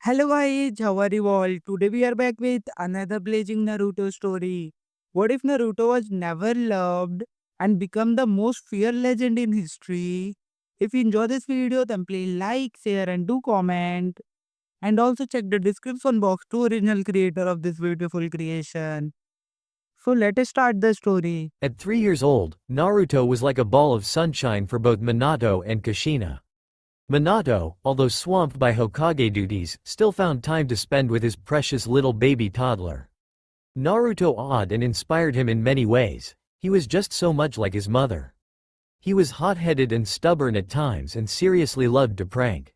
Hello guys, how are you all? Today we are back with another blazing Naruto story. What if Naruto was never loved and become the most feared legend in history? If you enjoy this video, then please like, share and do comment. And also check the description box to original creator of this beautiful creation. So let us start the story. At 3 years old, Naruto was like a ball of sunshine for both Minato and Kushina. Minato, although swamped by Hokage duties, still found time to spend with his precious little baby toddler. Naruto awed and inspired him in many ways. He was just so much like his mother. He was hot-headed and stubborn at times and seriously loved to prank.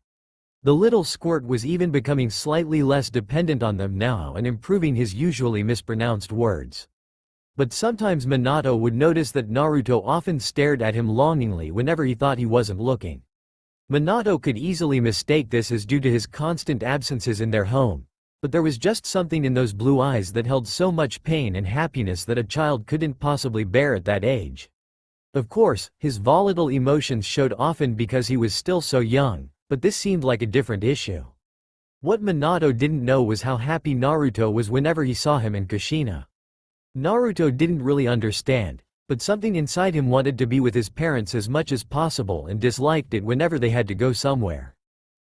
The little squirt was even becoming slightly less dependent on them now and improving his usually mispronounced words. But sometimes Minato would notice that Naruto often stared at him longingly whenever he thought he wasn't looking. Minato could easily mistake this as due to his constant absences in their home, but there was just something in those blue eyes that held so much pain and happiness that a child couldn't possibly bear at that age. Of course, his volatile emotions showed often because he was still so young, but this seemed like a different issue. What Minato didn't know was how happy Naruto was whenever he saw him and Kushina. Naruto didn't really understand, but something inside him wanted to be with his parents as much as possible and disliked it whenever they had to go somewhere.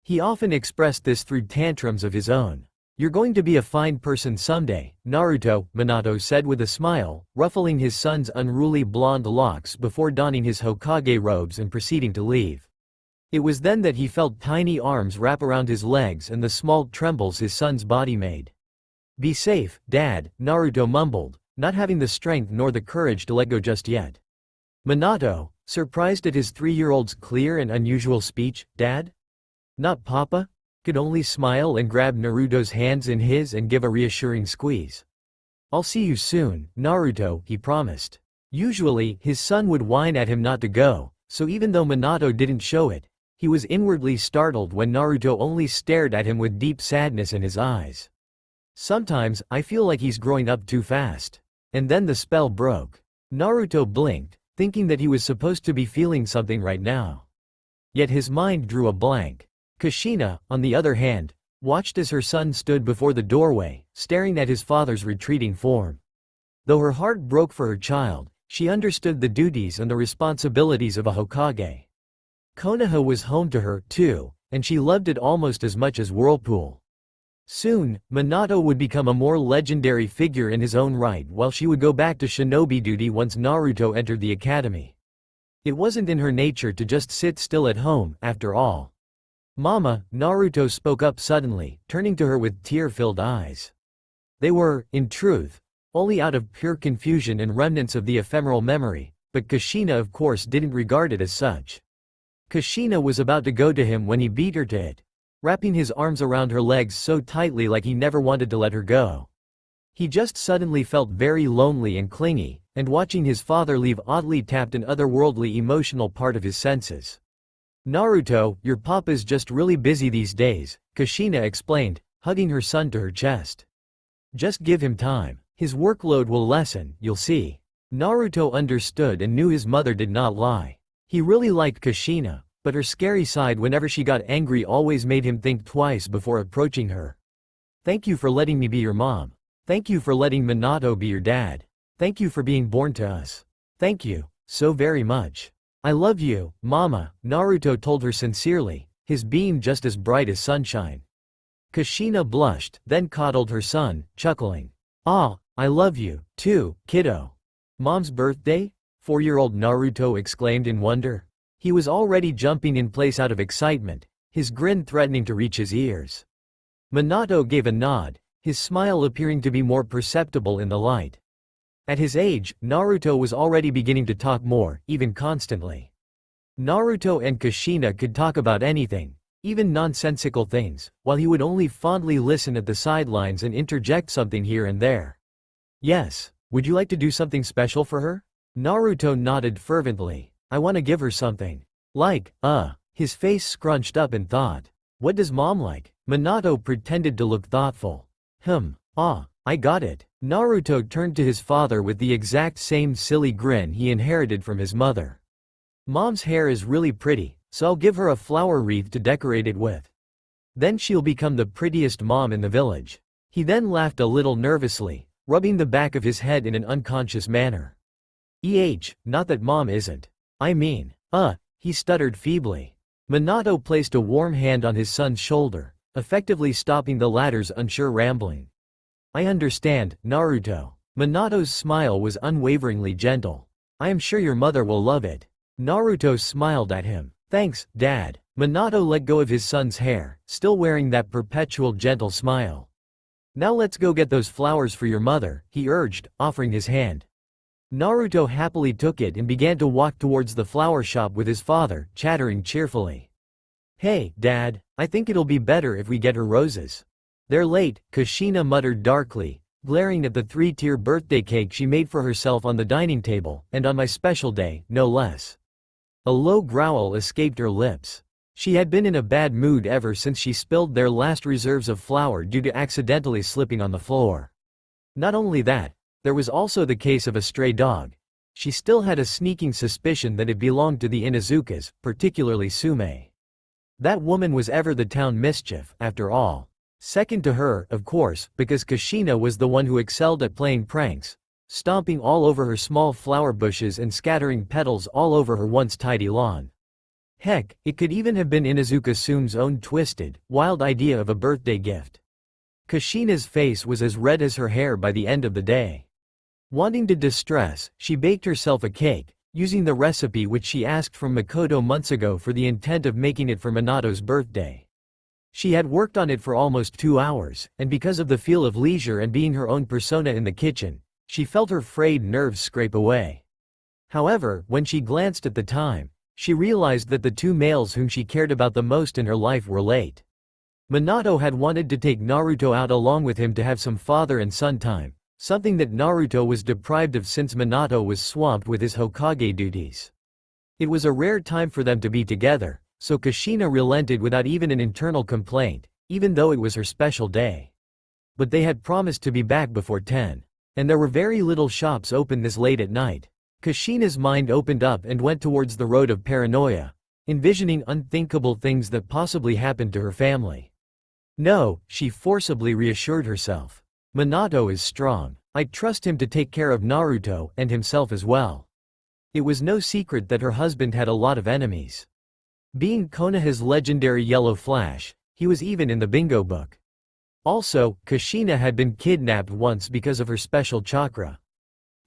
He often expressed this through tantrums of his own. "You're going to be a fine person someday, Naruto," Minato said with a smile, ruffling his son's unruly blonde locks before donning his Hokage robes and proceeding to leave. It was then that he felt tiny arms wrap around his legs and the small trembles his son's body made. "Be safe, Dad," Naruto mumbled, not having the strength nor the courage to let go just yet. Minato, surprised at his 3-year-old's clear and unusual speech, "Dad? Not Papa?" could only smile and grab Naruto's hands in his and give a reassuring squeeze. "I'll see you soon, Naruto," he promised. Usually, his son would whine at him not to go, so even though Minato didn't show it, he was inwardly startled when Naruto only stared at him with deep sadness in his eyes. "Sometimes, I feel like he's growing up too fast." And then the spell broke. Naruto blinked, thinking that he was supposed to be feeling something right now. Yet his mind drew a blank. Kushina, on the other hand, watched as her son stood before the doorway, staring at his father's retreating form. Though her heart broke for her child, she understood the duties and the responsibilities of a Hokage. Konoha was home to her, too, and she loved it almost as much as Whirlpool. Soon, Minato would become a more legendary figure in his own right while she would go back to shinobi duty once Naruto entered the academy. It wasn't in her nature to just sit still at home, after all. "Mama," Naruto spoke up suddenly, turning to her with tear-filled eyes. They were, in truth, only out of pure confusion and remnants of the ephemeral memory, but Kushina of course didn't regard it as such. Kushina was about to go to him when he beat her to it, wrapping his arms around her legs so tightly like he never wanted to let her go. He just suddenly felt very lonely and clingy, and watching his father leave oddly tapped an otherworldly emotional part of his senses. "Naruto, your papa's just really busy these days," Kushina explained, hugging her son to her chest. "Just give him time. His workload will lessen, you'll see." Naruto understood and knew his mother did not lie. He really liked Kushina, but her scary side whenever she got angry always made him think twice before approaching her. "Thank you for letting me be your mom. Thank you for letting Minato be your dad. Thank you for being born to us. Thank you, so very much. I love you, Mama," Naruto told her sincerely, his beam just as bright as sunshine. Kushina blushed, then coddled her son, chuckling. "Ah, I love you, too, kiddo." "Mom's birthday?" 4-year-old Naruto exclaimed in wonder. He was already jumping in place out of excitement, his grin threatening to reach his ears. Minato gave a nod, his smile appearing to be more perceptible in the light. At his age, Naruto was already beginning to talk more, even constantly. Naruto and Kushina could talk about anything, even nonsensical things, while he would only fondly listen at the sidelines and interject something here and there. "Yes, would you like to do something special for her?" Naruto nodded fervently. "I want to give her something. Like, his face scrunched up in thought. "What does mom like?" Minato pretended to look thoughtful. I got it." Naruto turned to his father with the exact same silly grin he inherited from his mother. "Mom's hair is really pretty, so I'll give her a flower wreath to decorate it with." Then she'll become the prettiest mom in the village." He then laughed a little nervously, rubbing the back of his head in an unconscious manner. Not that mom isn't. I mean, he stuttered feebly. Minato placed a warm hand on his son's shoulder, effectively stopping the latter's unsure rambling. "I understand, Naruto." Minato's smile was unwaveringly gentle. "I am sure your mother will love it." Naruto smiled at him. "Thanks, Dad." Minato let go of his son's hair, still wearing that perpetual gentle smile. "Now let's go get those flowers for your mother," he urged, offering his hand. Naruto happily took it and began to walk towards the flower shop with his father, chattering cheerfully. "Hey, Dad, I think it'll be better if we get her roses." "They're late," Kushina muttered darkly, glaring at the three-tier birthday cake she made for herself on the dining table, "and on my special day, no less." A low growl escaped her lips. She had been in a bad mood ever since she spilled their last reserves of flour due to accidentally slipping on the floor. Not only that, there was also the case of a stray dog. She still had a sneaking suspicion that it belonged to the Inuzukas, particularly Sume. That woman was ever the town mischief, after all. Second to her, of course, because Kushina was the one who excelled at playing pranks, stomping all over her small flower bushes and scattering petals all over her once tidy lawn. Heck, it could even have been Inuzuka Sume's own twisted, wild idea of a birthday gift. Kushina's face was as red as her hair by the end of the day. Wanting to distress, she baked herself a cake, using the recipe which she asked from Makoto months ago for the intent of making it for Minato's birthday. She had worked on it for almost 2 hours, and because of the feel of leisure and being her own persona in the kitchen, she felt her frayed nerves scrape away. However, when she glanced at the time, she realized that the two males whom she cared about the most in her life were late. Minato had wanted to take Naruto out along with him to have some father and son time, something that Naruto was deprived of since Minato was swamped with his Hokage duties. It was a rare time for them to be together, so Kushina relented without even an internal complaint, even though it was her special day. But they had promised to be back before 10. And there were very little shops open this late at night. Kushina's mind opened up and went towards the road of paranoia, envisioning unthinkable things that possibly happened to her family. "No," she forcibly reassured herself. "Minato is strong. I trust him to take care of Naruto and himself as well." It was no secret that her husband had a lot of enemies. Being Konoha's legendary Yellow Flash, he was even in the bingo book. Also, Kushina had been kidnapped once because of her special chakra.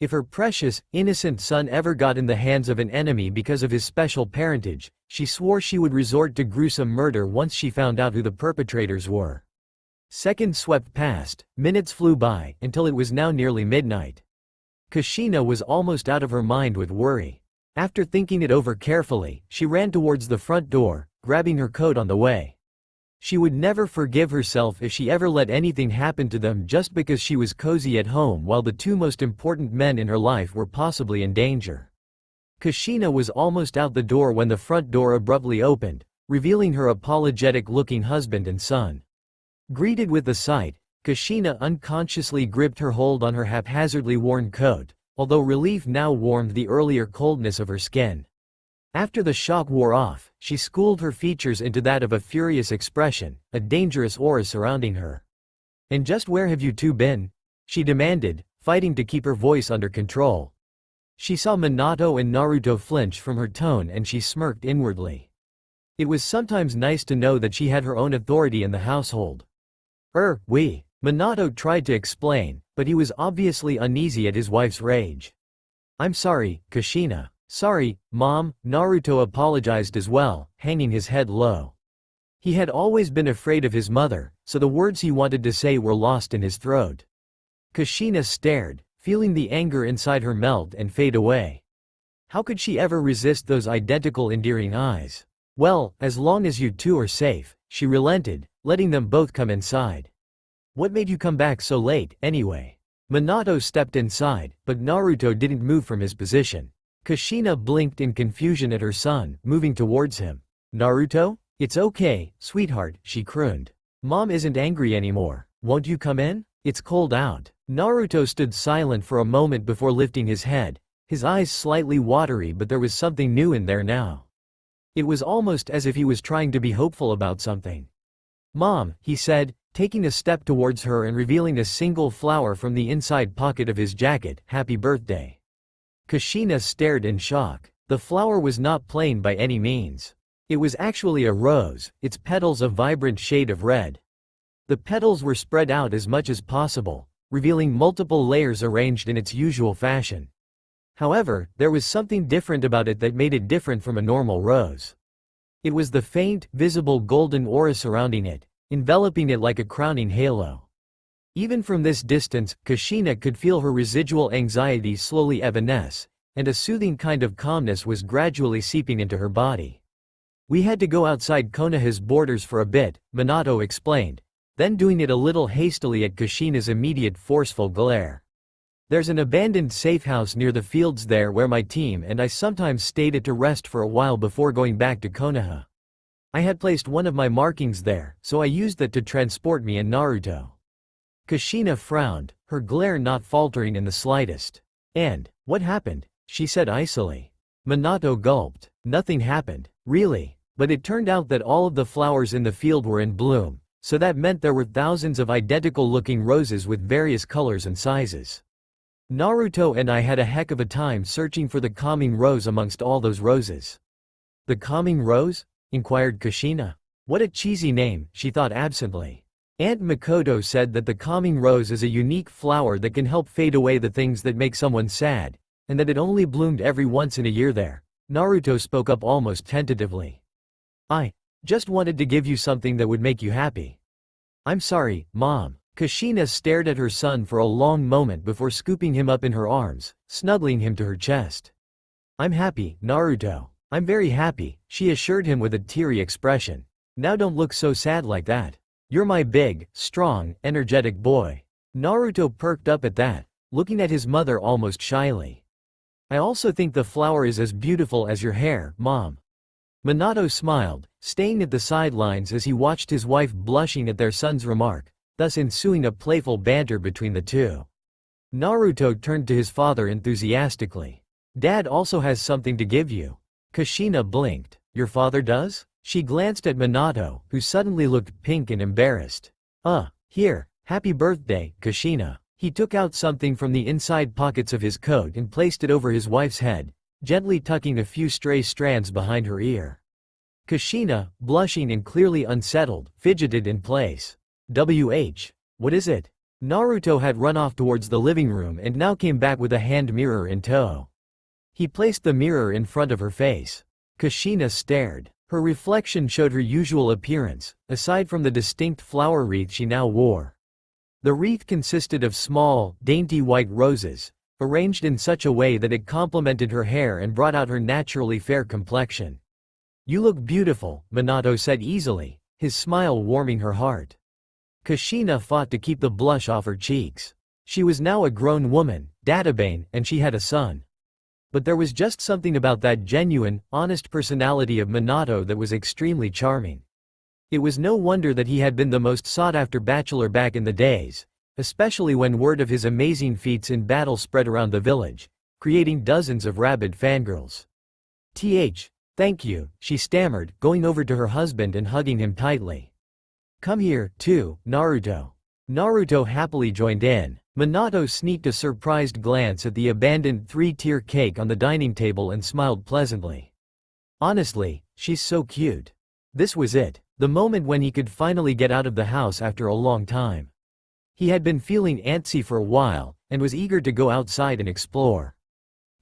If her precious, innocent son ever got in the hands of an enemy because of his special parentage, she swore she would resort to gruesome murder once she found out who the perpetrators were. Seconds swept past, minutes flew by, until it was now nearly midnight. Kushina was almost out of her mind with worry. After thinking it over carefully, she ran towards the front door, grabbing her coat on the way. She would never forgive herself if she ever let anything happen to them just because she was cozy at home while the two most important men in her life were possibly in danger. Kushina was almost out the door when the front door abruptly opened, revealing her apologetic-looking husband and son. Greeted with the sight, Kushina unconsciously gripped her hold on her haphazardly worn coat, although relief now warmed the earlier coldness of her skin. After the shock wore off, she schooled her features into that of a furious expression, a dangerous aura surrounding her. "And just where have you two been?" she demanded, fighting to keep her voice under control. She saw Minato and Naruto flinch from her tone and she smirked inwardly. It was sometimes nice to know that she had her own authority in the household. Minato tried to explain, but he was obviously uneasy at his wife's rage. "I'm sorry, Kushina." "Sorry, Mom," Naruto apologized as well, hanging his head low. He had always been afraid of his mother, so the words he wanted to say were lost in his throat. Kushina stared, feeling the anger inside her melt and fade away. How could she ever resist those identical endearing eyes? "Well, as long as you two are safe," she relented, letting them both come inside. "What made you come back so late, anyway?" Minato stepped inside, but Naruto didn't move from his position. Kushina blinked in confusion at her son, moving towards him. "Naruto? It's okay, sweetheart," she crooned. "Mom isn't angry anymore. Won't you come in? It's cold out." Naruto stood silent for a moment before lifting his head, his eyes slightly watery, but there was something new in there now. It was almost as if he was trying to be hopeful about something. Mom, he said, taking a step towards her and revealing a single flower from the inside pocket of his jacket. Happy birthday. Kushina stared in shock. The flower was not plain by any means. It was actually a rose, its petals a vibrant shade of red. The petals were spread out as much as possible, revealing multiple layers arranged in its usual fashion. However, there was something different about it that made it different from a normal rose. It was the faint, visible golden aura surrounding it, enveloping it like a crowning halo. Even from this distance, Kushina could feel her residual anxiety slowly evanesce, and a soothing kind of calmness was gradually seeping into her body. We had to go outside Konoha's borders for a bit, Minato explained, then doing it a little hastily at Kushina's immediate forceful glare. There's an abandoned safe house near the fields there where my team and I sometimes stayed at to rest for a while before going back to Konoha. I had placed one of my markings there, so I used that to transport me and Naruto. Kushina frowned, her glare not faltering in the slightest. And, what happened? She said icily. Minato gulped. Nothing happened, really, but it turned out that all of the flowers in the field were in bloom, so that meant there were thousands of identical-looking roses with various colors and sizes. Naruto and I had a heck of a time searching for the calming rose amongst all those roses. The calming rose? Inquired Kushina. What a cheesy name, she thought absently. Aunt Makoto said that the calming rose is a unique flower that can help fade away the things that make someone sad, and that it only bloomed every once in a year there. Naruto spoke up almost tentatively. I just wanted to give you something that would make you happy. I'm sorry, Mom. Kushina stared at her son for a long moment before scooping him up in her arms, snuggling him to her chest. I'm happy, Naruto. I'm very happy, she assured him with a teary expression. Now don't look so sad like that. You're my big, strong, energetic boy. Naruto perked up at that, looking at his mother almost shyly. I also think the flower is as beautiful as your hair, Mom. Minato smiled, staying at the sidelines as he watched his wife blushing at their son's remark, thus ensuing a playful banter between the two. Naruto turned to his father enthusiastically. Dad also has something to give you. Kushina blinked. Your father does? She glanced at Minato, who suddenly looked pink and embarrassed. Here, happy birthday, Kushina. He took out something from the inside pockets of his coat and placed it over his wife's head, gently tucking a few stray strands behind her ear. Kushina, blushing and clearly unsettled, fidgeted in place. What is it? Naruto had run off towards the living room and now came back with a hand mirror in tow. He placed the mirror in front of her face. Kushina stared. Her reflection showed her usual appearance, aside from the distinct flower wreath she now wore. The wreath consisted of small, dainty white roses, arranged in such a way that it complemented her hair and brought out her naturally fair complexion. You look beautiful, Minato said easily, his smile warming her heart. Kushina fought to keep the blush off her cheeks. She was now a grown woman, Databane, and she had a son. But there was just something about that genuine, honest personality of Minato that was extremely charming. It was no wonder that he had been the most sought-after bachelor back in the days, especially when word of his amazing feats in battle spread around the village, creating dozens of rabid fangirls. Thank you, she stammered, going over to her husband and hugging him tightly. Come here, too, Naruto. Naruto happily joined in. Minato sneaked a surprised glance at the abandoned three-tier cake on the dining table and smiled pleasantly. Honestly, she's so cute. This was it, the moment when he could finally get out of the house after a long time. He had been feeling antsy for a while, and was eager to go outside and explore.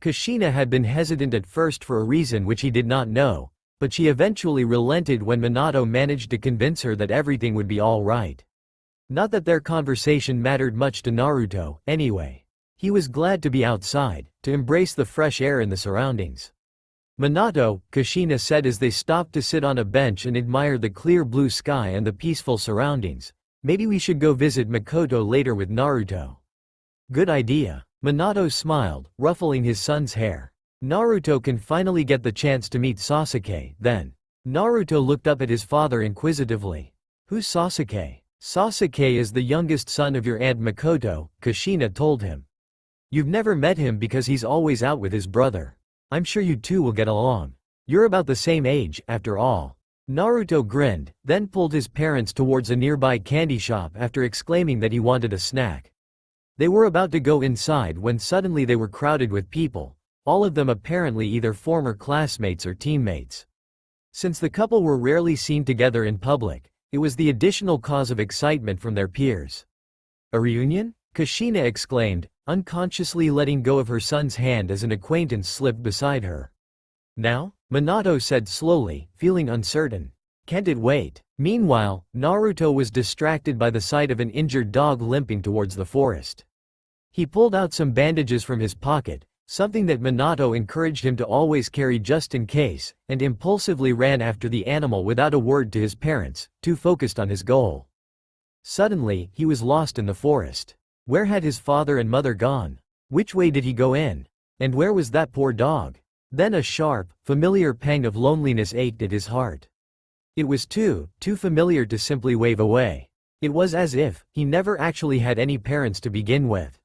Kushina had been hesitant at first for a reason which he did not know, but she eventually relented when Minato managed to convince her that everything would be all right. Not that their conversation mattered much to Naruto, anyway. He was glad to be outside, to embrace the fresh air and the surroundings. Minato, Kushina said as they stopped to sit on a bench and admire the clear blue sky and the peaceful surroundings. Maybe we should go visit Makoto later with Naruto. Good idea. Minato smiled, ruffling his son's hair. Naruto can finally get the chance to meet Sasuke, then. Naruto looked up at his father inquisitively. Who's Sasuke? Sasuke is the youngest son of your Aunt Makoto, Kushina told him. You've never met him because he's always out with his brother. I'm sure you two will get along. You're about the same age, after all. Naruto grinned, then pulled his parents towards a nearby candy shop after exclaiming that he wanted a snack. They were about to go inside when suddenly they were crowded with people, all of them apparently either former classmates or teammates. Since the couple were rarely seen together in public, it was the additional cause of excitement from their peers. A reunion? Kushina exclaimed, unconsciously letting go of her son's hand as an acquaintance slipped beside her. Now? Minato said slowly, feeling uncertain. Can't it wait? Meanwhile, Naruto was distracted by the sight of an injured dog limping towards the forest. He pulled out some bandages from his pocket, something that Minato encouraged him to always carry just in case, and impulsively ran after the animal without a word to his parents, too focused on his goal. Suddenly, he was lost in the forest. Where had his father and mother gone? Which way did he go in? And where was that poor dog? Then a sharp, familiar pang of loneliness ached at his heart. It was too familiar to simply wave away. It was as if he never actually had any parents to begin with.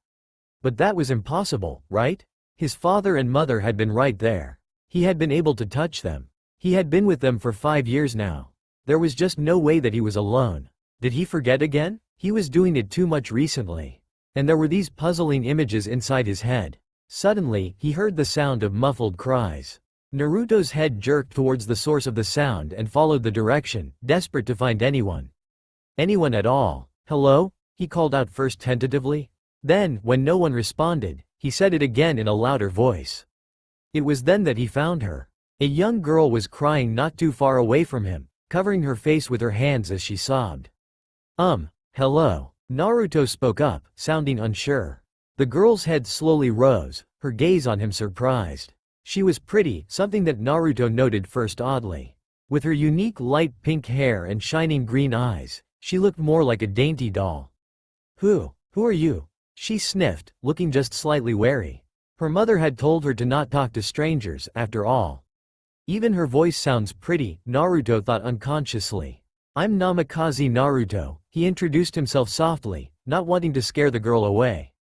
But that was impossible, right? His father and mother had been right there. He had been able to touch them. He had been with them for 5 years now. There was just no way that he was alone. Did he forget again? He was doing it too much recently. And there were these puzzling images inside his head. Suddenly, he heard the sound of muffled cries. Naruto's head jerked towards the source of the sound and followed the direction, desperate to find anyone. Anyone at all. Hello? He called out first tentatively. Then, when no one responded, he said it again in a louder voice. It was then that he found her. A young girl was crying not too far away from him, covering her face with her hands as she sobbed. Hello. Naruto spoke up, sounding unsure. The girl's head slowly rose, her gaze on him surprised. She was pretty, something that Naruto noted first oddly. With her unique light pink hair and shining green eyes, she looked more like a dainty doll. Who are you? She sniffed, looking just slightly wary. Her mother had told her to not talk to strangers, after all. Even her voice sounds pretty, Naruto thought unconsciously. I'm Namikaze Naruto, he introduced himself softly, not wanting to scare the girl away.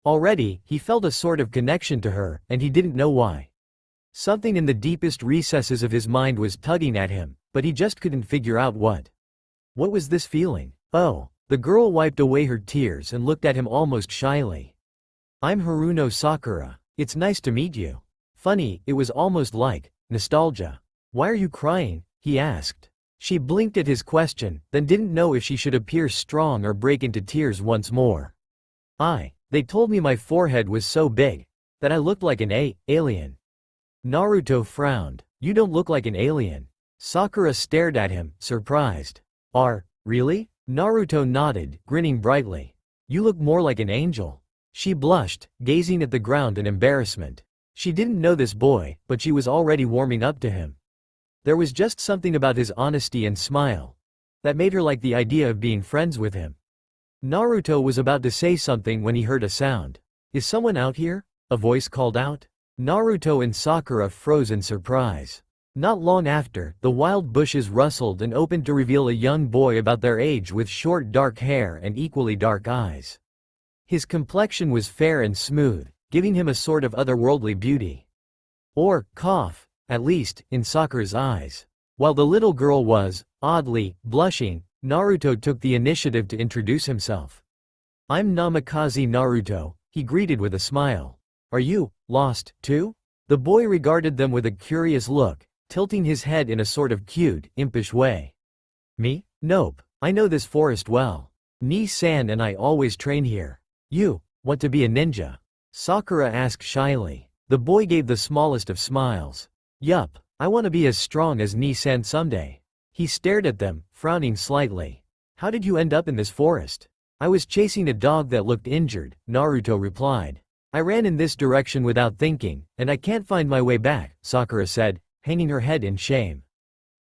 Already, he felt a sort of connection to her, and he didn't know why. Something in the deepest recesses of his mind was tugging at him, but he just couldn't figure out what. What was this feeling? Oh. The girl wiped away her tears and looked at him almost shyly. I'm Haruno Sakura. It's nice to meet you. Funny, it was almost like nostalgia. Why are you crying? He asked. She blinked at his question, then didn't know if she should appear strong or break into tears once more. They told me my forehead was so big that I looked like an alien. Naruto frowned. You don't look like an alien. Sakura stared at him, surprised. Really? Naruto nodded, grinning brightly. You look more like an angel. She blushed, gazing at the ground in embarrassment. She didn't know this boy, but she was already warming up to him. There was just something about his honesty and smile that made her like the idea of being friends with him. Naruto was about to say something when he heard a sound. Is someone out here? A voice called out. Naruto and Sakura froze in surprise. Not long after, the wild bushes rustled and opened to reveal a young boy about their age with short dark hair and equally dark eyes. His complexion was fair and smooth, giving him a sort of otherworldly beauty. At least, in Sakura's eyes. While the little girl was, oddly, blushing, Naruto took the initiative to introduce himself. I'm Namikaze Naruto, he greeted with a smile. Are you lost, too? The boy regarded them with a curious look, tilting his head in a sort of cute, impish way. Me? Nope. I know this forest well. Ni-san and I always train here. You want to be a ninja? Sakura asked shyly. The boy gave the smallest of smiles. Yup, I want to be as strong as Ni-san someday. He stared at them, frowning slightly. How did you end up in this forest? I was chasing a dog that looked injured, Naruto replied. I ran in this direction without thinking, and I can't find my way back, Sakura said, hanging her head in shame.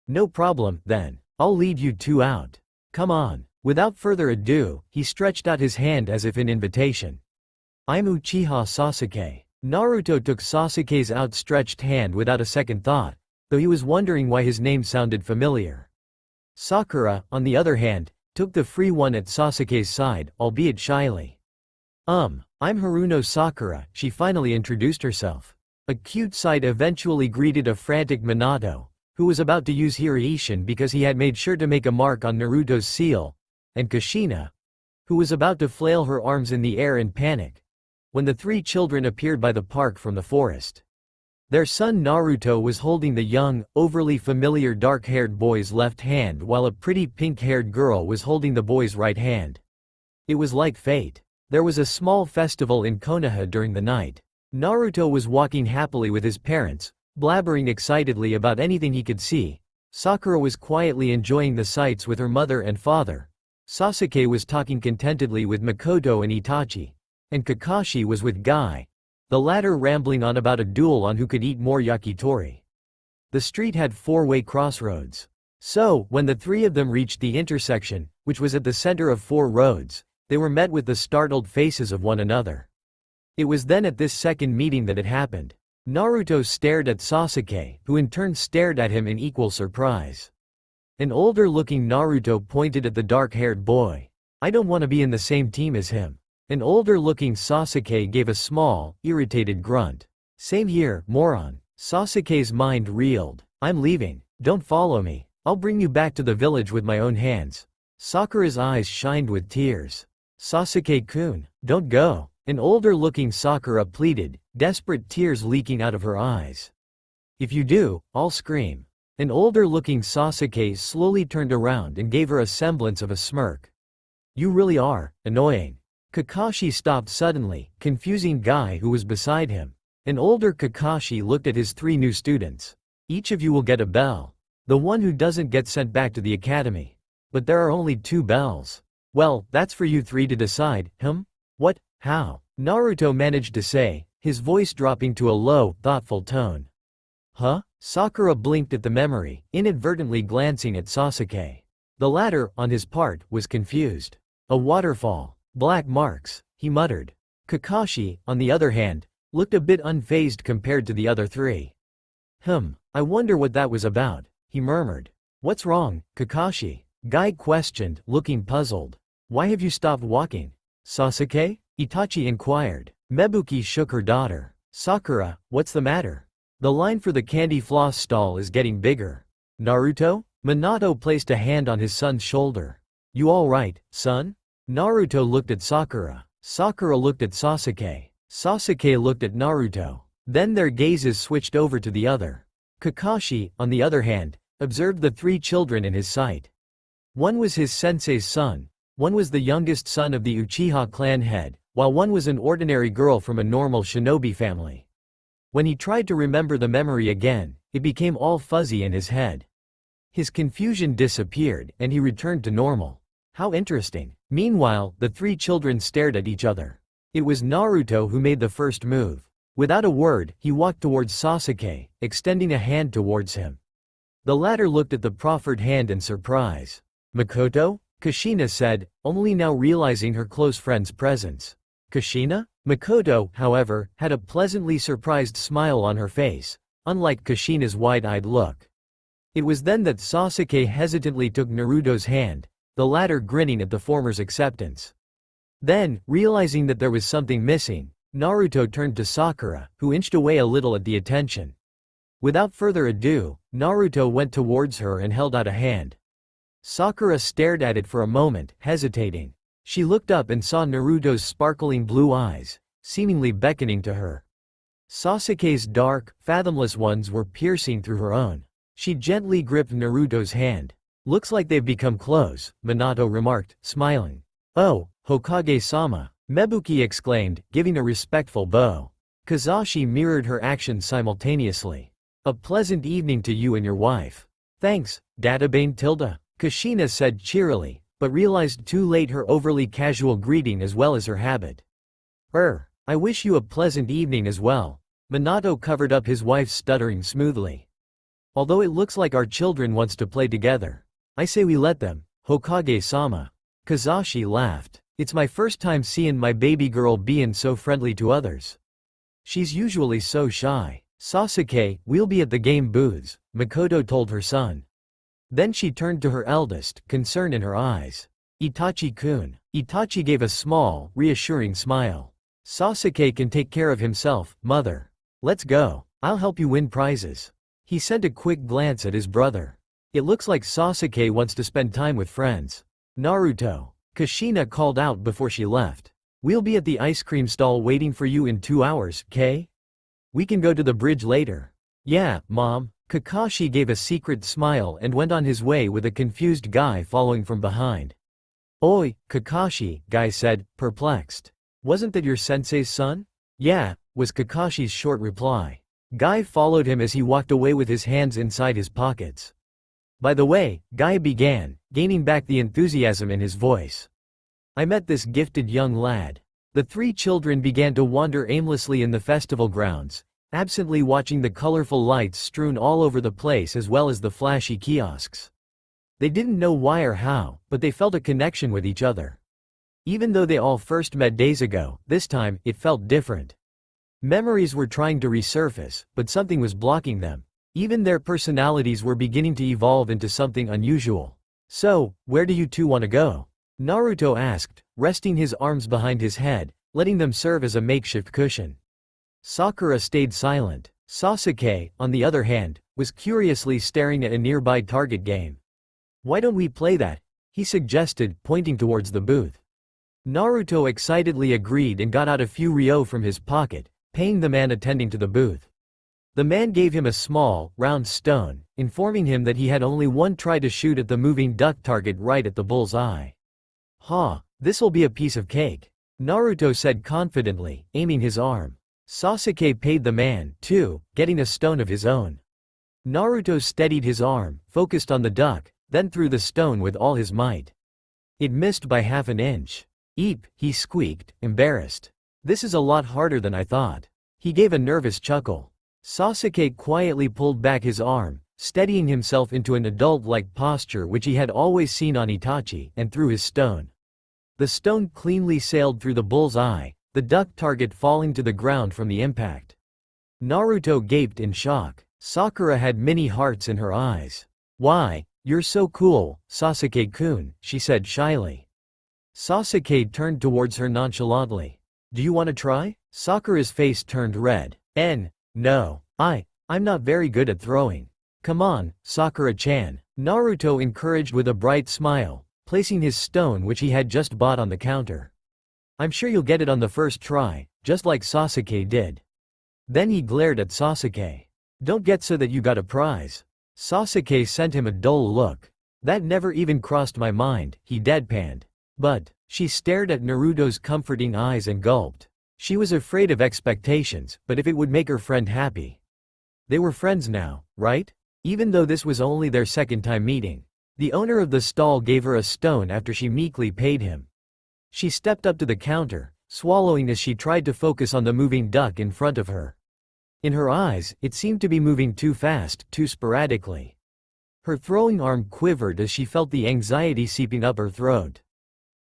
No problem, then. I'll lead you two out. Come on. Without further ado, he stretched out his hand as if in invitation. I'm Uchiha Sasuke. Naruto took Sasuke's outstretched hand without a second thought, though he was wondering why his name sounded familiar. Sakura, on the other hand, took the free one at Sasuke's side, albeit shyly. I'm Haruno Sakura, she finally introduced herself. A cute sight eventually greeted a frantic Minato, who was about to use Hirishin because he had made sure to make a mark on Naruto's seal, and Kushina, who was about to flail her arms in the air in panic, when the three children appeared by the park from the forest. Their son Naruto was holding the young, overly familiar dark-haired boy's left hand while a pretty pink-haired girl was holding the boy's right hand. It was like fate. There was a small festival in Konoha during the night. Naruto was walking happily with his parents, blabbering excitedly about anything he could see. Sakura was quietly enjoying the sights with her mother and father. Sasuke was talking contentedly with Makoto and Itachi. And Kakashi was with Guy, the latter rambling on about a duel on who could eat more yakitori. The street had four-way crossroads. So, when the three of them reached the intersection, which was at the center of four roads, they were met with the startled faces of one another. It was then at this second meeting that it happened. Naruto stared at Sasuke, who in turn stared at him in equal surprise. An older-looking Naruto pointed at the dark-haired boy. "I don't want to be in the same team as him." An older-looking Sasuke gave a small, irritated grunt. "Same here, moron." Sasuke's mind reeled. "I'm leaving. Don't follow me. I'll bring you back to the village with my own hands." Sakura's eyes shined with tears. "Sasuke-kun, don't go." An older-looking Sakura pleaded, desperate tears leaking out of her eyes. "If you do, I'll scream." An older-looking Sasuke slowly turned around and gave her a semblance of a smirk. "You really are annoying." Kakashi stopped suddenly, confusing Guy who was beside him. An older Kakashi looked at his three new students. "Each of you will get a bell. The one who doesn't get sent back to the academy. But there are only 2 bells. Well, that's for you three to decide, What? How?" Naruto managed to say, his voice dropping to a low, thoughtful tone. "Huh?" Sakura blinked at the memory, inadvertently glancing at Sasuke. The latter, on his part, was confused. "A waterfall. Black marks," he muttered. Kakashi, on the other hand, looked a bit unfazed compared to the other three. I wonder what that was about," he murmured. "What's wrong, Kakashi?" Guy questioned, looking puzzled. "Why have you stopped walking?" "Sasuke?" Itachi inquired. Mebuki shook her daughter. "Sakura, what's the matter? The line for the candy floss stall is getting bigger." "Naruto?" Minato placed a hand on his son's shoulder. "You all right, son?" Naruto looked at Sakura. Sakura looked at Sasuke. Sasuke looked at Naruto. Then their gazes switched over to the other. Kakashi, on the other hand, observed the 3 children in his sight. One was his sensei's son, one was the youngest son of the Uchiha clan head, while one was an ordinary girl from a normal shinobi family. When he tried to remember the memory again, it became all fuzzy in his head. His confusion disappeared, and he returned to normal. How interesting. Meanwhile, the 3 children stared at each other. It was Naruto who made the first move. Without a word, he walked towards Sasuke, extending a hand towards him. The latter looked at the proffered hand in surprise. "Makoto?" Kushina said, only now realizing her close friend's presence. "Kushina?" Makoto, however, had a pleasantly surprised smile on her face, unlike Kushina's wide-eyed look. It was then that Sasuke hesitantly took Naruto's hand, the latter grinning at the former's acceptance. Then, realizing that there was something missing, Naruto turned to Sakura, who inched away a little at the attention. Without further ado, Naruto went towards her and held out a hand. Sakura stared at it for a moment, hesitating. She looked up and saw Naruto's sparkling blue eyes, seemingly beckoning to her. Sasuke's dark, fathomless ones were piercing through her own. She gently gripped Naruto's hand. "Looks like they've become close," Minato remarked, smiling. "Oh, Hokage-sama," Mebuki exclaimed, giving a respectful bow. Kazashi mirrored her actions simultaneously. "A pleasant evening to you and your wife." "Thanks, Databane Tilda," Kushina said cheerily, but realized too late her overly casual greeting as well as her habit. I wish you a pleasant evening as well." Minato covered up his wife's stuttering smoothly. "Although it looks like our children wants to play together. I say we let them, Hokage-sama." Kazashi laughed. "It's my first time seeing my baby girl being so friendly to others. She's usually so shy." "Sasuke, we'll be at the game booths," Makoto told her son. Then she turned to her eldest, concern in her eyes. "Itachi-kun." Itachi gave a small, reassuring smile. "Sasuke can take care of himself, mother. Let's go. I'll help you win prizes." He sent a quick glance at his brother. It looks like Sasuke wants to spend time with friends. Naruto. Kushina called out before she left. We'll be at the ice cream stall waiting for you in 2 hours, Kay? We can go to the bridge later. Yeah, Mom. Kakashi gave a secret smile and went on his way with a confused Guy following from behind. Oi, Kakashi, Guy said, perplexed. Wasn't that your sensei's son? Yeah, was Kakashi's short reply. Guy followed him as he walked away with his hands inside his pockets. By the way, Guy began, gaining back the enthusiasm in his voice. I met this gifted young lad. The three children began to wander aimlessly in the festival grounds, absently watching the colorful lights strewn all over the place as well as the flashy kiosks. They didn't know why or how, but they felt a connection with each other. Even though they all first met days ago, this time, it felt different. Memories were trying to resurface, but something was blocking them. Even their personalities were beginning to evolve into something unusual. So, where do you two want to go? Naruto asked, resting his arms behind his head, letting them serve as a makeshift cushion. Sakura stayed silent. Sasuke, on the other hand, was curiously staring at a nearby target game. Why don't we play that? He suggested, pointing towards the booth. Naruto excitedly agreed and got out a few ryo from his pocket, paying the man attending to the booth. The man gave him a small, round stone, informing him that he had only one try to shoot at the moving duck target right at the bull's eye. Ha, this'll be a piece of cake, Naruto said confidently, aiming his arm. Sasuke paid the man, too, getting a stone of his own. Naruto steadied his arm, focused on the duck, then threw the stone with all his might. It missed by half an inch. Eep, he squeaked, embarrassed. This is a lot harder than I thought. He gave a nervous chuckle. Sasuke quietly pulled back his arm, steadying himself into an adult-like posture which he had always seen on Itachi, and threw his stone. The stone cleanly sailed through the bull's eye, the duck target falling to the ground from the impact. Naruto gaped in shock. Sakura had many hearts in her eyes. Why, you're so cool, Sasuke-kun, she said shyly. Sasuke turned towards her nonchalantly. Do you want to try? Sakura's face turned red. No. I'm not very good at throwing. Come on, Sakura-chan, Naruto encouraged with a bright smile, placing his stone which he had just bought on the counter. I'm sure you'll get it on the first try, just like Sasuke did. Then he glared at Sasuke. Don't get so that you got a prize. Sasuke sent him a dull look. That never even crossed my mind, he deadpanned. But, she stared at Naruto's comforting eyes and gulped. She was afraid of expectations, but if it would make her friend happy. They were friends now, right? Even though this was only their second time meeting. The owner of the stall gave her a stone after she meekly paid him. She stepped up to the counter, swallowing as she tried to focus on the moving duck in front of her. In her eyes, it seemed to be moving too fast, too sporadically. Her throwing arm quivered as she felt the anxiety seeping up her throat.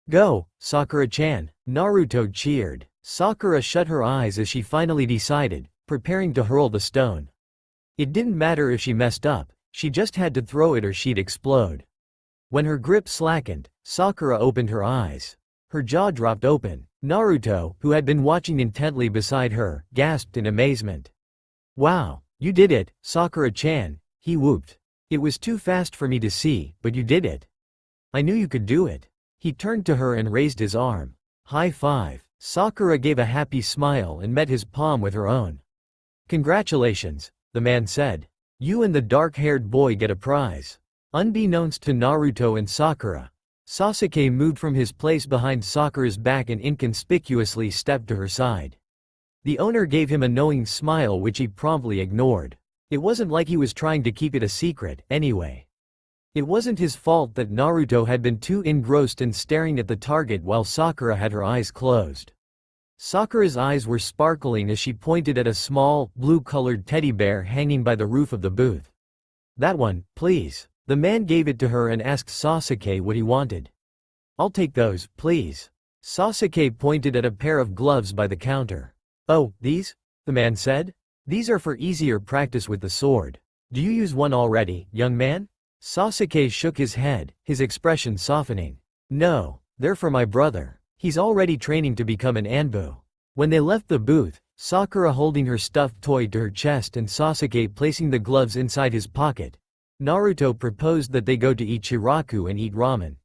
Go, Sakura-chan, Naruto cheered. Sakura shut her eyes as she finally decided, preparing to hurl the stone. It didn't matter if she messed up, she just had to throw it or she'd explode. When her grip slackened, Sakura opened her eyes. Her jaw dropped open. Naruto, who had been watching intently beside her, gasped in amazement. Wow, you did it, Sakura-chan, he whooped. It was too fast for me to see, but you did it. I knew you could do it. He turned to her and raised his arm. High five. Sakura gave a happy smile and met his palm with her own. Congratulations, the man said. You and the dark-haired boy get a prize. Unbeknownst to Naruto and Sakura, Sasuke moved from his place behind Sakura's back and inconspicuously stepped to her side. The owner gave him a knowing smile which he promptly ignored. It wasn't like he was trying to keep it a secret, anyway. It wasn't his fault that Naruto had been too engrossed in staring at the target while Sakura had her eyes closed. Sakura's eyes were sparkling as she pointed at a small, blue-colored teddy bear hanging by the roof of the booth. That one, please. The man gave it to her and asked Sasuke what he wanted. I'll take those, please. Sasuke pointed at a pair of gloves by the counter. Oh, these? The man said. These are for easier practice with the sword. Do you use one already, young man? Sasuke shook his head, his expression softening. No, they're for my brother. He's already training to become an Anbu. When they left the booth, Sakura holding her stuffed toy to her chest and Sasuke placing the gloves inside his pocket. Naruto proposed that they go to Ichiraku and eat ramen.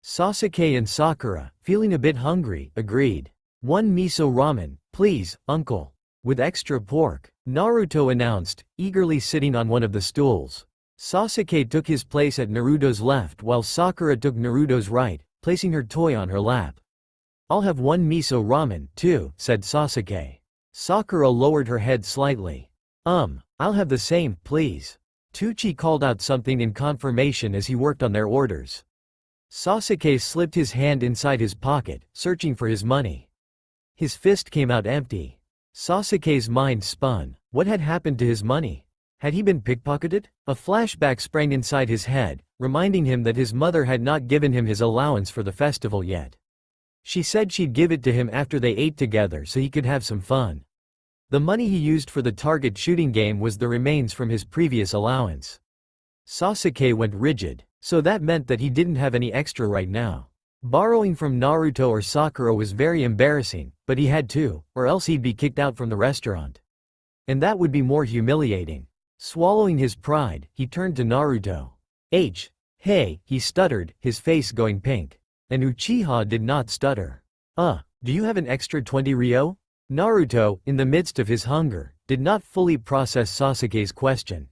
Sasuke and Sakura, feeling a bit hungry, agreed. "One miso ramen, please, uncle. With extra pork," Naruto announced, eagerly sitting on one of the stools. Sasuke took his place at Naruto's left while Sakura took Naruto's right, placing her toy on her lap. "I'll have one miso ramen, too," said Sasuke. Sakura lowered her head slightly. I'll have the same, please." Tucci called out something in confirmation as he worked on their orders. Sasuke slipped his hand inside his pocket, searching for his money. His fist came out empty. Sasuke's mind spun. What had happened to his money? Had he been pickpocketed? A flashback sprang inside his head, reminding him that his mother had not given him his allowance for the festival yet. She said she'd give it to him after they ate together so he could have some fun. The money he used for the target shooting game was the remains from his previous allowance. Sasuke went rigid, so that meant that he didn't have any extra right now. Borrowing from Naruto or Sakura was very embarrassing, but he had to, or else he'd be kicked out from the restaurant. And that would be more humiliating. Swallowing his pride, he turned to Naruto. Hey, he stuttered, his face going pink. And Uchiha did not stutter. Do you have an extra 20 ryo? Naruto, in the midst of his hunger, did not fully process Sasuke's question.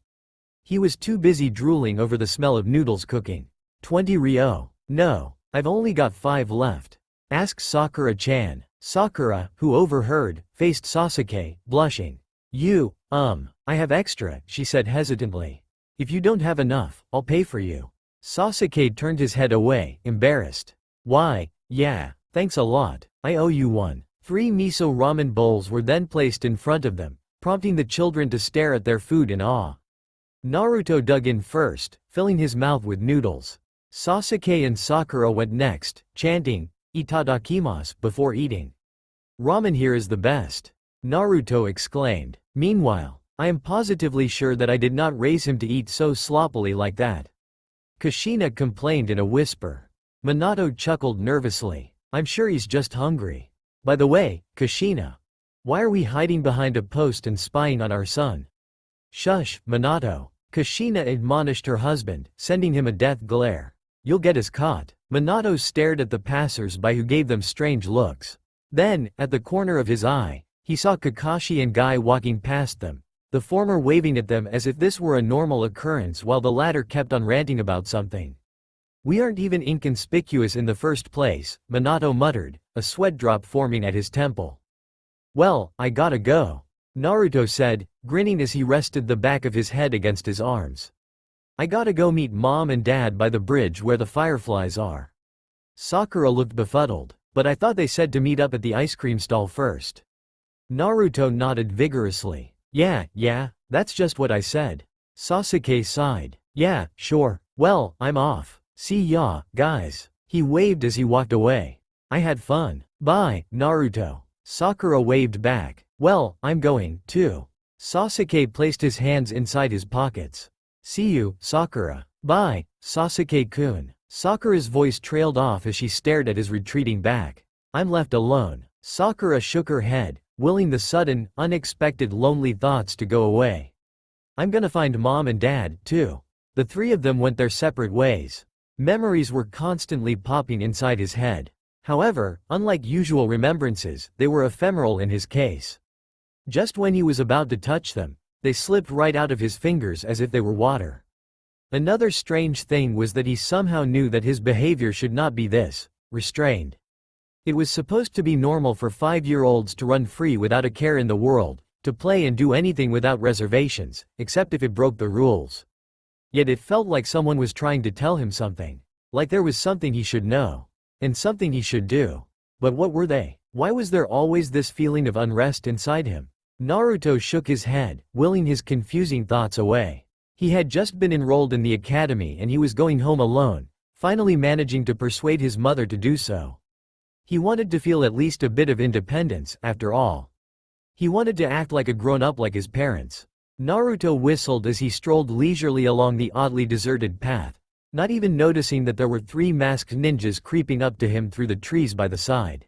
He was too busy drooling over the smell of noodles cooking. 20 ryo? No, I've only got 5 left. Asked Sakura-chan. Sakura, who overheard, faced Sasuke, blushing. I have extra, she said hesitantly. If you don't have enough, I'll pay for you. Sasuke turned his head away, embarrassed. Why, yeah, thanks a lot, I owe you one. 3 miso ramen bowls were then placed in front of them, prompting the children to stare at their food in awe. Naruto dug in first, filling his mouth with noodles. Sasuke and Sakura went next, chanting, "Itadakimasu," before eating. "Ramen here is the best," Naruto exclaimed. Meanwhile, I am positively sure that I did not raise him to eat so sloppily like that. Kushina complained in a whisper. Minato chuckled nervously. I'm sure he's just hungry. By the way, Kushina. Why are we hiding behind a post and spying on our son? Shush, Minato. Kushina admonished her husband, sending him a death glare. You'll get us caught. Minato stared at the passers-by who gave them strange looks. Then, at the corner of his eye, he saw Kakashi and Guy walking past them, the former waving at them as if this were a normal occurrence while the latter kept on ranting about something. We aren't even inconspicuous in the first place, Minato muttered, a sweat drop forming at his temple. Well, I gotta go, Naruto said, grinning as he rested the back of his head against his arms. I gotta go meet Mom and Dad by the bridge where the fireflies are. Sakura looked befuddled, but I thought they said to meet up at the ice cream stall first. Naruto nodded vigorously. Yeah, that's just what I said. Sasuke sighed. Yeah, sure. Well, I'm off. See ya, guys. He waved as he walked away. I had fun. Bye, Naruto. Sakura waved back. Well, I'm going, too. Sasuke placed his hands inside his pockets. See you, Sakura. Bye, Sasuke-kun. Sakura's voice trailed off as she stared at his retreating back. I'm left alone. Sakura shook her head, willing the sudden, unexpected lonely thoughts to go away. I'm gonna find Mom and Dad, too. The 3 of them went their separate ways. Memories were constantly popping inside his head. However, unlike usual remembrances, they were ephemeral in his case. Just when he was about to touch them, they slipped right out of his fingers as if they were water. Another strange thing was that he somehow knew that his behavior should not be this, restrained. It was supposed to be normal for 5-year-olds to run free without a care in the world, to play and do anything without reservations, except if it broke the rules. Yet it felt like someone was trying to tell him something. Like there was something he should know. And something he should do. But what were they? Why was there always this feeling of unrest inside him? Naruto shook his head, willing his confusing thoughts away. He had just been enrolled in the academy and he was going home alone, finally managing to persuade his mother to do so. He wanted to feel at least a bit of independence, after all. He wanted to act like a grown-up like his parents. Naruto whistled as he strolled leisurely along the oddly deserted path, not even noticing that there were 3 masked ninjas creeping up to him through the trees by the side.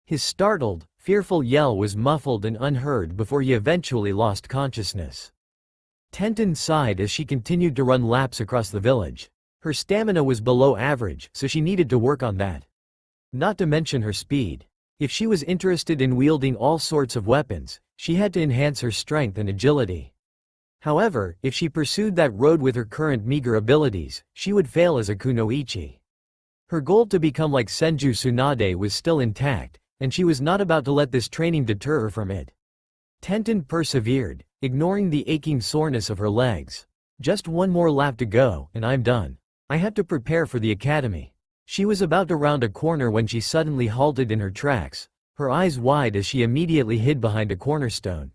His startled, fearful yell was muffled and unheard before he eventually lost consciousness. Tenten sighed as she continued to run laps across the village. Her stamina was below average, so she needed to work on that. Not to mention her speed. If she was interested in wielding all sorts of weapons, she had to enhance her strength and agility. However, if she pursued that road with her current meager abilities, she would fail as a kunoichi. Her goal to become like Senju Tsunade was still intact, and she was not about to let this training deter her from it. Tenten persevered, ignoring the aching soreness of her legs. Just one more lap to go, and I'm done. I have to prepare for the academy. She was about to round a corner when she suddenly halted in her tracks, her eyes wide as she immediately hid behind a cornerstone.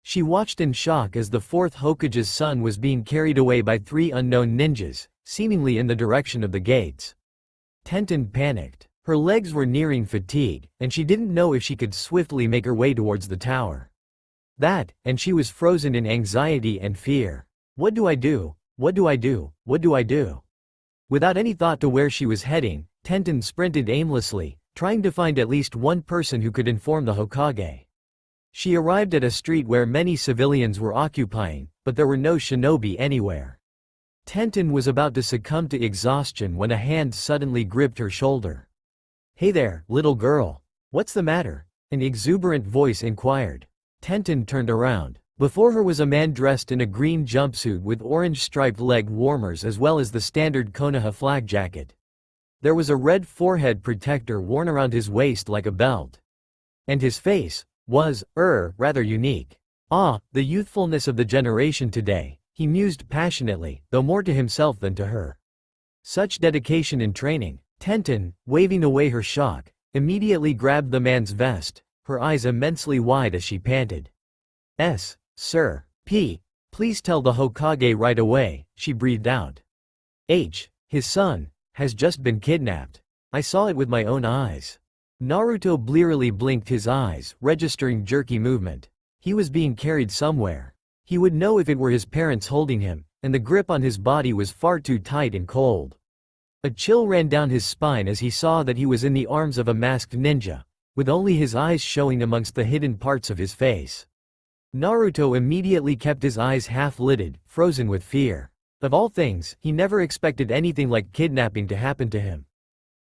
She watched in shock as the fourth Hokage's son was being carried away by 3 unknown ninjas, seemingly in the direction of the gates. Tenten panicked. Her legs were nearing fatigue, and she didn't know if she could swiftly make her way towards the tower. And she was frozen in anxiety and fear. What do I do? What do I do? What do I do? Without any thought to where she was heading, Tenten sprinted aimlessly, trying to find at least one person who could inform the Hokage. She arrived at a street where many civilians were occupying, but there were no shinobi anywhere. Tenten was about to succumb to exhaustion when a hand suddenly gripped her shoulder. "Hey there, little girl. What's the matter?" an exuberant voice inquired. Tenten turned around. Before her was a man dressed in a green jumpsuit with orange striped leg warmers as well as the standard Konoha flag jacket. There was a red forehead protector worn around his waist like a belt. And his face was, rather unique. Ah, the youthfulness of the generation today, he mused passionately, though more to himself than to her. Such dedication in training. Tenten, waving away her shock, immediately grabbed the man's vest, her eyes immensely wide as she panted. Sir. Please tell the Hokage right away," she breathed out. His son, has just been kidnapped. I saw it with my own eyes. Naruto blearily blinked his eyes, registering jerky movement. He was being carried somewhere. He would know if it were his parents holding him, and the grip on his body was far too tight and cold. A chill ran down his spine as he saw that he was in the arms of a masked ninja, with only his eyes showing amongst the hidden parts of his face. Naruto immediately kept his eyes half-lidded, frozen with fear. Of all things, he never expected anything like kidnapping to happen to him.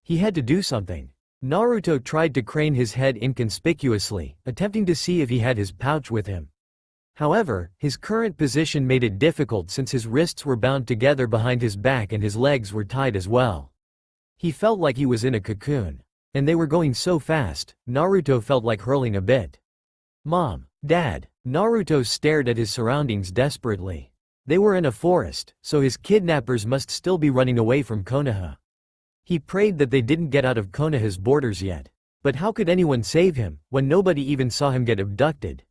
He had to do something. Naruto tried to crane his head inconspicuously, attempting to see if he had his pouch with him. However, his current position made it difficult since his wrists were bound together behind his back and his legs were tied as well. He felt like he was in a cocoon. And they were going so fast, Naruto felt like hurling a bit. "Mom, Dad." Naruto stared at his surroundings desperately. They were in a forest, so his kidnappers must still be running away from Konoha. He prayed that they didn't get out of Konoha's borders yet. But how could anyone save him, when nobody even saw him get abducted?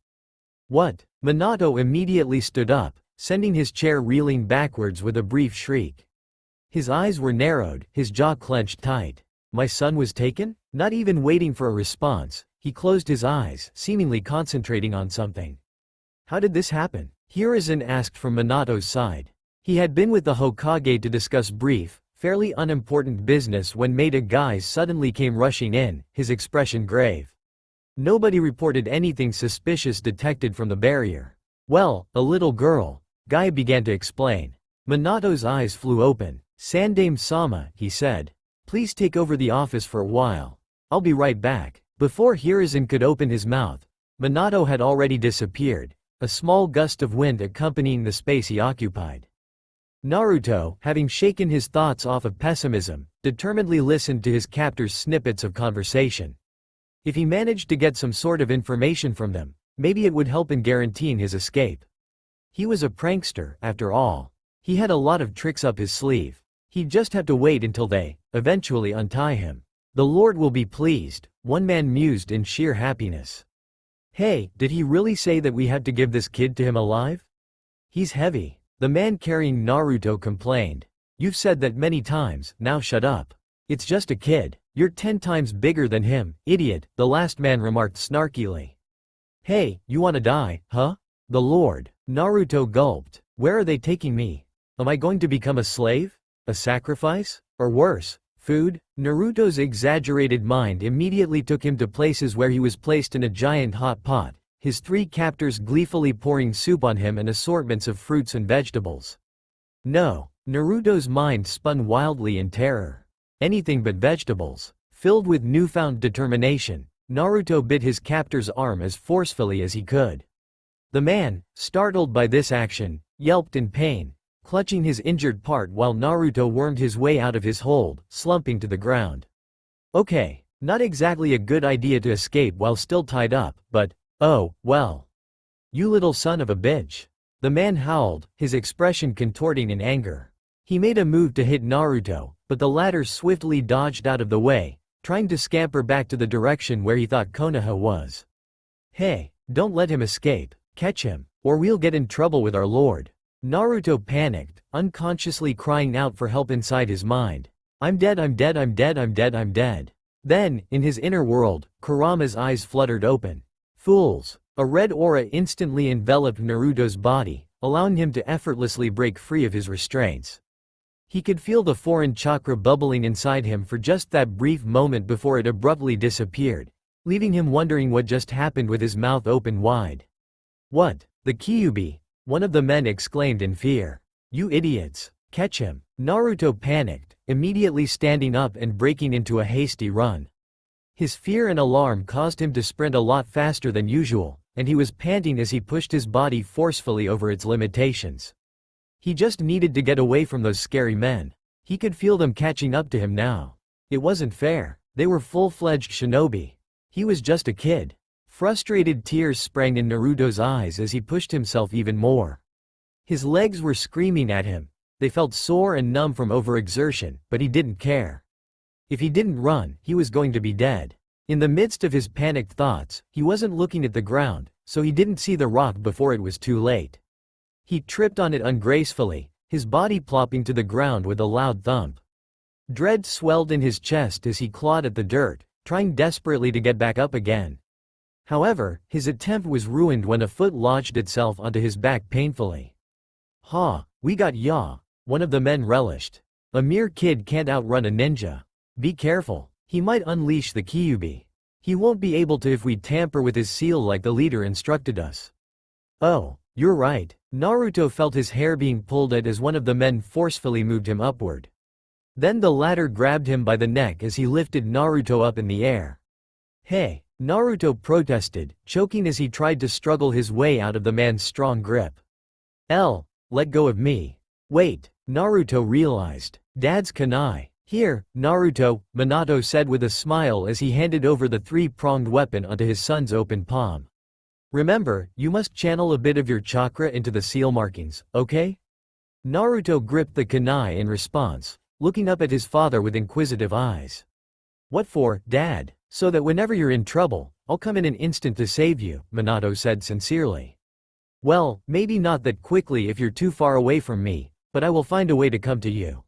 What? Minato immediately stood up, sending his chair reeling backwards with a brief shriek. His eyes were narrowed, his jaw clenched tight. My son was taken? Not even waiting for a response, he closed his eyes, seemingly concentrating on something. How did this happen? Hiruzen asked from Minato's side. He had been with the Hokage to discuss brief, fairly unimportant business when Maida Guy suddenly came rushing in, his expression grave. Nobody reported anything suspicious detected from the barrier. Well, a little girl, Guy began to explain. Minato's eyes flew open. Sandame-sama, he said. Please take over the office for a while. I'll be right back. Before Hiruzen could open his mouth, Minato had already disappeared, a small gust of wind accompanying the space he occupied. Naruto, having shaken his thoughts off of pessimism, determinedly listened to his captor's snippets of conversation. If he managed to get some sort of information from them, maybe it would help in guaranteeing his escape. He was a prankster, after all. He had a lot of tricks up his sleeve. He'd just have to wait until they, eventually untie him. The Lord will be pleased, one man mused in sheer happiness. Hey, did he really say that we have to give this kid to him alive? He's heavy. The man carrying Naruto complained. You've said that many times, now shut up. It's just a kid. You're 10 times bigger than him, idiot, the last man remarked snarkily. Hey, you wanna die, huh? The Lord. Naruto gulped. Where are they taking me? Am I going to become a slave? A sacrifice? Or worse, Food? Naruto's exaggerated mind immediately took him to places where he was placed in a giant hot pot, his 3 captors gleefully pouring soup on him and assortments of fruits and vegetables. No, Naruto's mind spun wildly in terror. Anything but vegetables. Filled with newfound determination, Naruto bit his captor's arm as forcefully as he could. The man, startled by this action, yelped in pain, clutching his injured part while Naruto wormed his way out of his hold, slumping to the ground. Okay, not exactly a good idea to escape while still tied up, but, oh, well. You little son of a bitch. The man howled, his expression contorting in anger. He made a move to hit Naruto, but the latter swiftly dodged out of the way, trying to scamper back to the direction where he thought Konoha was. Hey, don't let him escape, catch him, or we'll get in trouble with our lord. Naruto panicked, unconsciously crying out for help inside his mind. I'm dead, I'm dead, I'm dead, I'm dead, I'm dead. Then, in his inner world, Kurama's eyes fluttered open. Fools! A red aura instantly enveloped Naruto's body, allowing him to effortlessly break free of his restraints. He could feel the foreign chakra bubbling inside him for just that brief moment before it abruptly disappeared, leaving him wondering what just happened with his mouth open wide. What? The Kyuubi? One of the men exclaimed in fear. You idiots! Catch him! Naruto panicked, immediately standing up and breaking into a hasty run. His fear and alarm caused him to sprint a lot faster than usual, and he was panting as he pushed his body forcefully over its limitations. He just needed to get away from those scary men. He could feel them catching up to him now. It wasn't fair. They were full-fledged shinobi. He was just a kid. Frustrated tears sprang in Naruto's eyes as he pushed himself even more. His legs were screaming at him. They felt sore and numb from overexertion, but he didn't care. If he didn't run, he was going to be dead. In the midst of his panicked thoughts, he wasn't looking at the ground, so he didn't see the rock before it was too late. He tripped on it ungracefully, his body plopping to the ground with a loud thump. Dread swelled in his chest as he clawed at the dirt, trying desperately to get back up again. However, his attempt was ruined when a foot lodged itself onto his back painfully. Ha, we got ya, one of the men relished. A mere kid can't outrun a ninja. Be careful, he might unleash the Kyuubi. He won't be able to if we tamper with his seal like the leader instructed us. Oh, you're right. Naruto felt his hair being pulled at as one of the men forcefully moved him upward. Then the latter grabbed him by the neck as he lifted Naruto up in the air. Hey, Naruto protested, choking as he tried to struggle his way out of the man's strong grip. Let go of me. Wait, Naruto realized. Dad's kunai. Here, Naruto, Minato said with a smile as he handed over the 3-pronged weapon onto his son's open palm. Remember, you must channel a bit of your chakra into the seal markings, okay? Naruto gripped the kunai in response, looking up at his father with inquisitive eyes. What for, Dad? So that whenever you're in trouble, I'll come in an instant to save you, Minato said sincerely. Well, maybe not that quickly if you're too far away from me, but I will find a way to come to you.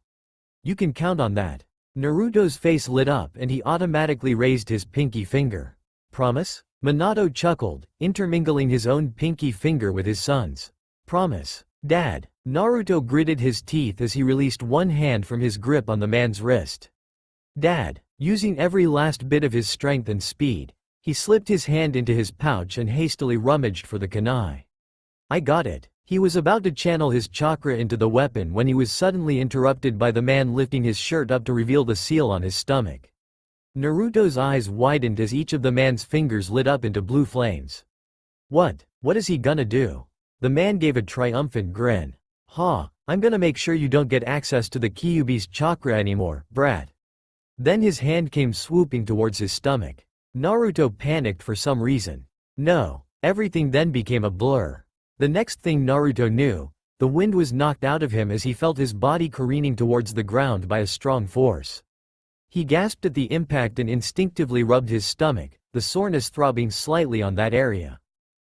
You can count on that. Naruto's face lit up and he automatically raised his pinky finger. Promise? Minato chuckled, intermingling his own pinky finger with his son's. Promise, Dad. Naruto gritted his teeth as he released one hand from his grip on the man's wrist. Dad, using every last bit of his strength and speed, he slipped his hand into his pouch and hastily rummaged for the kunai. I got it. He was about to channel his chakra into the weapon when he was suddenly interrupted by the man lifting his shirt up to reveal the seal on his stomach. Naruto's eyes widened as each of the man's fingers lit up into blue flames. What is he gonna do? The man gave a triumphant grin. Ha, I'm gonna make sure you don't get access to the Kyuubi's chakra anymore, brat. Then his hand came swooping towards his stomach. Naruto panicked for some reason. No, everything then became a blur. The next thing Naruto knew, the wind was knocked out of him as he felt his body careening towards the ground by a strong force. He gasped at the impact and instinctively rubbed his stomach, the soreness throbbing slightly on that area.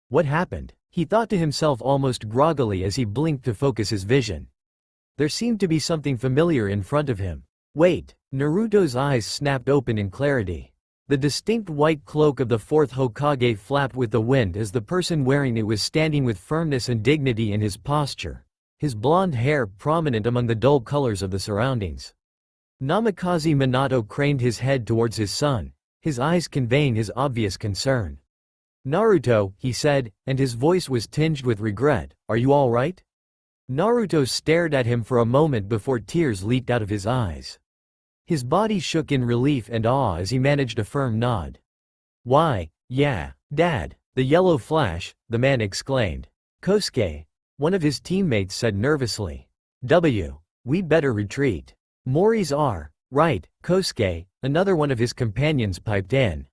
What happened? He thought to himself almost groggily as he blinked to focus his vision. There seemed to be something familiar in front of him. Wait, Naruto's eyes snapped open in clarity. The distinct white cloak of the 4th Hokage flapped with the wind as the person wearing it was standing with firmness and dignity in his posture, his blonde hair prominent among the dull colors of the surroundings. Namikaze Minato craned his head towards his son, his eyes conveying his obvious concern. Naruto, he said, and his voice was tinged with regret, are you all right? Naruto stared at him for a moment before tears leaked out of his eyes. His body shook in relief and awe as he managed a firm nod. Why, yeah, Dad, the yellow flash, the man exclaimed. Kosuke, one of his teammates said nervously. We'd better retreat. Mori's right, Kosuke, another one of his companions piped in.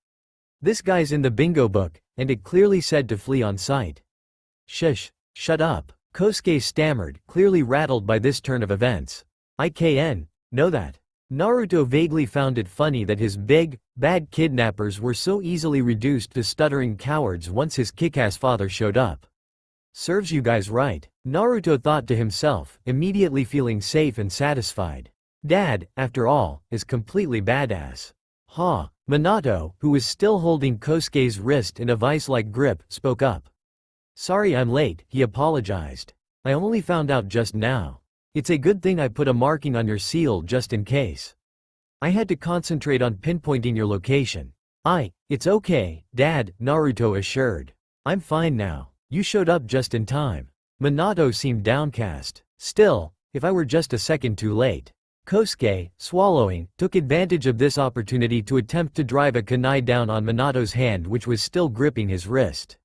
This guy's in the bingo book, and it clearly said to flee on sight. Shut up, Kosuke stammered, clearly rattled by this turn of events. Know that. Naruto vaguely found it funny that his big, bad kidnappers were so easily reduced to stuttering cowards once his kick-ass father showed up. Serves you guys right, Naruto thought to himself, immediately feeling safe and satisfied. Dad, after all, is completely badass. Minato, who was still holding Kosuke's wrist in a vice-like grip, spoke up. Sorry I'm late, he apologized. I only found out just now. It's a good thing I put a marking on your seal just in case. I had to concentrate on pinpointing your location. It's okay, Dad, Naruto assured. I'm fine now. You showed up just in time. Minato seemed downcast. Still, if I were just a second too late. Kosuke, swallowing, took advantage of this opportunity to attempt to drive a kunai down on Minato's hand which was still gripping his wrist.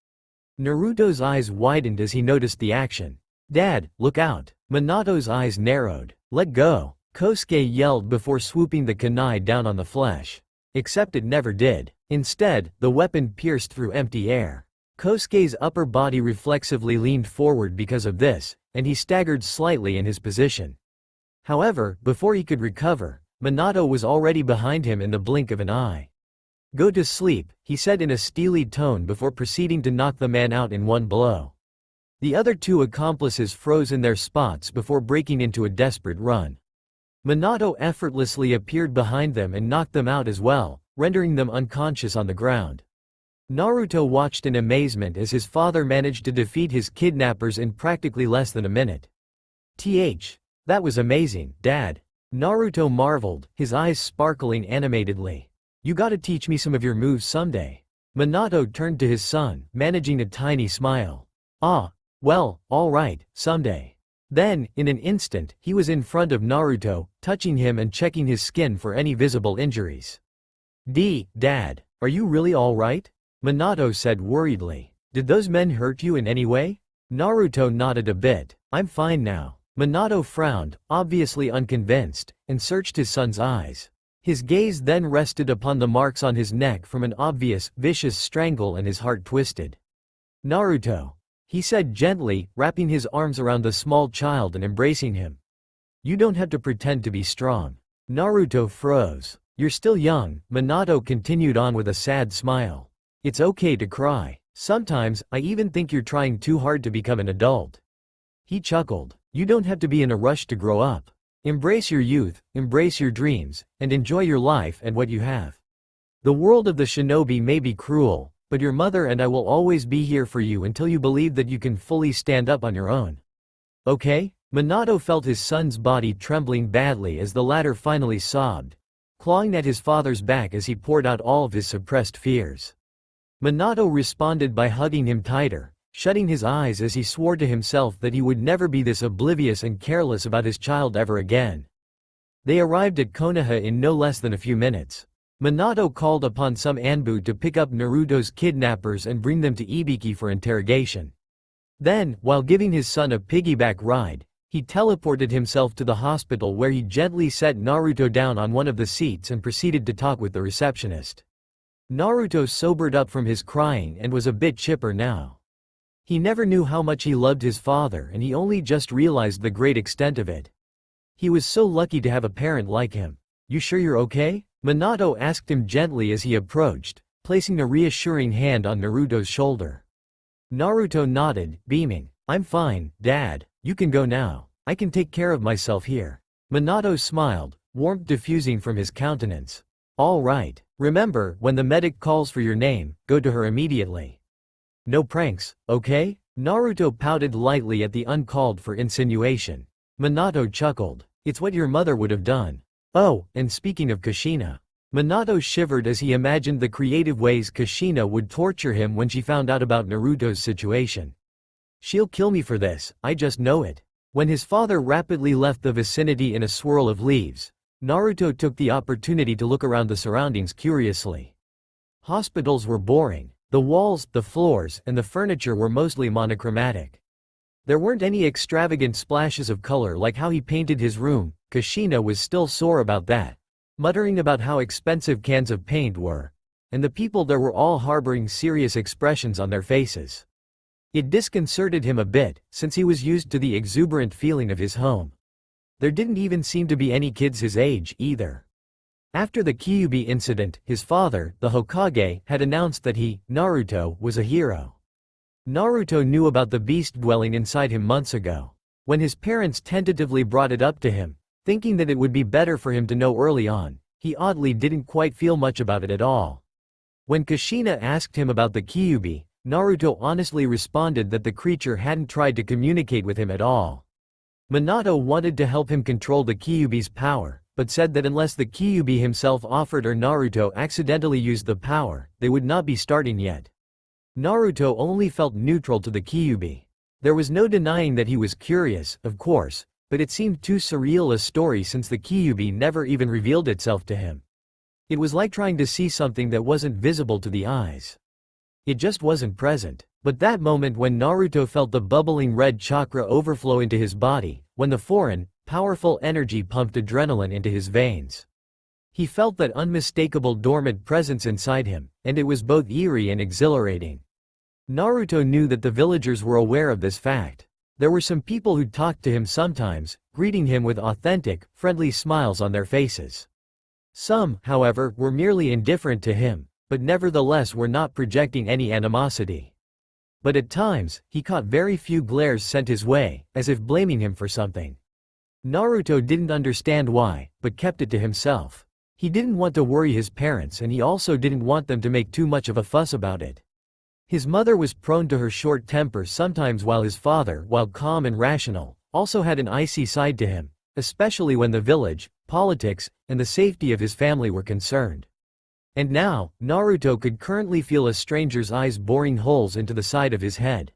Naruto's eyes widened as he noticed the action. Dad, look out. Minato's eyes narrowed. Let go. Kosuke yelled before swooping the kunai down on the flesh. Except it never did. Instead, the weapon pierced through empty air. Kosuke's upper body reflexively leaned forward because of this, and he staggered slightly in his position. However, before he could recover, Minato was already behind him in the blink of an eye. Go to sleep, he said in a steely tone before proceeding to knock the man out in one blow. The other two accomplices froze in their spots before breaking into a desperate run. Minato effortlessly appeared behind them and knocked them out as well, rendering them unconscious on the ground. Naruto watched in amazement as his father managed to defeat his kidnappers in practically less than a minute. That was amazing, Dad. Naruto marveled, his eyes sparkling animatedly. You gotta teach me some of your moves someday. Minato turned to his son, managing a tiny smile. Well, alright, someday. Then, in an instant, he was in front of Naruto, touching him and checking his skin for any visible injuries. Dad, are you really alright? Minato said worriedly. Did those men hurt you in any way? Naruto nodded a bit. I'm fine now. Minato frowned, obviously unconvinced, and searched his son's eyes. His gaze then rested upon the marks on his neck from an obvious, vicious strangle and his heart twisted. Naruto, he said gently, wrapping his arms around the small child and embracing him. You don't have to pretend to be strong. Naruto froze. You're still young, Minato continued on with a sad smile. It's okay to cry. Sometimes, I even think you're trying too hard to become an adult. He chuckled. You don't have to be in a rush to grow up. Embrace your youth, embrace your dreams, and enjoy your life and what you have. The world of the shinobi may be cruel, but your mother and I will always be here for you until you believe that you can fully stand up on your own. Okay? Minato felt his son's body trembling badly as the latter finally sobbed, clawing at his father's back as he poured out all of his suppressed fears. Minato responded by hugging him tighter, shutting his eyes as he swore to himself that he would never be this oblivious and careless about his child ever again. They arrived at Konoha in no less than a few minutes. Minato called upon some Anbu to pick up Naruto's kidnappers and bring them to Ibiki for interrogation. Then, while giving his son a piggyback ride, he teleported himself to the hospital where he gently set Naruto down on one of the seats and proceeded to talk with the receptionist. Naruto sobered up from his crying and was a bit chipper now. He never knew how much he loved his father and he only just realized the great extent of it. He was so lucky to have a parent like him. You sure you're okay? Minato asked him gently as he approached, placing a reassuring hand on Naruto's shoulder. Naruto nodded, beaming. I'm fine, Dad. You can go now. I can take care of myself here. Minato smiled, warmth diffusing from his countenance. All right. Remember, when the medic calls for your name, go to her immediately. No pranks, okay? Naruto pouted lightly at the uncalled-for insinuation. Minato chuckled. It's what your mother would have done. Oh, and speaking of Kushina. Minato shivered as he imagined the creative ways Kushina would torture him when she found out about Naruto's situation. She'll kill me for this, I just know it. When his father rapidly left the vicinity in a swirl of leaves, Naruto took the opportunity to look around the surroundings curiously. Hospitals were boring. The walls, the floors, and the furniture were mostly monochromatic. There weren't any extravagant splashes of color like how he painted his room. Kushina was still sore about that, muttering about how expensive cans of paint were, and the people there were all harboring serious expressions on their faces. It disconcerted him a bit, since he was used to the exuberant feeling of his home. There didn't even seem to be any kids his age, either. After the Kyuubi incident, his father, the Hokage, had announced that he, Naruto, was a hero. Naruto knew about the beast dwelling inside him months ago. When his parents tentatively brought it up to him, thinking that it would be better for him to know early on, he oddly didn't quite feel much about it at all. When Kushina asked him about the Kyuubi, Naruto honestly responded that the creature hadn't tried to communicate with him at all. Minato wanted to help him control the Kyuubi's power, but said that unless the Kyuubi himself offered or Naruto accidentally used the power, they would not be starting yet. Naruto only felt neutral to the Kyuubi. There was no denying that he was curious, of course, but it seemed too surreal a story since the Kyuubi never even revealed itself to him. It was like trying to see something that wasn't visible to the eyes. It just wasn't present. But that moment when Naruto felt the bubbling red chakra overflow into his body, when the foreign, powerful energy pumped adrenaline into his veins. He felt that unmistakable dormant presence inside him, and it was both eerie and exhilarating. Naruto knew that the villagers were aware of this fact. There were some people who talked to him sometimes, greeting him with authentic, friendly smiles on their faces. Some, however, were merely indifferent to him, but nevertheless were not projecting any animosity. But at times, he caught very few glares sent his way, as if blaming him for something. Naruto didn't understand why, but kept it to himself. He didn't want to worry his parents and he also didn't want them to make too much of a fuss about it. His mother was prone to her short temper sometimes, while his father, while calm and rational, also had an icy side to him, especially when the village, politics, and the safety of his family were concerned. And now, Naruto could currently feel a stranger's eyes boring holes into the side of his head.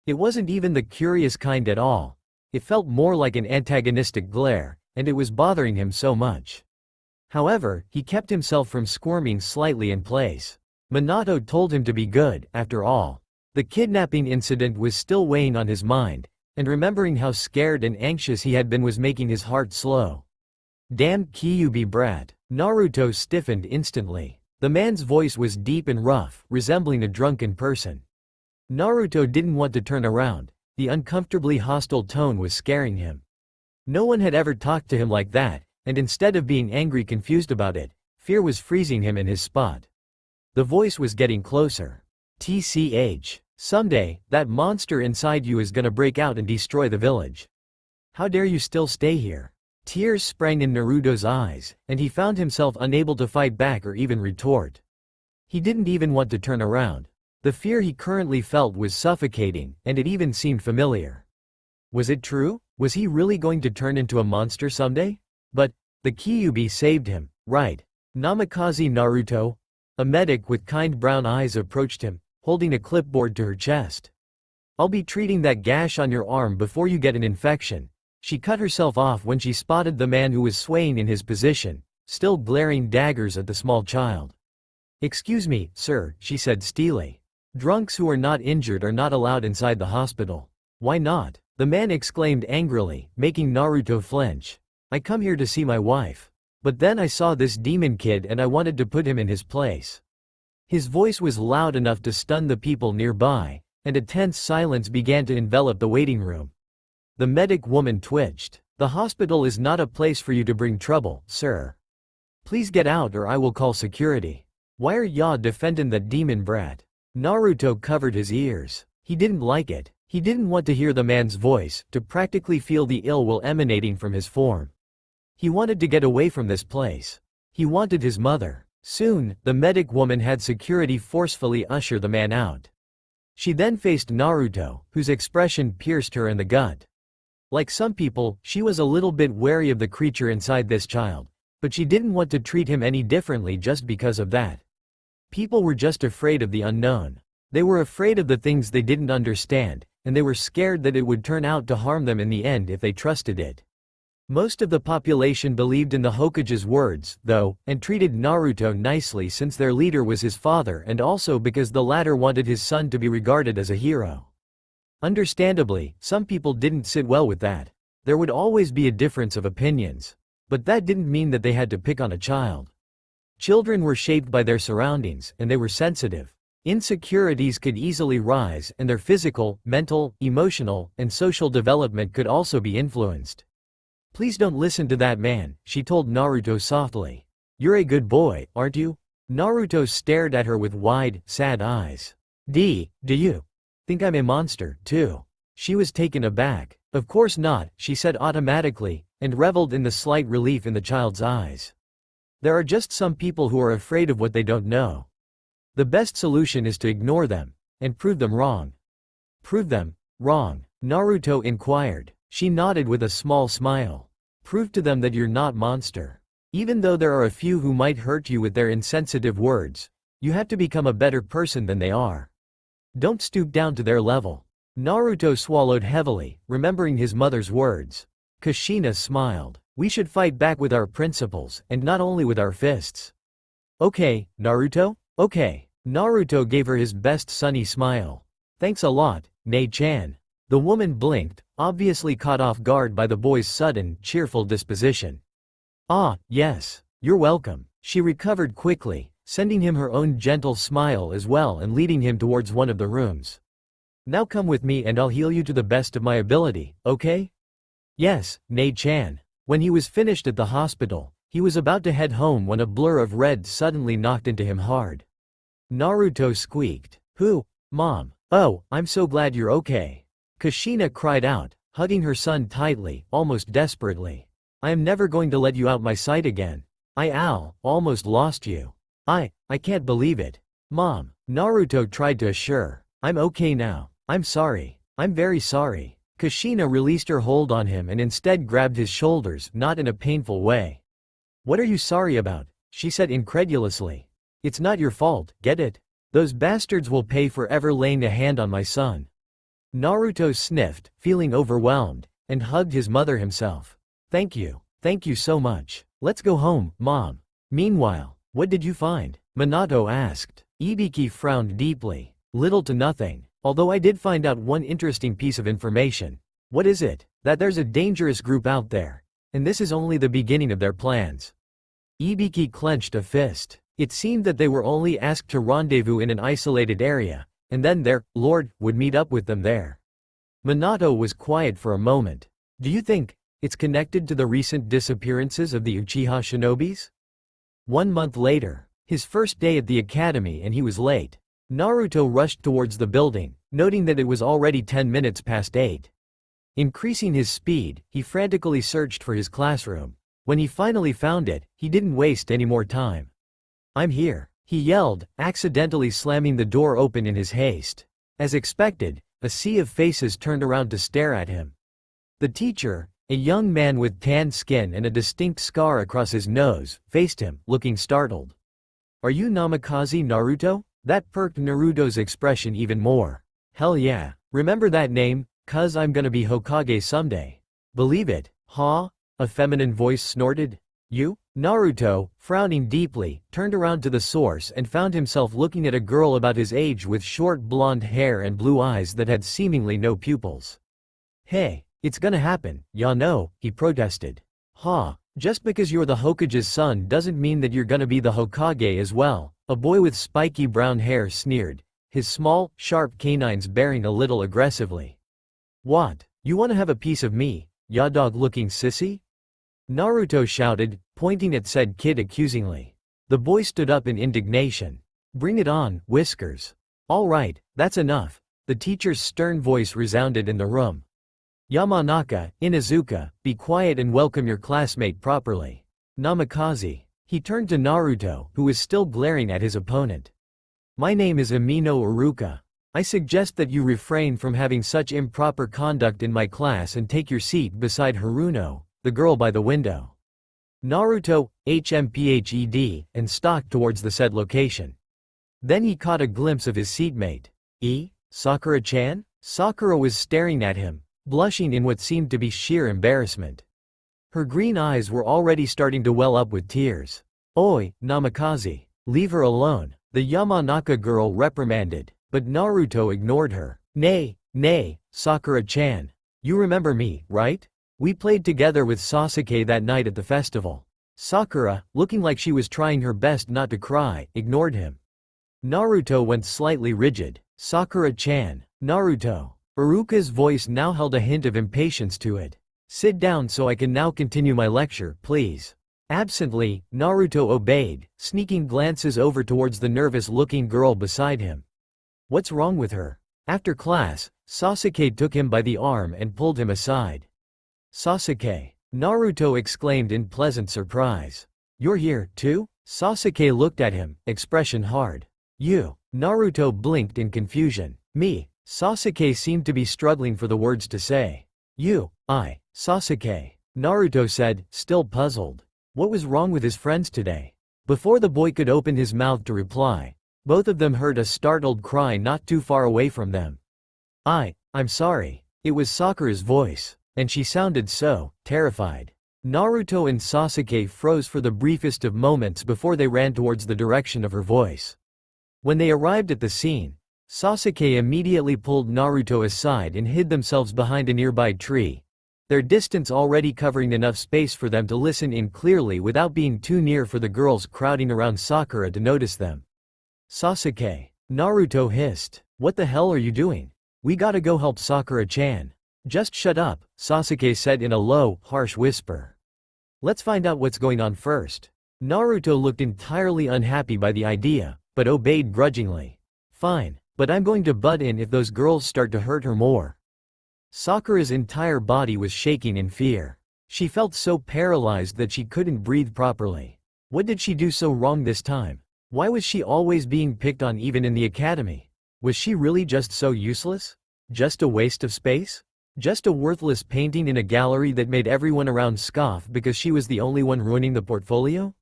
It wasn't even the curious kind at all. It felt more like an antagonistic glare, and it was bothering him so much. However, he kept himself from squirming slightly in place. Minato told him to be good, after all. The kidnapping incident was still weighing on his mind, and remembering how scared and anxious he had been was making his heart slow. Damned Kyuubi brat. Naruto stiffened instantly. The man's voice was deep and rough, resembling a drunken person. Naruto didn't want to turn around. The uncomfortably hostile tone was scaring him. No one had ever talked to him like that, and instead of being angry confused about it, fear was freezing him in his spot. The voice was getting closer. TCH. Someday, that monster inside you is gonna break out and destroy the village. How dare you still stay here? Tears sprang in Naruto's eyes, and he found himself unable to fight back or even retort. He didn't even want to turn around. The fear he currently felt was suffocating, and it even seemed familiar. Was it true? Was he really going to turn into a monster someday? But the Kyuubi saved him, right? Namikaze Naruto? A medic with kind brown eyes approached him, holding a clipboard to her chest. I'll be treating that gash on your arm before you get an infection. She cut herself off when she spotted the man who was swaying in his position, still glaring daggers at the small child. Excuse me, sir, she said steely. Drunks who are not injured are not allowed inside the hospital. Why not? The man exclaimed angrily, making Naruto flinch. I come here to see my wife. But then I saw this demon kid and I wanted to put him in his place. His voice was loud enough to stun the people nearby, and a tense silence began to envelop the waiting room. The medic woman twitched. The hospital is not a place for you to bring trouble, sir. Please get out or I will call security. Why are ya defending that demon brat? Naruto covered his ears. He didn't like it. He didn't want to hear the man's voice, to practically feel the ill will emanating from his form. He wanted to get away from this place. He wanted his mother. Soon, the medic woman had security forcefully usher the man out. She then faced Naruto, whose expression pierced her in the gut. Like some people, she was a little bit wary of the creature inside this child, But she didn't want to treat him any differently just because of that. People were just afraid of the unknown. They were afraid of the things they didn't understand, and they were scared that it would turn out to harm them in the end if they trusted it. Most of the population believed in the Hokage's words, though, and treated Naruto nicely since their leader was his father and also because the latter wanted his son to be regarded as a hero. Understandably, some people didn't sit well with that. There would always be a difference of opinions. But that didn't mean that they had to pick on a child. Children were shaped by their surroundings, and they were sensitive. Insecurities could easily rise, and their physical, mental, emotional, and social development could also be influenced. "Please don't listen to that man," she told Naruto softly. "You're a good boy, aren't you?" Naruto stared at her with wide, sad eyes. Do you think I'm a monster, too?" She was taken aback. "Of course not," she said automatically, and reveled in the slight relief in the child's eyes. There are just some people who are afraid of what they don't know. The best solution is to ignore them, and prove them wrong. "Prove them wrong?" Naruto inquired. She nodded with a small smile. "Prove to them that you're not monster. Even though there are a few who might hurt you with their insensitive words, you have to become a better person than they are. Don't stoop down to their level." Naruto swallowed heavily, remembering his mother's words. Kushina smiled. "We should fight back with our principles, and not only with our fists." "Okay, Naruto? Okay." Naruto gave her his best sunny smile. "Thanks a lot, Nei-chan." The woman blinked, obviously caught off guard by the boy's sudden, cheerful disposition. "Ah, yes. You're welcome." She recovered quickly, sending him her own gentle smile as well and leading him towards one of the rooms. "Now come with me and I'll heal you to the best of my ability, okay?" "Yes, Nei-chan." When he was finished at the hospital, he was about to head home when a blur of red suddenly knocked into him hard. Naruto squeaked. "Who? Mom. Oh, I'm so glad you're okay." Kushina cried out, hugging her son tightly, almost desperately. "I am never going to let you out my sight again. Almost lost you. I can't believe it. Mom." Naruto tried to assure. "I'm okay now. I'm sorry. I'm very sorry." Kushina released her hold on him and instead grabbed his shoulders, not in a painful way. "What are you sorry about?" she said incredulously. "It's not your fault, get it? Those bastards will pay for ever laying a hand on my son." Naruto sniffed, feeling overwhelmed, and hugged his mother himself. Thank you so much. Let's go home, Mom." "Meanwhile, what did you find?" Minato asked. Ibiki frowned deeply. "Little to nothing. Although I did find out one interesting piece of information." "What is it?" "That there's a dangerous group out there. And this is only the beginning of their plans." Ibiki clenched a fist. It seemed that they were only asked to rendezvous in an isolated area, and then their lord would meet up with them there. Minato was quiet for a moment. "Do you think it's connected to the recent disappearances of the Uchiha shinobis?" 1 month later, his first day at the academy, and he was late. Naruto rushed towards the building, noting that it was already 10 minutes past 8. Increasing his speed, he frantically searched for his classroom. When he finally found it, he didn't waste any more time. "I'm here," he yelled, accidentally slamming the door open in his haste. As expected, a sea of faces turned around to stare at him. The teacher, a young man with tan skin and a distinct scar across his nose, faced him, looking startled. "Are you Namikaze Naruto?" That perked Naruto's expression even more. "Hell yeah. Remember that name? 'Cause I'm gonna be Hokage someday." "Believe it, huh?" a feminine voice snorted. "You?" Naruto, frowning deeply, turned around to the source and found himself looking at a girl about his age with short blonde hair and blue eyes that had seemingly no pupils. "Hey, it's gonna happen, ya know," he protested. "Huh, just because you're the Hokage's son doesn't mean that you're gonna be the Hokage as well," a boy with spiky brown hair sneered, his small, sharp canines baring a little aggressively. "What, you wanna have a piece of me, ya dog-looking sissy?" Naruto shouted, pointing at said kid accusingly. The boy stood up in indignation. "Bring it on, Whiskers." "All right, that's enough." The teacher's stern voice resounded in the room. "Yamanaka, Inuzuka, be quiet and welcome your classmate properly." "Namikaze." He turned to Naruto, who was still glaring at his opponent. "My name is Amino Iruka. I suggest that you refrain from having such improper conduct in my class and take your seat beside Haruno, the girl by the window." Naruto, and stalked towards the said location. Then he caught a glimpse of his seatmate. Sakura-chan? Sakura was staring at him, blushing in what seemed to be sheer embarrassment. Her green eyes were already starting to well up with tears. "Oi, Namikaze. Leave her alone," the Yamanaka girl reprimanded, but Naruto ignored her. Nay, Sakura-chan. You remember me, right? We played together with Sasuke that night at the festival. Sakura, looking like she was trying her best not to cry, ignored him. Naruto went slightly rigid. "Sakura-chan, Naruto." Iruka's voice now held a hint of impatience to it. "Sit down so I can now continue my lecture, please." Absently, Naruto obeyed, sneaking glances over towards the nervous-looking girl beside him. What's wrong with her? After class, Sasuke took him by the arm and pulled him aside. "Sasuke!" Naruto exclaimed in pleasant surprise. "You're here, too?" Sasuke looked at him, expression hard. "You." Naruto blinked in confusion. "Me." Sasuke seemed to be struggling for the words to say. "You, Sasuke," Naruto said, still puzzled. What was wrong with his friends today? Before the boy could open his mouth to reply, both of them heard a startled cry not too far away from them. I'm sorry." It was Sakura's voice, and she sounded so terrified. Naruto and Sasuke froze for the briefest of moments before they ran towards the direction of her voice. When they arrived at the scene, Sasuke immediately pulled Naruto aside and hid themselves behind a nearby tree, their distance already covering enough space for them to listen in clearly without being too near for the girls crowding around Sakura to notice them. "Sasuke," Naruto hissed. "What the hell are you doing? We gotta go help Sakura-chan." "Just shut up," Sasuke said in a low, harsh whisper. "Let's find out what's going on first." Naruto looked entirely unhappy by the idea, but obeyed grudgingly. "Fine, but I'm going to butt in if those girls start to hurt her more." Sakura's entire body was shaking in fear. She felt so paralyzed that she couldn't breathe properly. What did she do so wrong this time? Why was she always being picked on even in the academy? Was she really just so useless? Just a waste of space? Just a worthless painting in a gallery that made everyone around scoff because she was the only one ruining the portfolio?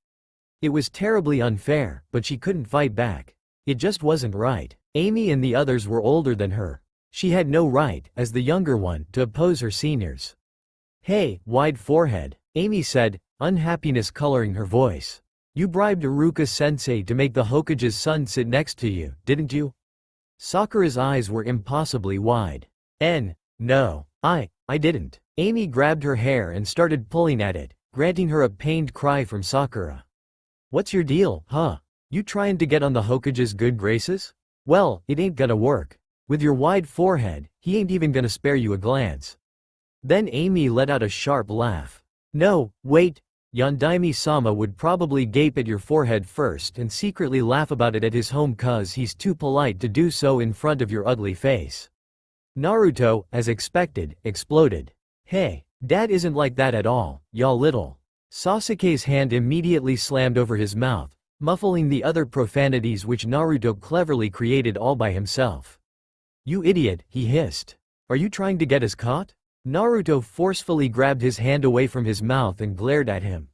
It was terribly unfair, but she couldn't fight back. It just wasn't right. Amy and the others were older than her. She had no right, as the younger one, to oppose her seniors. "Hey, wide forehead," Amy said, unhappiness coloring her voice. "You bribed Iruka-sensei to make the Hokage's son sit next to you, didn't you?" Sakura's eyes were impossibly wide. No, I didn't." Amy grabbed her hair and started pulling at it, granting her a pained cry from Sakura. "What's your deal, huh? You trying to get on the Hokage's good graces? Well, it ain't gonna work. With your wide forehead, he ain't even gonna spare you a glance." Then Amy let out a sharp laugh. "No, wait. Yondaime-sama would probably gape at your forehead first and secretly laugh about it at his home cause he's too polite to do so in front of your ugly face." Naruto, as expected, exploded. "Hey, Dad isn't like that at all, y'all little." Sasuke's hand immediately slammed over his mouth, muffling the other profanities which Naruto cleverly created all by himself. "You idiot," he hissed. "Are you trying to get us caught?" Naruto forcefully grabbed his hand away from his mouth and glared at him.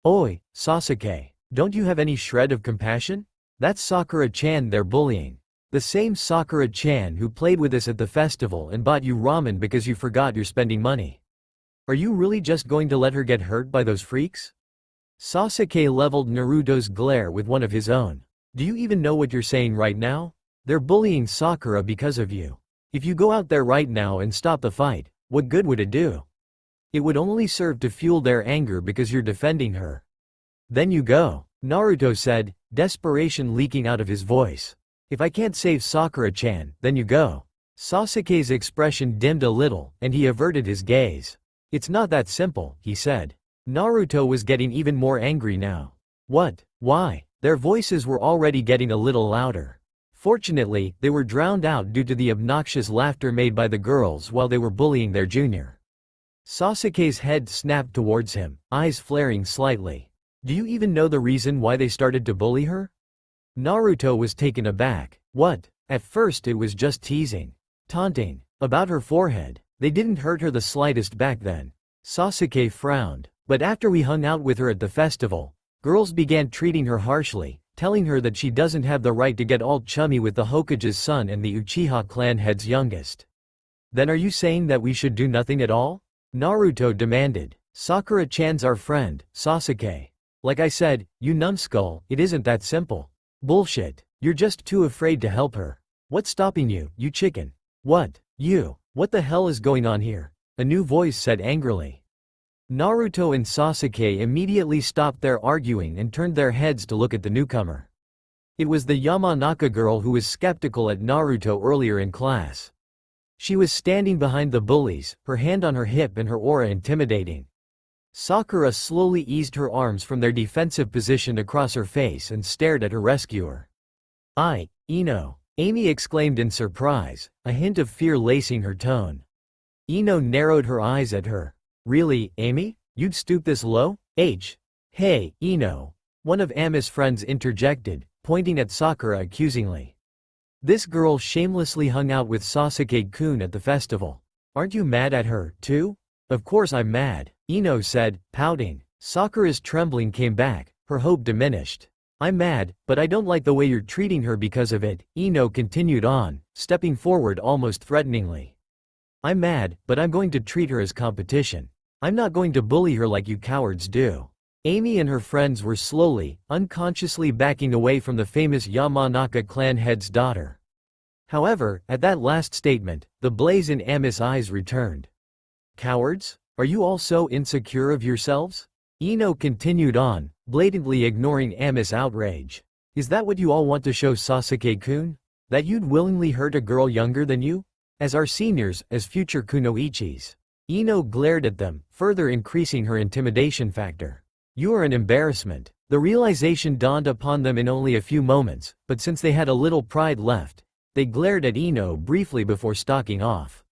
"Oi, Sasuke, don't you have any shred of compassion? That's Sakura-chan they're bullying. The same Sakura-chan who played with us at the festival and bought you ramen because you forgot you're spending money. Are you really just going to let her get hurt by those freaks?" Sasuke leveled Naruto's glare with one of his own. "Do you even know what you're saying right now? They're bullying Sakura because of you. If you go out there right now and stop the fight, what good would it do? It would only serve to fuel their anger because you're defending her." "Then you go," Naruto said, desperation leaking out of his voice. "If I can't save Sakura-chan, then you go." Sasuke's expression dimmed a little, and he averted his gaze. "It's not that simple," he said. Naruto was getting even more angry now. "What? Why?" Their voices were already getting a little louder. Fortunately, they were drowned out due to the obnoxious laughter made by the girls while they were bullying their junior. Sasuke's head snapped towards him, eyes flaring slightly. "Do you even know the reason why they started to bully her?" Naruto was taken aback. "What? At first it was just teasing. Taunting. About her forehead. They didn't hurt her the slightest back then." Sasuke frowned. "But after we hung out with her at the festival, Girls began treating her harshly, telling her that she doesn't have the right to get all chummy with the Hokage's son and the Uchiha clan head's youngest. Then are you saying that we should do nothing at all? Naruto demanded. Sakura-chan's our friend, Sasuke. Like I said, you numbskull, it isn't that simple. Bullshit. You're just too afraid to help her. What's stopping you, you chicken? What? You? What the hell is going on here? A new voice said angrily. Naruto and Sasuke immediately stopped their arguing and turned their heads to look at the newcomer. It was the Yamanaka girl who was skeptical at Naruto earlier in class. She was standing behind the bullies, her hand on her hip and her aura intimidating. Sakura slowly eased her arms from their defensive position across her face and stared at her rescuer. Ino! Amy exclaimed in surprise, a hint of fear lacing her tone. Ino narrowed her eyes at her. Really, Amy? You'd stoop this low? Hey, Ino. One of Ami's friends interjected, pointing at Sakura accusingly. This girl shamelessly hung out with Sasuke-kun at the festival. Aren't you mad at her, too? Of course I'm mad, Ino said, pouting. Sakura's trembling came back, her hope diminished. I'm mad, but I don't like the way you're treating her because of it, Ino continued on, stepping forward almost threateningly. I'm mad, but I'm going to treat her as competition. I'm not going to bully her like you cowards do. Amy and her friends were slowly, unconsciously backing away from the famous Yamanaka clan head's daughter. However, at that last statement, the blaze in Ami's eyes returned. Cowards? Are you all so insecure of yourselves? Ino continued on, blatantly ignoring Ami's outrage. Is that what you all want to show Sasuke-kun? That you'd willingly hurt a girl younger than you? As our seniors, as future kunoichis. Ino glared at them, further increasing her intimidation factor. You are an embarrassment. The realization dawned upon them in only a few moments, but since they had a little pride left, they glared at Ino briefly before stalking off.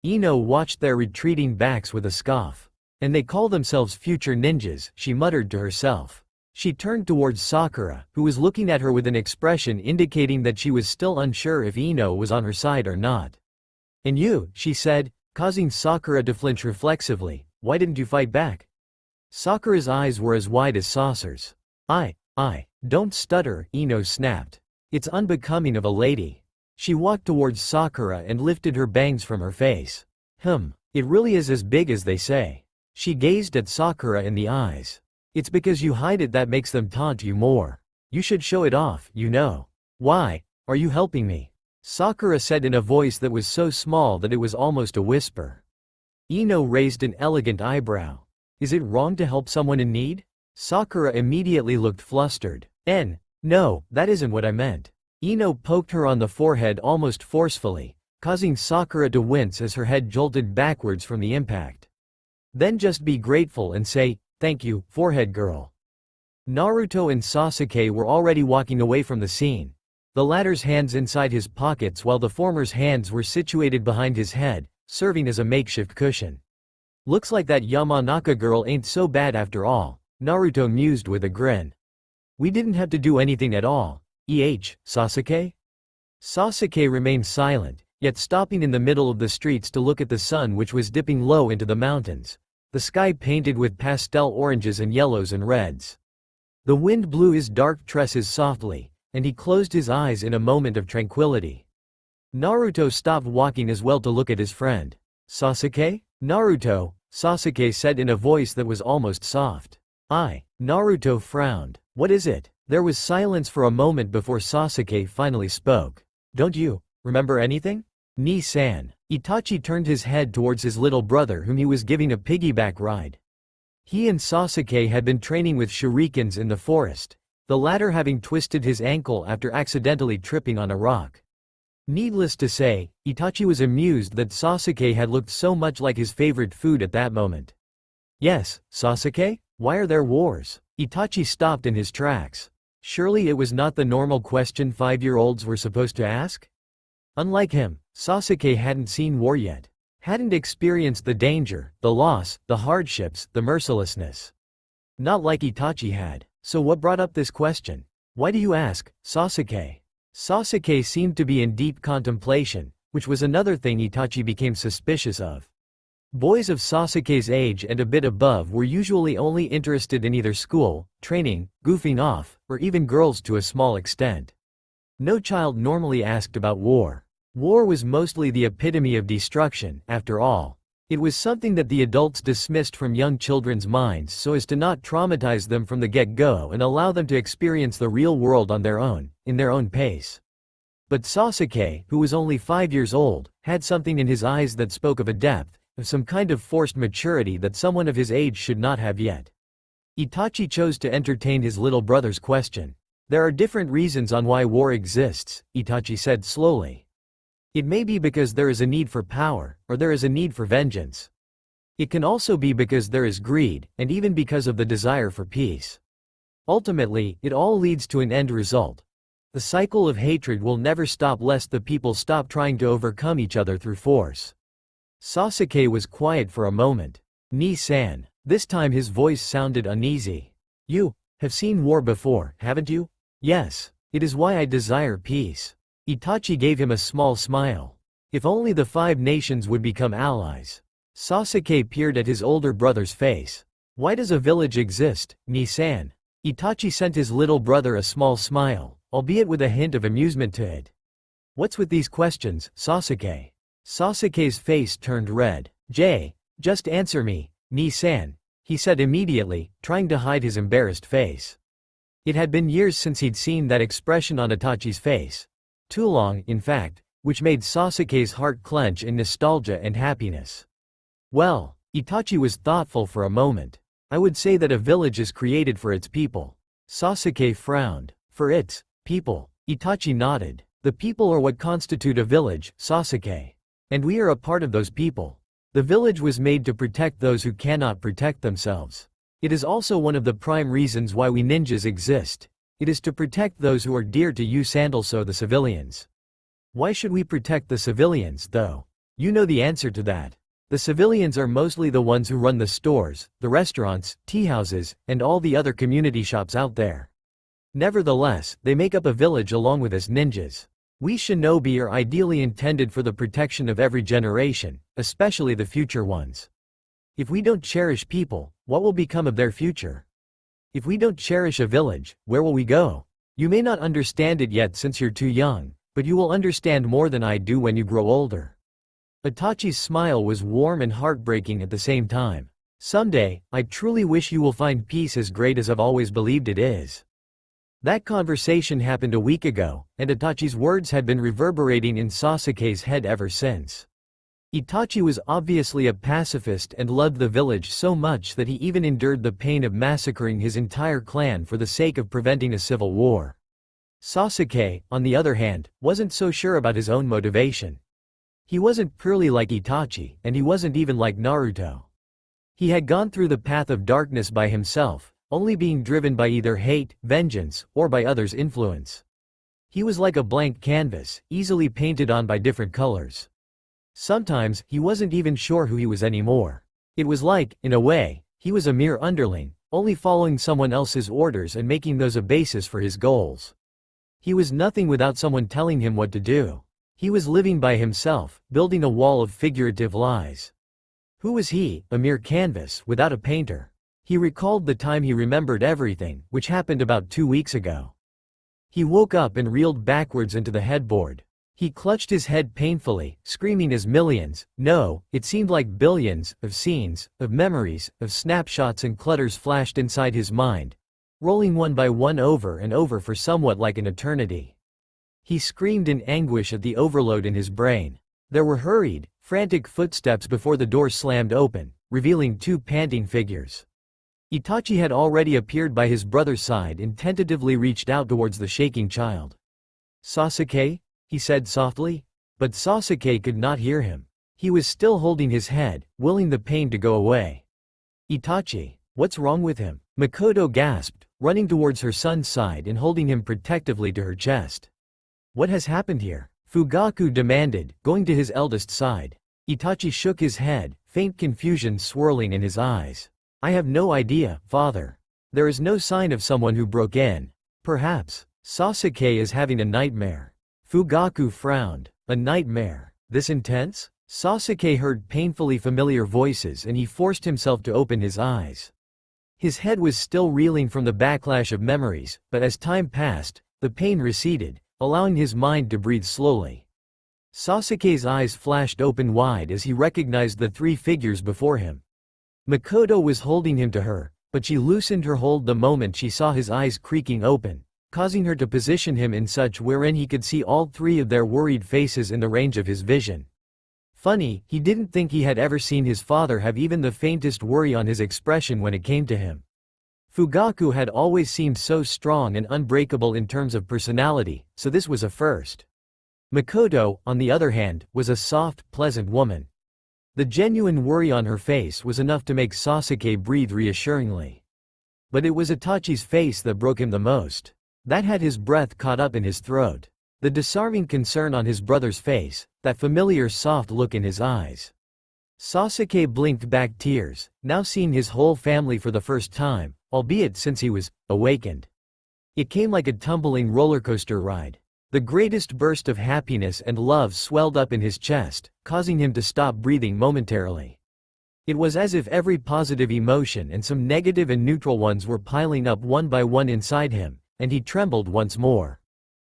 Ino watched their retreating backs with a scoff. And they call themselves future ninjas, she muttered to herself. She turned towards Sakura, who was looking at her with an expression indicating that she was still unsure if Ino was on her side or not. And you, she said, causing Sakura to flinch reflexively, why didn't you fight back? Sakura's eyes were as wide as saucers. Don't stutter, Ino snapped. It's unbecoming of a lady. She walked towards Sakura and lifted her bangs from her face. It really is as big as they say. She gazed at Sakura in the eyes. It's because you hide it that makes them taunt you more. You should show it off, you know. Why? Are you helping me? Sakura said in a voice that was so small that it was almost a whisper. Ino raised an elegant eyebrow. Is it wrong to help someone in need? Sakura immediately looked flustered. No, that isn't what I meant. Ino poked her on the forehead almost forcefully, causing Sakura to wince as her head jolted backwards from the impact. Then just be grateful and say, thank you, forehead girl. Naruto and Sasuke were already walking away from the scene, the latter's hands inside his pockets while the former's hands were situated behind his head, serving as a makeshift cushion. Looks like that Yamanaka girl ain't so bad after all, Naruto mused with a grin. We didn't have to do anything at all, Sasuke? Sasuke remained silent, yet stopping in the middle of the streets to look at the sun which was dipping low into the mountains, the sky painted with pastel oranges and yellows and reds. The wind blew his dark tresses softly, and he closed his eyes in a moment of tranquility. Naruto stopped walking as well to look at his friend. Sasuke? Naruto, Sasuke said in a voice that was almost soft. Naruto frowned. What is it? There was silence for a moment before Sasuke finally spoke. Don't you remember anything? Ni-san. Itachi turned his head towards his little brother whom he was giving a piggyback ride. He and Sasuke had been training with shurikens in the forest, the latter having twisted his ankle after accidentally tripping on a rock. Needless to say, Itachi was amused that Sasuke had looked so much like his favorite food at that moment. Yes, Sasuke? Why are there wars? Itachi stopped in his tracks. Surely it was not the normal question 5-year-olds were supposed to ask? Unlike him, Sasuke hadn't seen war yet. Hadn't experienced the danger, the loss, the hardships, the mercilessness. Not like Itachi had. So what brought up this question? Why do you ask, Sasuke? Sasuke seemed to be in deep contemplation, which was another thing Itachi became suspicious of. Boys of Sasuke's age and a bit above were usually only interested in either school, training, goofing off, or even girls to a small extent. No child normally asked about war. War was mostly the epitome of destruction, after all. It was something that the adults dismissed from young children's minds so as to not traumatize them from the get-go and allow them to experience the real world on their own, in their own pace. But Sasuke, who was only 5 years old, had something in his eyes that spoke of a depth, of some kind of forced maturity that someone of his age should not have yet. Itachi chose to entertain his little brother's question. There are different reasons on why war exists, Itachi said slowly. It may be because there is a need for power, or there is a need for vengeance. It can also be because there is greed, and even because of the desire for peace. Ultimately, it all leads to an end result. The cycle of hatred will never stop lest the people stop trying to overcome each other through force. Sasuke was quiet for a moment. Ni-san. This time his voice sounded uneasy. You have seen war before, haven't you? Yes. It is why I desire peace. Itachi gave him a small smile. If only the 5 nations would become allies. Sasuke peered at his older brother's face. Why does a village exist, Ni-san? Itachi sent his little brother a small smile, albeit with a hint of amusement to it. What's with these questions, Sasuke? Sasuke's face turned red. Just answer me, Ni-san, he said immediately, trying to hide his embarrassed face. It had been years since he'd seen that expression on Itachi's face. Too long, in fact, which made Sasuke's heart clench in nostalgia and happiness. Well, Itachi was thoughtful for a moment. I would say that a village is created for its people. Sasuke frowned. For its people. Itachi nodded. The people are what constitute a village, Sasuke. And we are a part of those people. The village was made to protect those who cannot protect themselves. It is also one of the prime reasons why we ninjas exist. It is to protect those who are dear to you, Sandalso, the civilians. Why should we protect the civilians, though? You know the answer to that. The civilians are mostly the ones who run the stores, the restaurants, tea houses, and all the other community shops out there. Nevertheless, they make up a village along with us ninjas. We shinobi are ideally intended for the protection of every generation, especially the future ones. If we don't cherish people, what will become of their future? If we don't cherish a village, where will we go? You may not understand it yet since you're too young, but you will understand more than I do when you grow older. Itachi's smile was warm and heartbreaking at the same time. Someday, I truly wish you will find peace as great as I've always believed it is. That conversation happened a week ago, and Itachi's words had been reverberating in Sasuke's head ever since. Itachi was obviously a pacifist and loved the village so much that he even endured the pain of massacring his entire clan for the sake of preventing a civil war. Sasuke, on the other hand, wasn't so sure about his own motivation. He wasn't purely like Itachi, and he wasn't even like Naruto. He had gone through the path of darkness by himself, only being driven by either hate, vengeance, or by others' influence. He was like a blank canvas, easily painted on by different colors. Sometimes, he wasn't even sure who he was anymore. It was like, in a way, he was a mere underling, only following someone else's orders and making those a basis for his goals. He was nothing without someone telling him what to do. He was living by himself, building a wall of figurative lies. Who was he, a mere canvas, without a painter? He recalled the time he remembered everything, which happened about 2 weeks ago. He woke up and reeled backwards into the headboard. He clutched his head painfully, screaming as millions, no, it seemed like billions, of scenes, of memories, of snapshots and clutters flashed inside his mind, rolling one by one over and over for somewhat like an eternity. He screamed in anguish at the overload in his brain. There were hurried, frantic footsteps before the door slammed open, revealing 2 panting figures. Itachi had already appeared by his brother's side and tentatively reached out towards the shaking child. Sasuke? He said softly. But Sasuke could not hear him. He was still holding his head, willing the pain to go away. Itachi, what's wrong with him? Makoto gasped, running towards her son's side and holding him protectively to her chest. What has happened here? Fugaku demanded, going to his eldest side. Itachi shook his head, faint confusion swirling in his eyes. I have no idea, father. There is no sign of someone who broke in. Perhaps Sasuke is having a nightmare. Fugaku frowned. A nightmare? This intense? Sasuke heard painfully familiar voices and he forced himself to open his eyes. His head was still reeling from the backlash of memories, but as time passed, the pain receded, allowing his mind to breathe slowly. Sasuke's eyes flashed open wide as he recognized the three figures before him. Makoto was holding him to her, but she loosened her hold the moment she saw his eyes creaking open, causing her to position him in such wherein he could see all three of their worried faces in the range of his vision. Funny, he didn't think he had ever seen his father have even the faintest worry on his expression when it came to him. Fugaku had always seemed so strong and unbreakable in terms of personality, so this was a first. Makoto, on the other hand, was a soft, pleasant woman. The genuine worry on her face was enough to make Sasuke breathe reassuringly. But it was Itachi's face that broke him the most. That had his breath caught up in his throat. The disarming concern on his brother's face, that familiar soft look in his eyes. Sasuke blinked back tears, now seeing his whole family for the first time, albeit since he was awakened. It came like a tumbling roller coaster ride. The greatest burst of happiness and love swelled up in his chest, causing him to stop breathing momentarily. It was as if every positive emotion and some negative and neutral ones were piling up one by one inside him, and he trembled once more.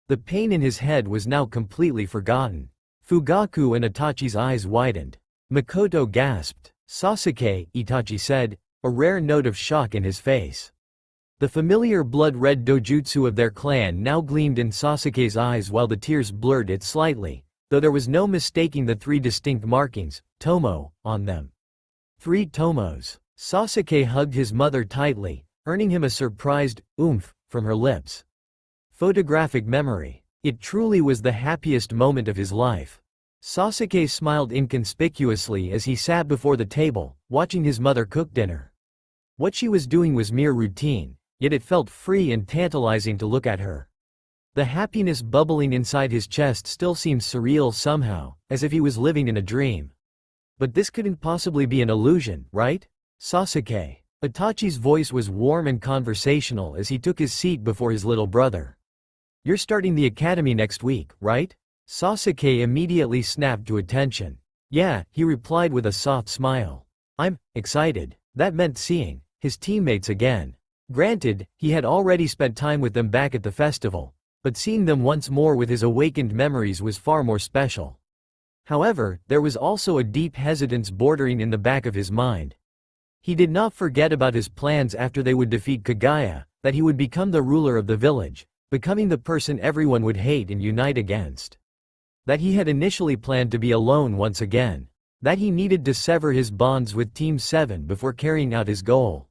The pain in his head was now completely forgotten. Fugaku and Itachi's eyes widened. Makoto gasped. "Sasuke," Itachi said, a rare note of shock in his face. The familiar blood-red dojutsu of their clan now gleamed in Sasuke's eyes while the tears blurred it slightly, though there was no mistaking the three distinct markings, Tomo, on them. 3 Tomos. Sasuke hugged his mother tightly, earning him a surprised oomph from her lips. Photographic memory. It truly was the happiest moment of his life. Sasuke smiled inconspicuously as he sat before the table, watching his mother cook dinner. What she was doing was mere routine, yet it felt free and tantalizing to look at her. The happiness bubbling inside his chest still seemed surreal somehow, as if he was living in a dream. But this couldn't possibly be an illusion, right? Sasuke. Itachi's voice was warm and conversational as he took his seat before his little brother. "You're starting the academy next week, right?" Sasuke immediately snapped to attention. "Yeah," he replied with a soft smile. "I'm excited." That meant seeing his teammates again. Granted, he had already spent time with them back at the festival, but seeing them once more with his awakened memories was far more special. However, there was also a deep hesitance bordering in the back of his mind. He did not forget about his plans after they would defeat Kaguya, that he would become the ruler of the village, becoming the person everyone would hate and unite against. That he had initially planned to be alone once again. That he needed to sever his bonds with Team 7 before carrying out his goal.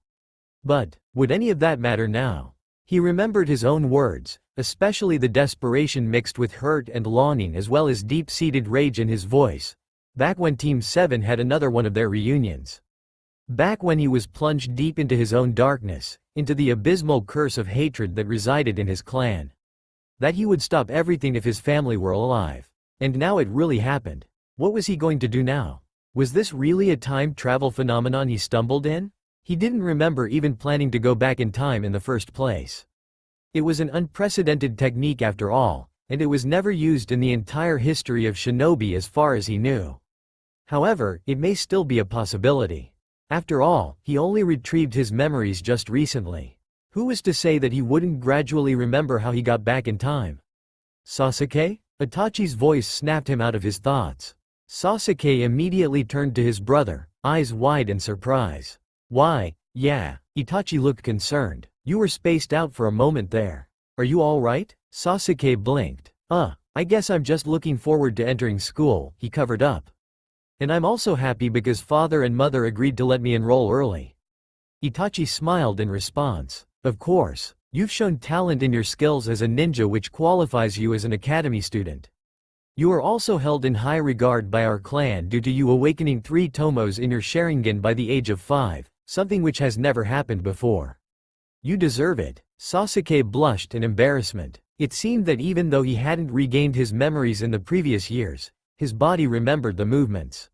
But, would any of that matter now? He remembered his own words, especially the desperation mixed with hurt and longing as well as deep-seated rage in his voice, back when Team 7 had another one of their reunions. Back when he was plunged deep into his own darkness, into the abysmal curse of hatred that resided in his clan. That he would stop everything if his family were alive. And now it really happened. What was he going to do now? Was this really a time travel phenomenon he stumbled in? He didn't remember even planning to go back in time in the first place. It was an unprecedented technique after all, and it was never used in the entire history of Shinobi as far as he knew. However, it may still be a possibility. After all, he only retrieved his memories just recently. Who was to say that he wouldn't gradually remember how he got back in time? Sasuke? Itachi's voice snapped him out of his thoughts. Sasuke immediately turned to his brother, eyes wide in surprise. "Why, yeah." Itachi looked concerned. "You were spaced out for a moment there. Are you all right?" Sasuke blinked. I guess I'm just looking forward to entering school," he covered up. "And I'm also happy because father and mother agreed to let me enroll early." Itachi smiled in response. "Of course. You've shown talent in your skills as a ninja which qualifies you as an academy student. You are also held in high regard by our clan due to you awakening 3 Tomos in your Sharingan by the age of 5, something which has never happened before. You deserve it." Sasuke blushed in embarrassment. It seemed that even though he hadn't regained his memories in the previous years, his body remembered the movements.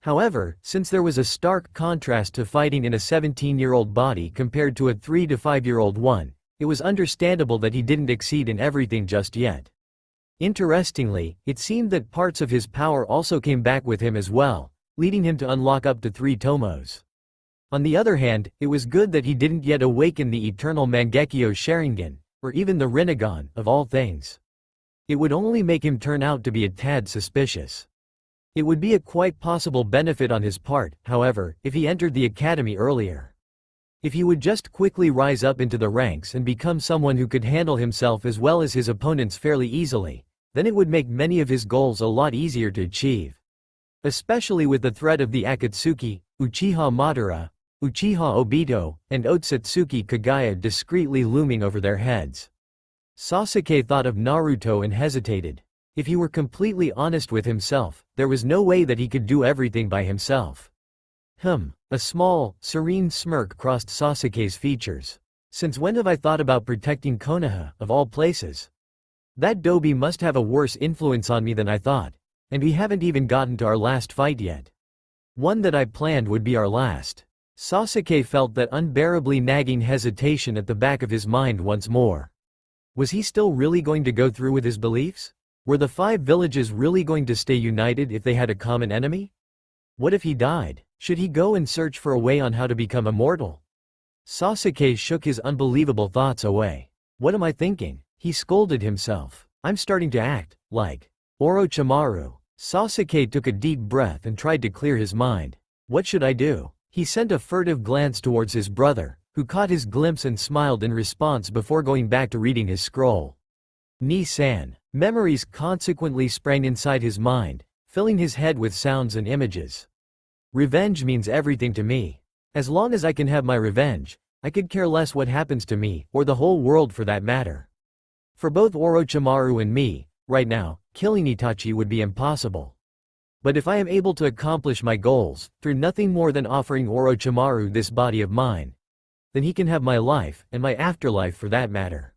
However, since there was a stark contrast to fighting in a 17-year-old body compared to a 3 to 5-year-old one, it was understandable that he didn't exceed in everything just yet. Interestingly, it seemed that parts of his power also came back with him as well, leading him to unlock up to 3 tomos. On the other hand, it was good that he didn't yet awaken the eternal Mangekyo Sharingan, or even the Rinnegan, of all things. It would only make him turn out to be a tad suspicious. It would be a quite possible benefit on his part, however, if he entered the academy earlier. If he would just quickly rise up into the ranks and become someone who could handle himself as well as his opponents fairly easily, then it would make many of his goals a lot easier to achieve. Especially with the threat of the Akatsuki, Uchiha Madara, Uchiha Obito, and Otsutsuki Kagaya discreetly looming over their heads. Sasuke thought of Naruto and hesitated. If he were completely honest with himself, there was no way that he could do everything by himself. A small, serene smirk crossed Sasuke's features. Since when have I thought about protecting Konoha, of all places? That Dobi must have a worse influence on me than I thought, and we haven't even gotten to our last fight yet. One that I planned would be our last. Sasuke felt that unbearably nagging hesitation at the back of his mind once more. Was he still really going to go through with his beliefs? Were the 5 villages really going to stay united if they had a common enemy? What if he died? Should he go and search for a way on how to become immortal? Sasuke shook his unbelievable thoughts away. What am I thinking? He scolded himself. I'm starting to act like Orochimaru. Sasuke took a deep breath and tried to clear his mind. What should I do? He sent a furtive glance towards his brother, who caught his glimpse and smiled in response before going back to reading his scroll. Ni-san. Memories consequently sprang inside his mind, filling his head with sounds and images. Revenge means everything to me. As long as I can have my revenge, I could care less what happens to me, or the whole world for that matter. For both Orochimaru and me, right now, killing Itachi would be impossible. But if I am able to accomplish my goals, through nothing more than offering Orochimaru this body of mine, then he can have my life, and my afterlife for that matter.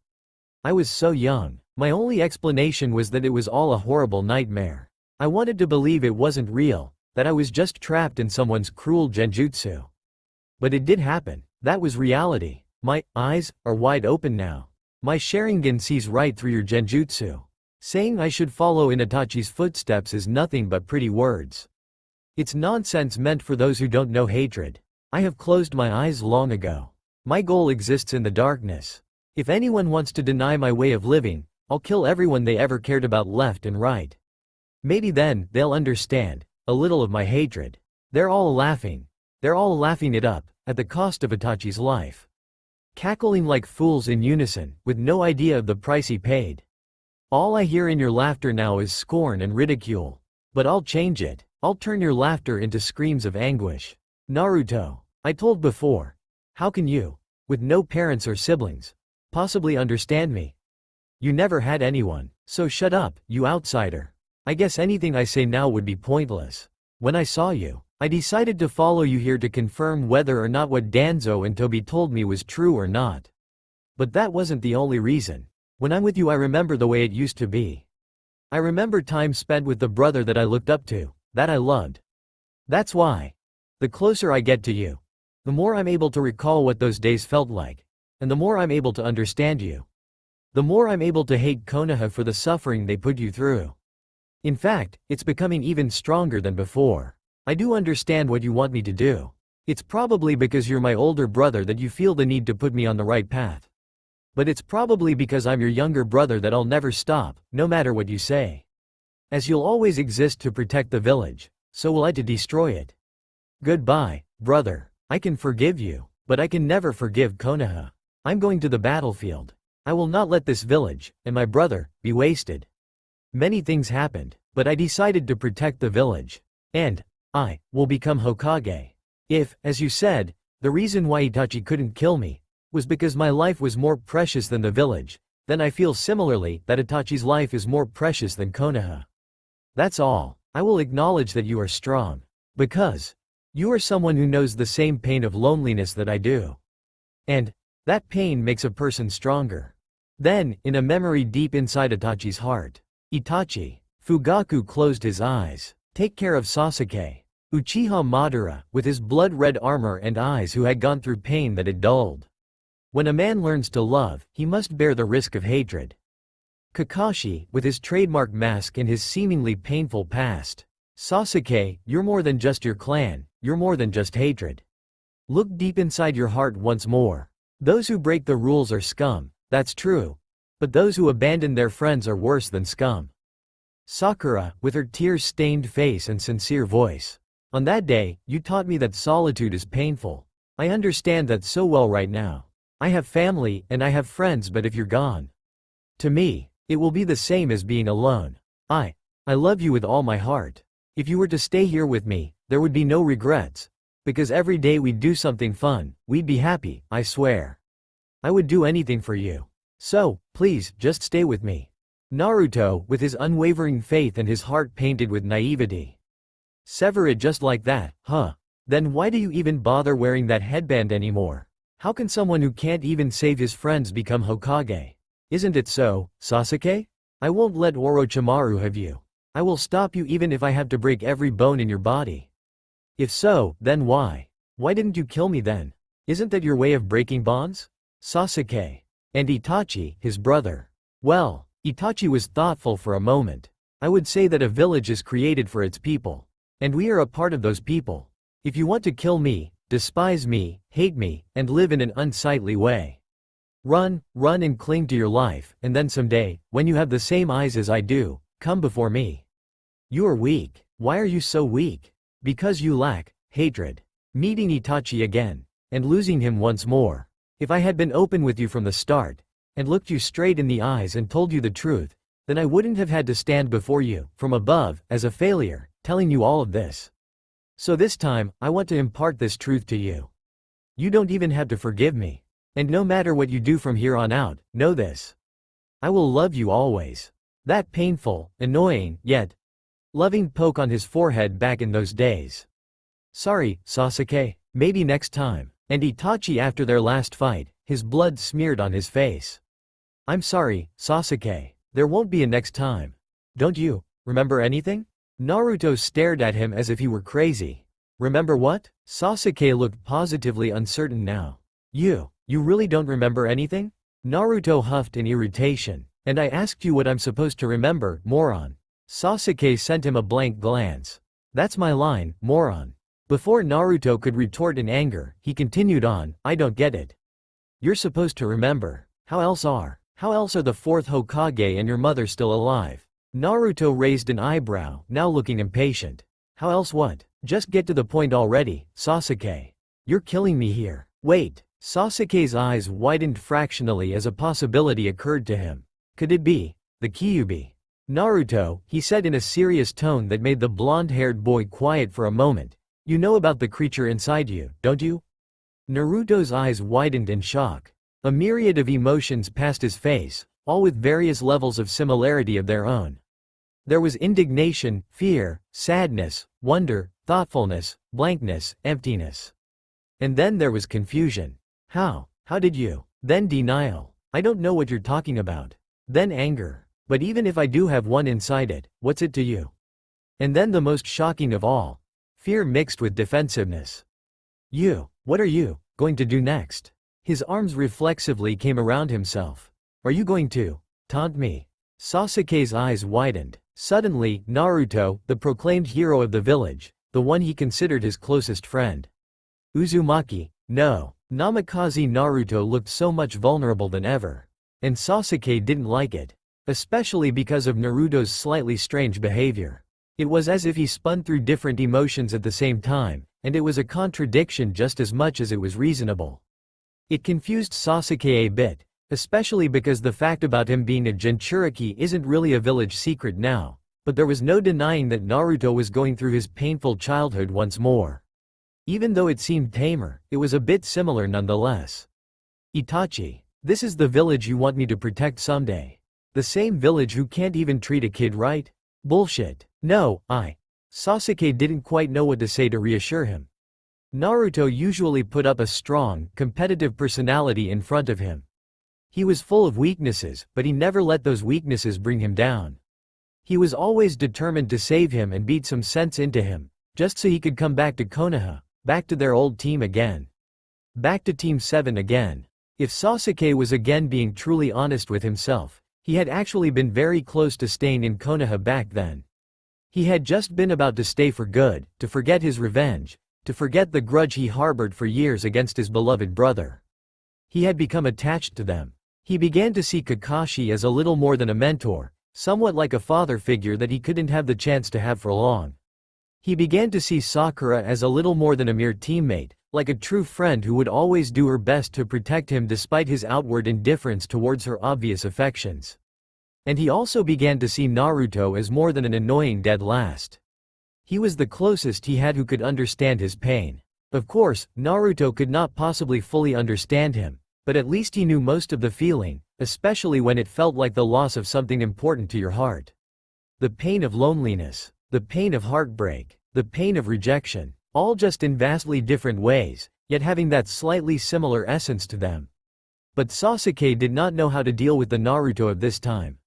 I was so young. My only explanation was that it was all a horrible nightmare. I wanted to believe it wasn't real, that I was just trapped in someone's cruel genjutsu. But it did happen. That was reality. My eyes are wide open now. My Sharingan sees right through your genjutsu. Saying I should follow in Itachi's footsteps is nothing but pretty words. It's nonsense meant for those who don't know hatred. I have closed my eyes long ago. My goal exists in the darkness. If anyone wants to deny my way of living, I'll kill everyone they ever cared about left and right. Maybe then, they'll understand a little of my hatred. They're all laughing. They're all laughing it up, at the cost of Itachi's life. Cackling like fools in unison, with no idea of the price he paid. All I hear in your laughter now is scorn and ridicule. But I'll change it. I'll turn your laughter into screams of anguish. Naruto. I told before. How can you, with no parents or siblings, possibly understand me? You never had anyone, so shut up, you outsider. I guess anything I say now would be pointless. When I saw you, I decided to follow you here to confirm whether or not what Danzo and Tobi told me was true or not. But that wasn't the only reason. When I'm with you I remember the way it used to be. I remember time spent with the brother that I looked up to, that I loved. That's why. The closer I get to you, the more I'm able to recall what those days felt like, and the more I'm able to understand you. The more I'm able to hate Konoha for the suffering they put you through. In fact, it's becoming even stronger than before. I do understand what you want me to do. It's probably because you're my older brother that you feel the need to put me on the right path. But it's probably because I'm your younger brother that I'll never stop, no matter what you say. As you'll always exist to protect the village, so will I to destroy it. Goodbye, brother. I can forgive you, but I can never forgive Konoha. I'm going to the battlefield. I will not let this village, and my brother, be wasted. Many things happened, but I decided to protect the village. And I will become Hokage. If, as you said, the reason why Itachi couldn't kill me was because my life was more precious than the village, then I feel similarly that Itachi's life is more precious than Konoha. That's all. I will acknowledge that you are strong. Because you are someone who knows the same pain of loneliness that I do. And that pain makes a person stronger. Then, in a memory deep inside Itachi's heart, Itachi, Fugaku closed his eyes. Take care of Sasuke. Uchiha Madara, with his blood-red armor and eyes who had gone through pain that had dulled. When a man learns to love, he must bear the risk of hatred. Kakashi, with his trademark mask and his seemingly painful past. Sasuke, you're more than just your clan, you're more than just hatred. Look deep inside your heart once more. Those who break the rules are scum, that's true. But those who abandon their friends are worse than scum. Sakura, with her tear-stained face and sincere voice. On that day, you taught me that solitude is painful. I understand that so well right now. I have family, and I have friends, but if you're gone, to me, it will be the same as being alone. I love you with all my heart. If you were to stay here with me, there would be no regrets. Because every day we'd do something fun, we'd be happy, I swear. I would do anything for you. So, please, just stay with me. Naruto, with his unwavering faith and his heart painted with naivety. Sever it just like that, huh? Then why do you even bother wearing that headband anymore? How can someone who can't even save his friends become Hokage? Isn't it so, Sasuke? I won't let Orochimaru have you. I will stop you even if I have to break every bone in your body. If so, then why? Why didn't you kill me then? Isn't that your way of breaking bonds? Sasuke. And Itachi, his brother. Well, Itachi was thoughtful for a moment. I would say that a village is created for its people. And we are a part of those people. If you want to kill me, despise me, hate me, and live in an unsightly way, run and cling to your life, and then someday, when you have the same eyes as I do, come before me. You are weak. Why are you so weak? Because you lack hatred. Meeting Itachi again, and losing him once more. If I had been open with you from the start, and looked you straight in the eyes and told you the truth, then I wouldn't have had to stand before you, from above, as a failure, telling you all of this. So this time, I want to impart this truth to you. You don't even have to forgive me. And no matter what you do from here on out, know this. I will love you always. That painful, annoying, yet loving poke on his forehead back in those days. Sorry, Sasuke, maybe next time. And Itachi, after their last fight, his blood smeared on his face. I'm sorry, Sasuke. There won't be a next time. Don't you remember anything? Naruto stared at him as if he were crazy. Remember what? Sasuke looked positively uncertain now. You really don't remember anything? Naruto huffed in irritation. And I asked you what I'm supposed to remember, moron. Sasuke sent him a blank glance. That's my line, moron. Before Naruto could retort in anger, he continued on, I don't get it. You're supposed to remember. How else are the fourth Hokage and your mother still alive? Naruto raised an eyebrow, now looking impatient. How else what? Just get to the point already, Sasuke. You're killing me here. Wait. Sasuke's eyes widened fractionally as a possibility occurred to him. Could it be the Kyuubi? Naruto, he said in a serious tone that made the blonde-haired boy quiet for a moment. You know about the creature inside you, don't you? Naruto's eyes widened in shock. A myriad of emotions passed his face, all with various levels of similarity of their own. There was indignation, fear, sadness, wonder, thoughtfulness, blankness, emptiness. And then there was confusion. How did you? Then denial. I don't know what you're talking about. Then anger. But even if I do have one inside it, what's it to you? And then the most shocking of all. Fear mixed with defensiveness. What are you going to do next? His arms reflexively came around himself. Are you going to taunt me? Sasuke's eyes widened. Suddenly, Naruto, the proclaimed hero of the village, the one he considered his closest friend. Uzumaki, no. Namikaze Naruto looked so much vulnerable than ever. And Sasuke didn't like it. Especially because of Naruto's slightly strange behavior. It was as if he spun through different emotions at the same time, and it was a contradiction just as much as it was reasonable. It confused Sasuke a bit, especially because the fact about him being a Jinchuriki isn't really a village secret now, but there was no denying that Naruto was going through his painful childhood once more. Even though it seemed tamer, it was a bit similar nonetheless. Itachi, this is the village you want me to protect someday. The same village who can't even treat a kid right? Bullshit. No, Sasuke didn't quite know what to say to reassure him. Naruto usually put up a strong, competitive personality in front of him. He was full of weaknesses, but he never let those weaknesses bring him down. He was always determined to save him and beat some sense into him, just so he could come back to Konoha, back to their old team again. Back to Team 7 again. If Sasuke was again being truly honest with himself, He had actually been very close to staying in Konoha back then. He had just been about to stay for good, to forget his revenge, to forget the grudge he harbored for years against his beloved brother. He had become attached to them. He began to see Kakashi as a little more than a mentor, somewhat like a father figure that he couldn't have the chance to have for long. He began to see Sakura as a little more than a mere teammate, like a true friend who would always do her best to protect him despite his outward indifference towards her obvious affections. And he also began to see Naruto as more than an annoying dead last. He was the closest he had who could understand his pain. Of course, Naruto could not possibly fully understand him, but at least he knew most of the feeling, especially when it felt like the loss of something important to your heart. The pain of loneliness, the pain of heartbreak, the pain of rejection, all just in vastly different ways, yet having that slightly similar essence to them. But Sasuke did not know how to deal with the Naruto of this time.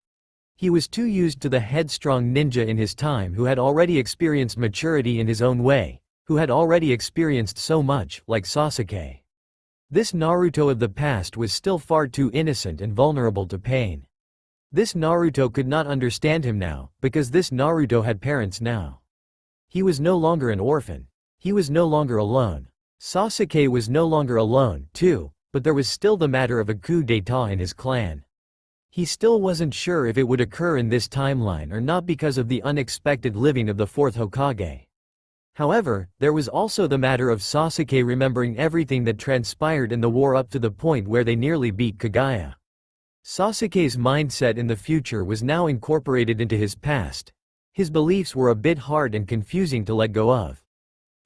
He was too used to the headstrong ninja in his time who had already experienced maturity in his own way, who had already experienced so much, like Sasuke. This Naruto of the past was still far too innocent and vulnerable to pain. This Naruto could not understand him now, because this Naruto had parents now. He was no longer an orphan. He was no longer alone. Sasuke was no longer alone, too, but there was still the matter of a coup d'état in his clan. He still wasn't sure if it would occur in this timeline or not because of the unexpected living of the fourth Hokage. However, there was also the matter of Sasuke remembering everything that transpired in the war up to the point where they nearly beat Kaguya. Sasuke's mindset in the future was now incorporated into his past. His beliefs were a bit hard and confusing to let go of.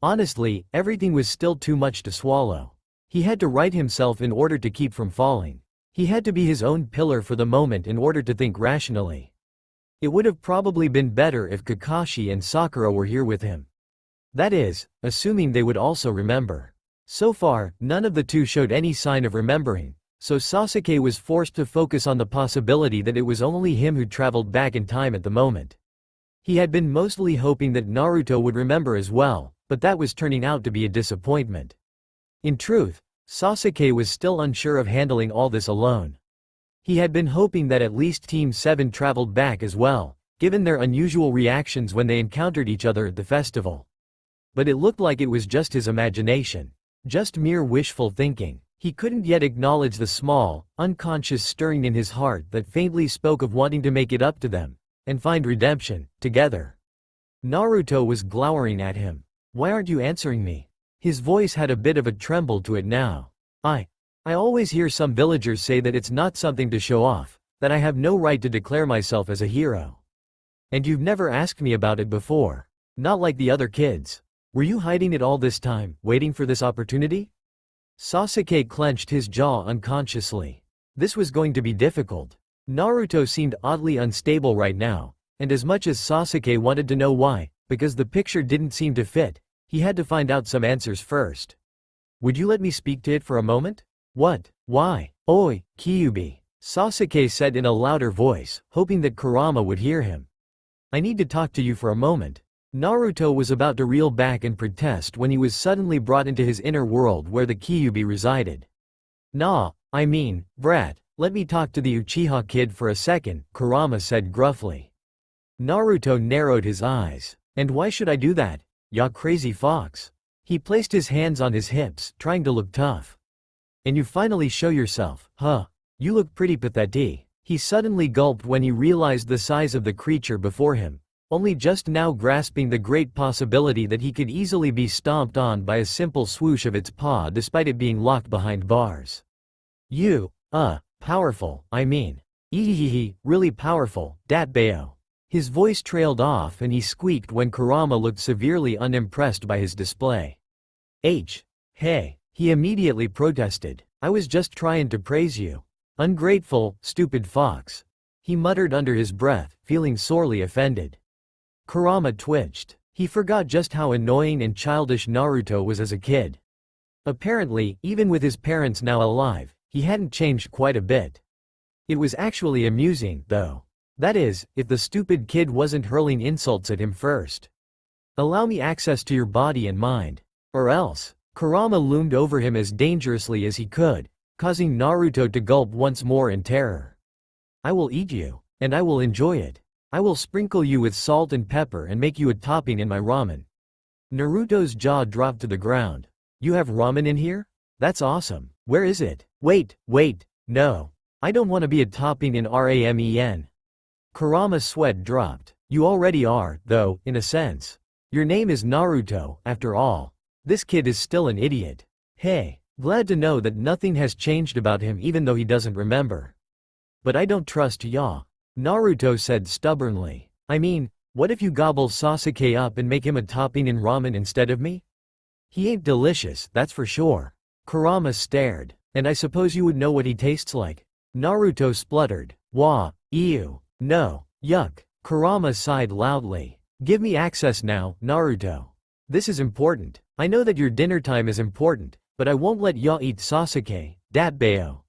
Honestly, everything was still too much to swallow. He had to right himself in order to keep from falling. He had to be his own pillar for the moment in order to think rationally. It would have probably been better if Kakashi and Sakura were here with him. That is, assuming they would also remember. So far, none of the two showed any sign of remembering, so Sasuke was forced to focus on the possibility that it was only him who traveled back in time at the moment. He had been mostly hoping that Naruto would remember as well, but that was turning out to be a disappointment. In truth, Sasuke was still unsure of handling all this alone. He had been hoping that at least Team 7 traveled back as well, given their unusual reactions when they encountered each other at the festival. But it looked like it was just his imagination. Just mere wishful thinking. He couldn't yet acknowledge the small, unconscious stirring in his heart that faintly spoke of wanting to make it up to them, and find redemption, together. Naruto was glowering at him. "Why aren't you answering me?" His voice had a bit of a tremble to it now. I always hear some villagers say that it's not something to show off, that I have no right to declare myself as a hero. And you've never asked me about it before. Not like the other kids. Were you hiding it all this time, waiting for this opportunity? Sasuke clenched his jaw unconsciously. This was going to be difficult. Naruto seemed oddly unstable right now, and as much as Sasuke wanted to know why, because the picture didn't seem to fit, he had to find out some answers first. "Would you let me speak to it for a moment?" "What? Why?" "Oi, Kyuubi," Sasuke said in a louder voice, hoping that Kurama would hear him. "I need to talk to you for a moment." Naruto was about to reel back and protest when he was suddenly brought into his inner world where the Kyuubi resided. Brat, let me talk to the Uchiha kid for a second, Kurama said gruffly. Naruto narrowed his eyes. "And why should I do that? Ya crazy fox." He placed his hands on his hips, trying to look tough. "And you finally show yourself, huh? You look pretty pathetic." He suddenly gulped when he realized the size of the creature before him, only just now grasping the great possibility that he could easily be stomped on by a simple swoosh of its paw despite it being locked behind bars. Powerful, really powerful, dat bayo." His voice trailed off and he squeaked when Kurama looked severely unimpressed by his display. Hey, he immediately protested. "I was just trying to praise you. Ungrateful, stupid fox." He muttered under his breath, feeling sorely offended. Kurama twitched. He forgot just how annoying and childish Naruto was as a kid. Apparently, even with his parents now alive, he hadn't changed quite a bit. It was actually amusing, though. That is, if the stupid kid wasn't hurling insults at him first. "Allow me access to your body and mind. Or else." Kurama loomed over him as dangerously as he could, causing Naruto to gulp once more in terror. I will eat you, and I will enjoy it. I will sprinkle you with salt and pepper and make you a topping in my ramen. Naruto's jaw dropped to the ground. You have ramen in here? That's awesome. Where is it? Wait, no. I don't want to be a topping in ramen. Kurama's sweat dropped. You already are, though, in a sense. Your name is Naruto, after all. This kid is still an idiot. Hey, glad to know that nothing has changed about him even though he doesn't remember. But I don't trust ya. Naruto said stubbornly. I mean, what if you gobble Sasuke up and make him a topping in ramen instead of me? He ain't delicious, that's for sure. Kurama stared. And I suppose you would know what he tastes like? Naruto spluttered. Wah, ew, no, yuck. Kurama sighed loudly. Give me access now, Naruto. This is important. I know that your dinner time is important, but I won't let ya eat Sasuke, dat bayo.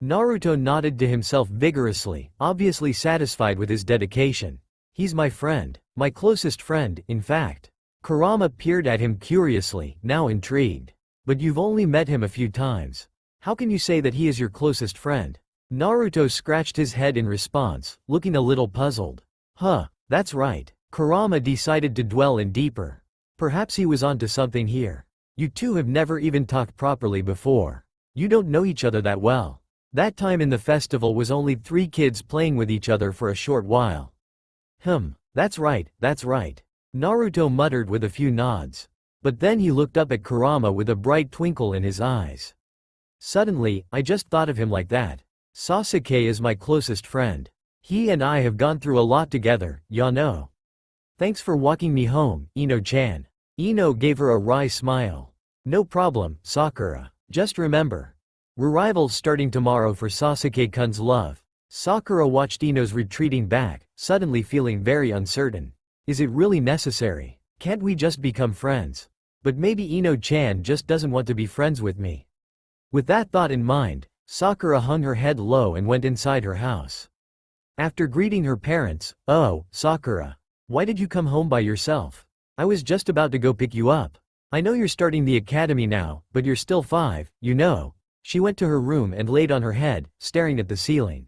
Naruto nodded to himself vigorously, obviously satisfied with his dedication. He's my friend. My closest friend, in fact. Kurama peered at him curiously, now intrigued. But you've only met him a few times. How can you say that he is your closest friend? Naruto scratched his head in response, looking a little puzzled. Huh, that's right. Kurama decided to dwell in deeper. Perhaps he was onto something here. You two have never even talked properly before. You don't know each other that well. That time in the festival was only 3 kids playing with each other for a short while. That's right. Naruto muttered with a few nods. But then he looked up at Kurama with a bright twinkle in his eyes. Suddenly, I just thought of him like that. Sasuke is my closest friend. He and I have gone through a lot together, ya know. Thanks for walking me home, Ino-chan. Ino gave her a wry smile. No problem, Sakura. Just remember. We're rivals starting tomorrow for Sasuke-kun's love. Sakura watched Ino's retreating back, suddenly feeling very uncertain. Is it really necessary? Can't we just become friends? But maybe Ino-chan just doesn't want to be friends with me. With that thought in mind, Sakura hung her head low and went inside her house. After greeting her parents, "Oh, Sakura. Why did you come home by yourself? I was just about to go pick you up. I know you're starting the academy now, but you're still 5, you know." She went to her room and laid on her head, staring at the ceiling.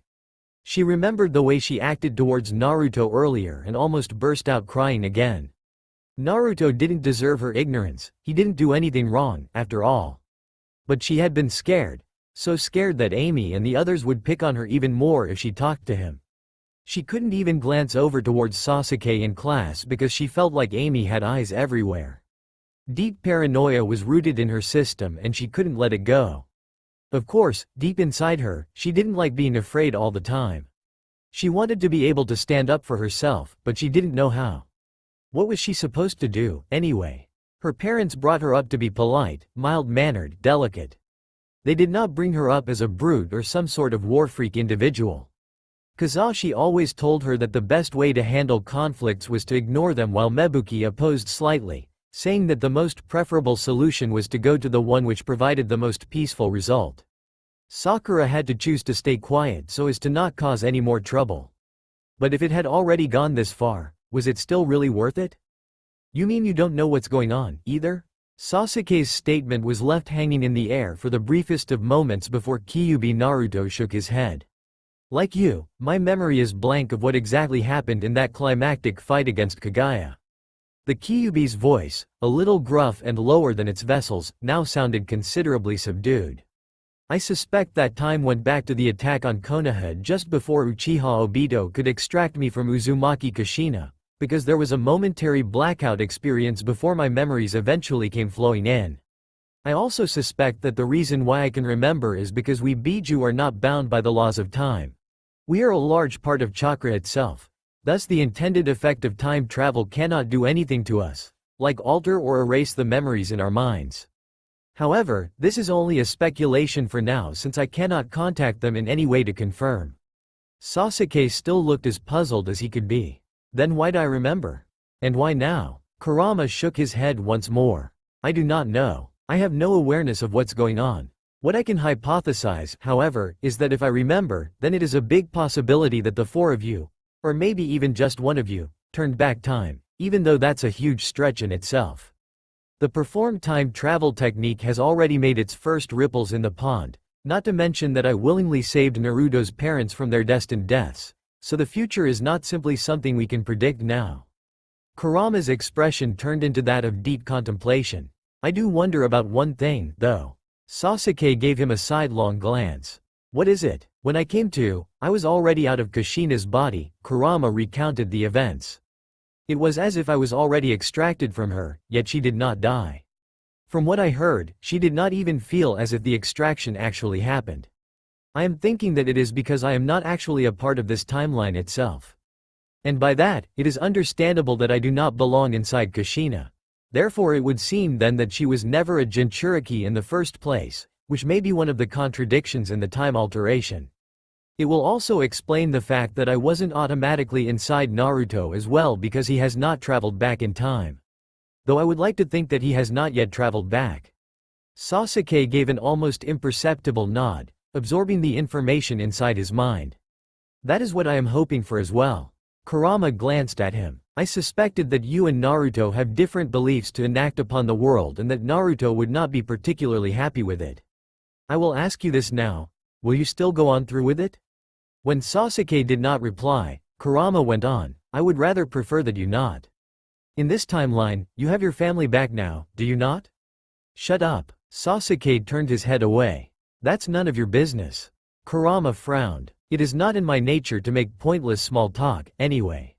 She remembered the way she acted towards Naruto earlier and almost burst out crying again. Naruto didn't deserve her ignorance, he didn't do anything wrong, after all. But she had been scared. So scared that Amy and the others would pick on her even more if she talked to him. She couldn't even glance over towards Sasuke in class because she felt like Amy had eyes everywhere. Deep paranoia was rooted in her system and she couldn't let it go. Of course, deep inside her, she didn't like being afraid all the time. She wanted to be able to stand up for herself, but she didn't know how. What was she supposed to do, anyway? Her parents brought her up to be polite, mild-mannered, delicate. They did not bring her up as a brute or some sort of war freak individual. Kakashi always told her that the best way to handle conflicts was to ignore them, while Mebuki opposed slightly, saying that the most preferable solution was to go to the one which provided the most peaceful result. Sakura had to choose to stay quiet so as to not cause any more trouble. But if it had already gone this far, was it still really worth it? You mean you don't know what's going on, either? Sasuke's statement was left hanging in the air for the briefest of moments before Kyuubi Naruto shook his head. Like you, my memory is blank of what exactly happened in that climactic fight against Kagaya. The Kyuubi's voice, a little gruff and lower than its vessels, now sounded considerably subdued. I suspect that time went back to the attack on Konoha just before Uchiha Obito could extract me from Uzumaki Kushina, because there was a momentary blackout experience before my memories eventually came flowing in. I also suspect that the reason why I can remember is because we Biju are not bound by the laws of time. We are a large part of chakra itself. Thus the intended effect of time travel cannot do anything to us, like alter or erase the memories in our minds. However, this is only a speculation for now since I cannot contact them in any way to confirm. Sasuke still looked as puzzled as he could be. Then why'd I remember? And why now? Kurama shook his head once more. I do not know. I have no awareness of what's going on. What I can hypothesize, however, is that if I remember, then it is a big possibility that the 4 of you, or maybe even just one of you, turned back time, even though that's a huge stretch in itself. The performed time travel technique has already made its first ripples in the pond, Not to mention that I willingly saved Naruto's parents from their destined deaths. So the future is not simply something we can predict now. Kurama's expression turned into that of deep contemplation. I do wonder about one thing, though. Sasuke gave him a sidelong glance. What is it? When I came to, I was already out of Kushina's body. Kurama recounted the events. It was as if I was already extracted from her, yet she did not die. From what I heard, she did not even feel as if the extraction actually happened. I am thinking that it is because I am not actually a part of this timeline itself. And by that, it is understandable that I do not belong inside Kushina. Therefore it would seem then that she was never a Jinchuriki in the first place, which may be one of the contradictions in the time alteration. It will also explain the fact that I wasn't automatically inside Naruto as well because he has not traveled back in time. Though I would like to think that he has not yet traveled back. Sasuke gave an almost imperceptible nod, absorbing the information inside his mind. That is what I am hoping for as well. Kurama glanced at him. I suspected that you and Naruto have different beliefs to enact upon the world and that Naruto would not be particularly happy with it. I will ask you this now, will you still go on through with it? When Sasuke did not reply, Kurama went on, I would rather prefer that you not. In this timeline, you have your family back now, do you not? Shut up. Sasuke turned his head away. That's none of your business. Kurama frowned. It is not in my nature to make pointless small talk, anyway.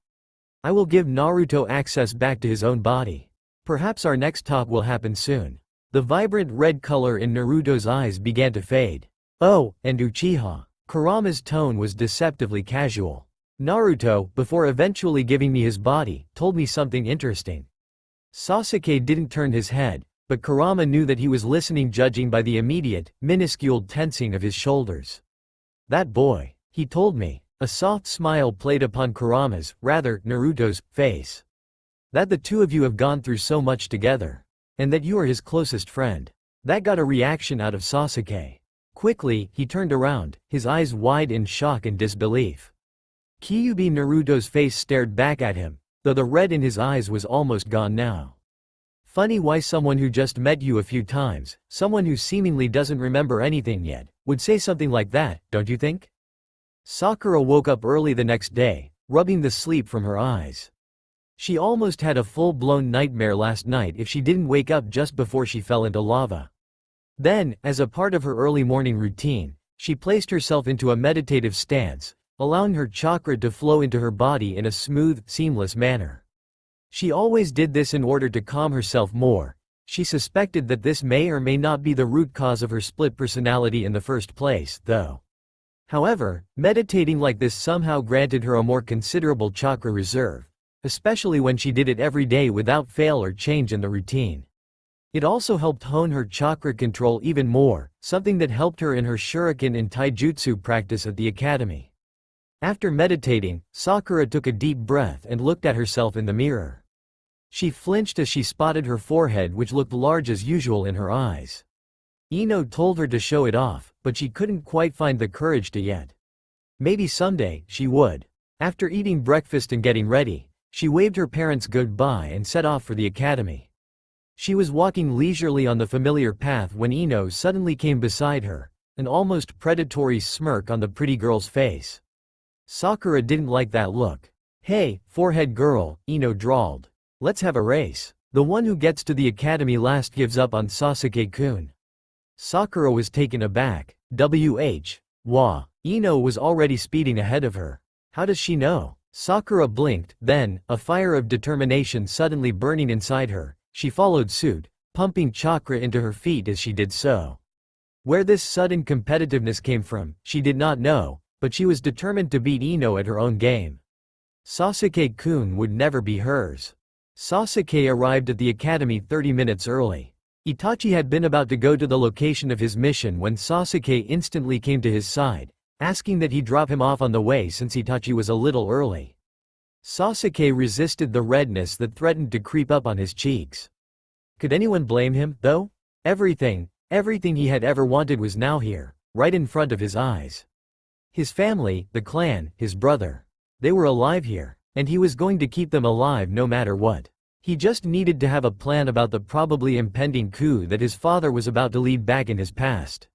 I will give Naruto access back to his own body. Perhaps our next talk will happen soon. The vibrant red color in Naruto's eyes began to fade. Oh, and Uchiha. Kurama's tone was deceptively casual. Naruto, before eventually giving me his body, told me something interesting. Sasuke didn't turn his head, but Kurama knew that he was listening judging by the immediate, minuscule tensing of his shoulders. That boy, he told me. A soft smile played upon Kurama's, rather, Naruto's, face. That the two of you have gone through so much together. And that you are his closest friend. That got a reaction out of Sasuke. Quickly, he turned around, his eyes wide in shock and disbelief. Kyuubi Naruto's face stared back at him, though the red in his eyes was almost gone now. Funny why someone who just met you a few times, someone who seemingly doesn't remember anything yet, would say something like that, don't you think? Sakura woke up early the next day, rubbing the sleep from her eyes. She almost had a full-blown nightmare last night if she didn't wake up just before she fell into lava. Then, as a part of her early morning routine, she placed herself into a meditative stance, allowing her chakra to flow into her body in a smooth, seamless manner. She always did this in order to calm herself more. She suspected that this may or may not be the root cause of her split personality in the first place, though. However, meditating like this somehow granted her a more considerable chakra reserve, especially when she did it every day without fail or change in the routine. It also helped hone her chakra control even more, something that helped her in her shuriken and taijutsu practice at the academy. After meditating, Sakura took a deep breath and looked at herself in the mirror. She flinched as she spotted her forehead, which looked large as usual in her eyes. Ino told her to show it off, but she couldn't quite find the courage to yet. Maybe someday, she would. After eating breakfast and getting ready, she waved her parents goodbye and set off for the academy. She was walking leisurely on the familiar path when Ino suddenly came beside her, an almost predatory smirk on the pretty girl's face. Sakura didn't like that look. Hey, forehead girl, Ino drawled. Let's have a race. The one who gets to the academy last gives up on Sasuke-kun. Sakura was taken aback. Wah. Ino was already speeding ahead of her. How does she know? Sakura blinked, then, a fire of determination suddenly burning inside her, she followed suit, pumping chakra into her feet as she did so. Where this sudden competitiveness came from, she did not know, but she was determined to beat Ino at her own game. Sasuke-kun would never be hers. Sasuke arrived at the academy 30 minutes early. Itachi had been about to go to the location of his mission when Sasuke instantly came to his side, asking that he drop him off on the way since Itachi was a little early. Sasuke resisted the redness that threatened to creep up on his cheeks. Could anyone blame him, though? Everything he had ever wanted was now here, right in front of his eyes. His family, the clan, his brother. They were alive here, and he was going to keep them alive no matter what. He just needed to have a plan about the probably impending coup that his father was about to lead back in his past.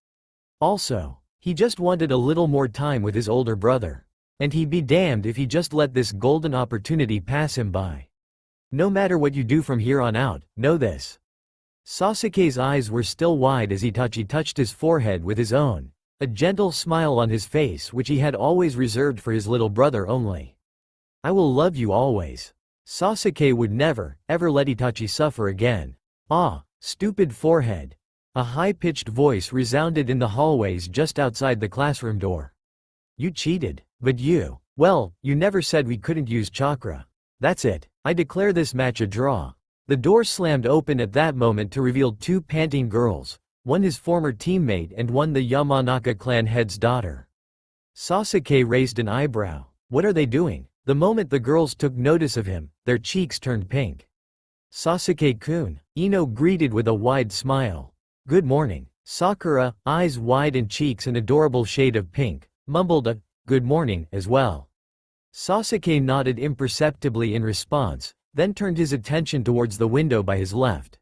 Also, he just wanted a little more time with his older brother. And he'd be damned if he just let this golden opportunity pass him by. No matter what you do from here on out, know this. Sasuke's eyes were still wide as Itachi touched his forehead with his own, a gentle smile on his face which he had always reserved for his little brother only. I will love you always. Sasuke would never, ever let Itachi suffer again. Ah, stupid forehead. A high-pitched voice resounded in the hallways just outside the classroom door. You cheated, but well, you never said we couldn't use chakra. That's it, I declare this match a draw. The door slammed open at that moment to reveal two panting girls, one his former teammate and one the Yamanaka clan head's daughter. Sasuke raised an eyebrow. What are they doing? The moment the girls took notice of him, their cheeks turned pink. Sasuke-kun, Ino greeted with a wide smile. Good morning. Sakura, eyes wide and cheeks an adorable shade of pink, mumbled a good morning as well. Sasuke nodded imperceptibly in response, then turned his attention towards the window by his left.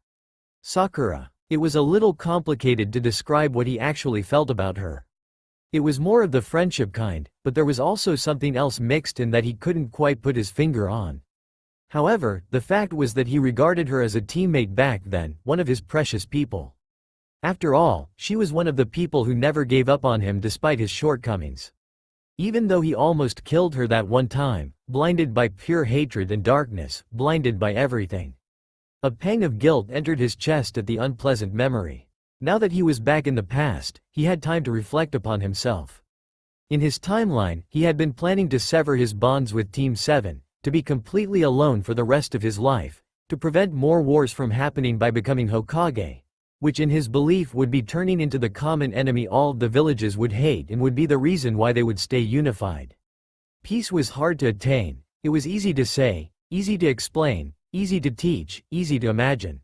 Sakura. It was a little complicated to describe what he actually felt about her. It was more of the friendship kind, but there was also something else mixed in that he couldn't quite put his finger on. However, the fact was that he regarded her as a teammate back then, one of his precious people. After all, she was one of the people who never gave up on him despite his shortcomings. Even though he almost killed her that one time, blinded by pure hatred and darkness, blinded by everything. A pang of guilt entered his chest at the unpleasant memory. Now that he was back in the past, he had time to reflect upon himself. In his timeline, he had been planning to sever his bonds with Team 7, to be completely alone for the rest of his life, to prevent more wars from happening by becoming Hokage, which in his belief would be turning into the common enemy all of the villages would hate and would be the reason why they would stay unified. Peace was hard to attain, it was easy to say, easy to explain, easy to teach, easy to imagine.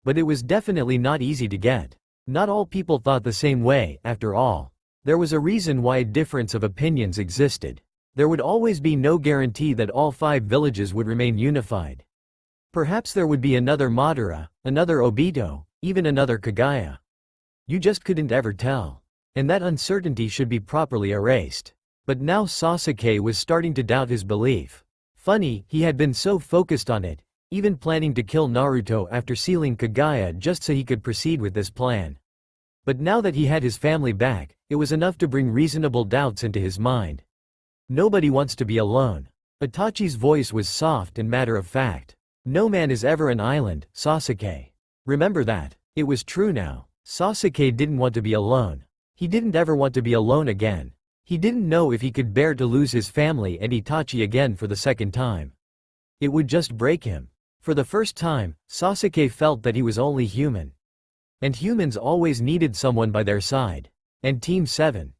But it was definitely not easy to get. Not all people thought the same way, after all. There was a reason why a difference of opinions existed. There would always be no guarantee that all 5 villages would remain unified. Perhaps there would be another Madara, another Obito, even another Kagaya. You just couldn't ever tell. And that uncertainty should be properly erased. But now Sasuke was starting to doubt his belief. Funny, he had been so focused on it, even planning to kill Naruto after sealing Kagaya just so he could proceed with this plan. But now that he had his family back, it was enough to bring reasonable doubts into his mind. Nobody wants to be alone. Itachi's voice was soft and matter-of-fact. No man is ever an island, Sasuke. Remember that. It was true now. Sasuke didn't want to be alone. He didn't ever want to be alone again. He didn't know if he could bear to lose his family and Itachi again for the second time. It would just break him. For the first time, Sasuke felt that he was only human. And humans always needed someone by their side. And Team 7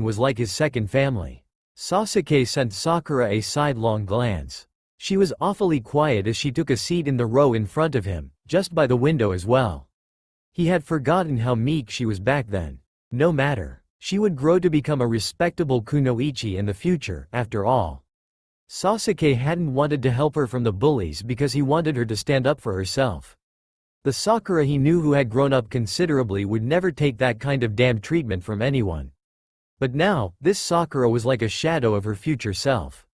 was like his second family. Sasuke sent Sakura a sidelong glance. She was awfully quiet as she took a seat in the row in front of him, just by the window as well. He had forgotten how meek she was back then. No matter. She would grow to become a respectable kunoichi in the future, after all. Sasuke hadn't wanted to help her from the bullies because he wanted her to stand up for herself. The Sakura he knew who had grown up considerably would never take that kind of damn treatment from anyone. But now, this Sakura was like a shadow of her future self.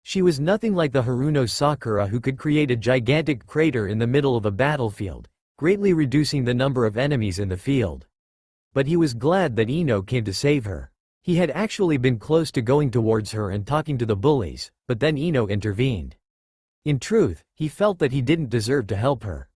She was nothing like the Haruno Sakura who could create a gigantic crater in the middle of a battlefield, greatly reducing the number of enemies in the field. But he was glad that Ino came to save her. He had actually been close to going towards her and talking to the bullies, but then Ino intervened. In truth, he felt that he didn't deserve to help her.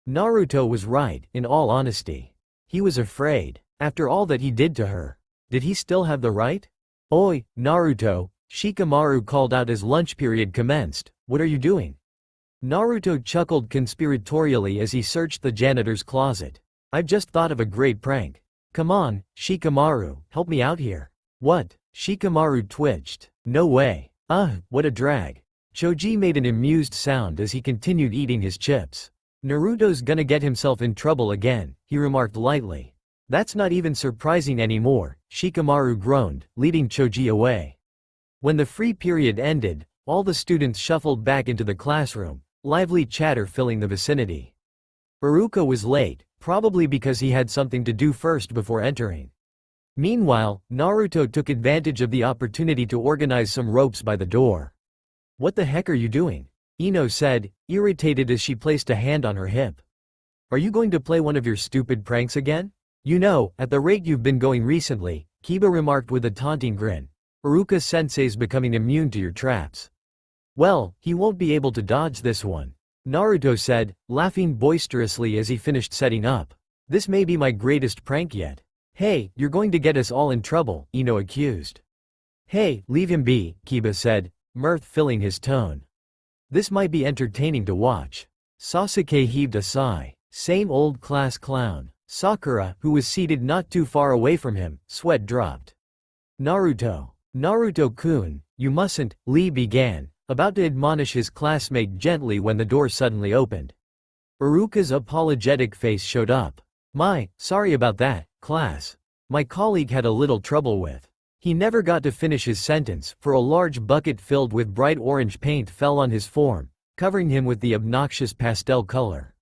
Naruto was right, in all honesty. He was afraid. After all that he did to her, did he still have the right? Oi, Naruto, Shikamaru called out as lunch period commenced, what are you doing? Naruto chuckled conspiratorially as he searched the janitor's closet. I've just thought of a great prank. Come on, Shikamaru, help me out here. What? Shikamaru twitched. No way. What a drag. Choji made an amused sound as he continued eating his chips. Naruto's gonna get himself in trouble again, he remarked lightly. That's not even surprising anymore, Shikamaru groaned, leading Choji away. When the free period ended, all the students shuffled back into the classroom, lively chatter filling the vicinity. Iruka was late, probably because he had something to do first before entering. Meanwhile, Naruto took advantage of the opportunity to organize some ropes by the door. "What the heck are you doing?" Ino said, irritated as she placed a hand on her hip. "Are you going to play one of your stupid pranks again? You know, at the rate you've been going recently," Kiba remarked with a taunting grin. "Iruka-sensei's becoming immune to your traps." "Well, he won't be able to dodge this one," Naruto said, laughing boisterously as he finished setting up. "This may be my greatest prank yet." "Hey, you're going to get us all in trouble," Ino accused. "Hey, leave him be," Kiba said, mirth filling his tone. "This might be entertaining to watch." Sasuke heaved a sigh. Same old class clown. Sakura, who was seated not too far away from him, sweat dropped. Naruto-kun, you mustn't," Lee began, about to admonish his classmate gently when the door suddenly opened. Iruka's apologetic face showed up. Sorry about that, class. My colleague had a little trouble with." He never got to finish his sentence, for a large bucket filled with bright orange paint fell on his form, covering him with the obnoxious pastel color.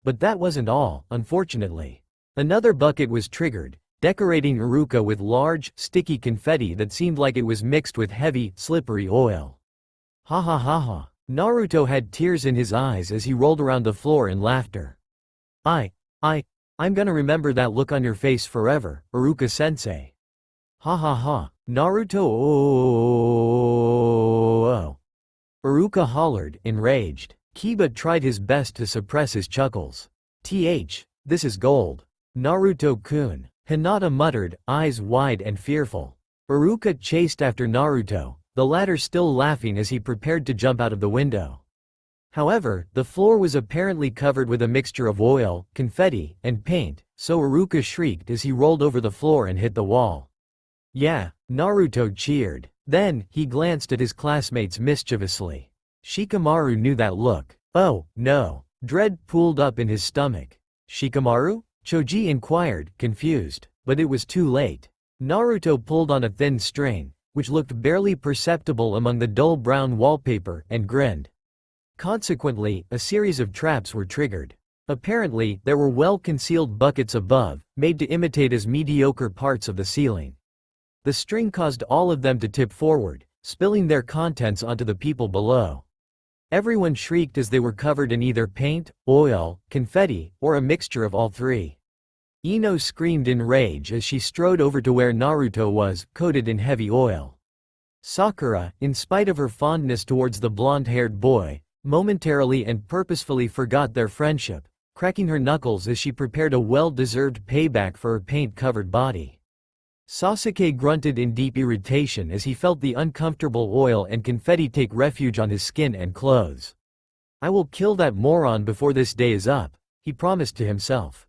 But that wasn't all, unfortunately. Another bucket was triggered, decorating Iruka with large, sticky confetti that seemed like it was mixed with heavy, slippery oil. Ha ha ha ha. Naruto had tears in his eyes as he rolled around the floor in laughter. I'm gonna remember that look on your face forever, Iruka-sensei. Ha ha ha. Naruto oh. Iruka hollered, enraged. Kiba tried his best to suppress his chuckles. This is gold. Naruto-kun. Hinata muttered, eyes wide and fearful. Iruka chased after Naruto, the latter still laughing as he prepared to jump out of the window. However, the floor was apparently covered with a mixture of oil, confetti, and paint, so Iruka shrieked as he rolled over the floor and hit the wall. "Yeah," Naruto cheered. Then, he glanced at his classmates mischievously. Shikamaru knew that look. Oh, no. Dread pooled up in his stomach. "Shikamaru?" Choji inquired, confused. But it was too late. Naruto pulled on a thin string, which looked barely perceptible among the dull brown wallpaper, and grinned. Consequently, a series of traps were triggered. Apparently, there were well-concealed buckets above, made to imitate as mediocre parts of the ceiling. The string caused all of them to tip forward, spilling their contents onto the people below. Everyone shrieked as they were covered in either paint, oil, confetti, or a mixture of all three. Ino screamed in rage as she strode over to where Naruto was, coated in heavy oil. Sakura, in spite of her fondness towards the blonde-haired boy, momentarily and purposefully forgot their friendship, cracking her knuckles as she prepared a well-deserved payback for her paint-covered body. Sasuke grunted in deep irritation as he felt the uncomfortable oil and confetti take refuge on his skin and clothes. "I will kill that moron before this day is up," he promised to himself.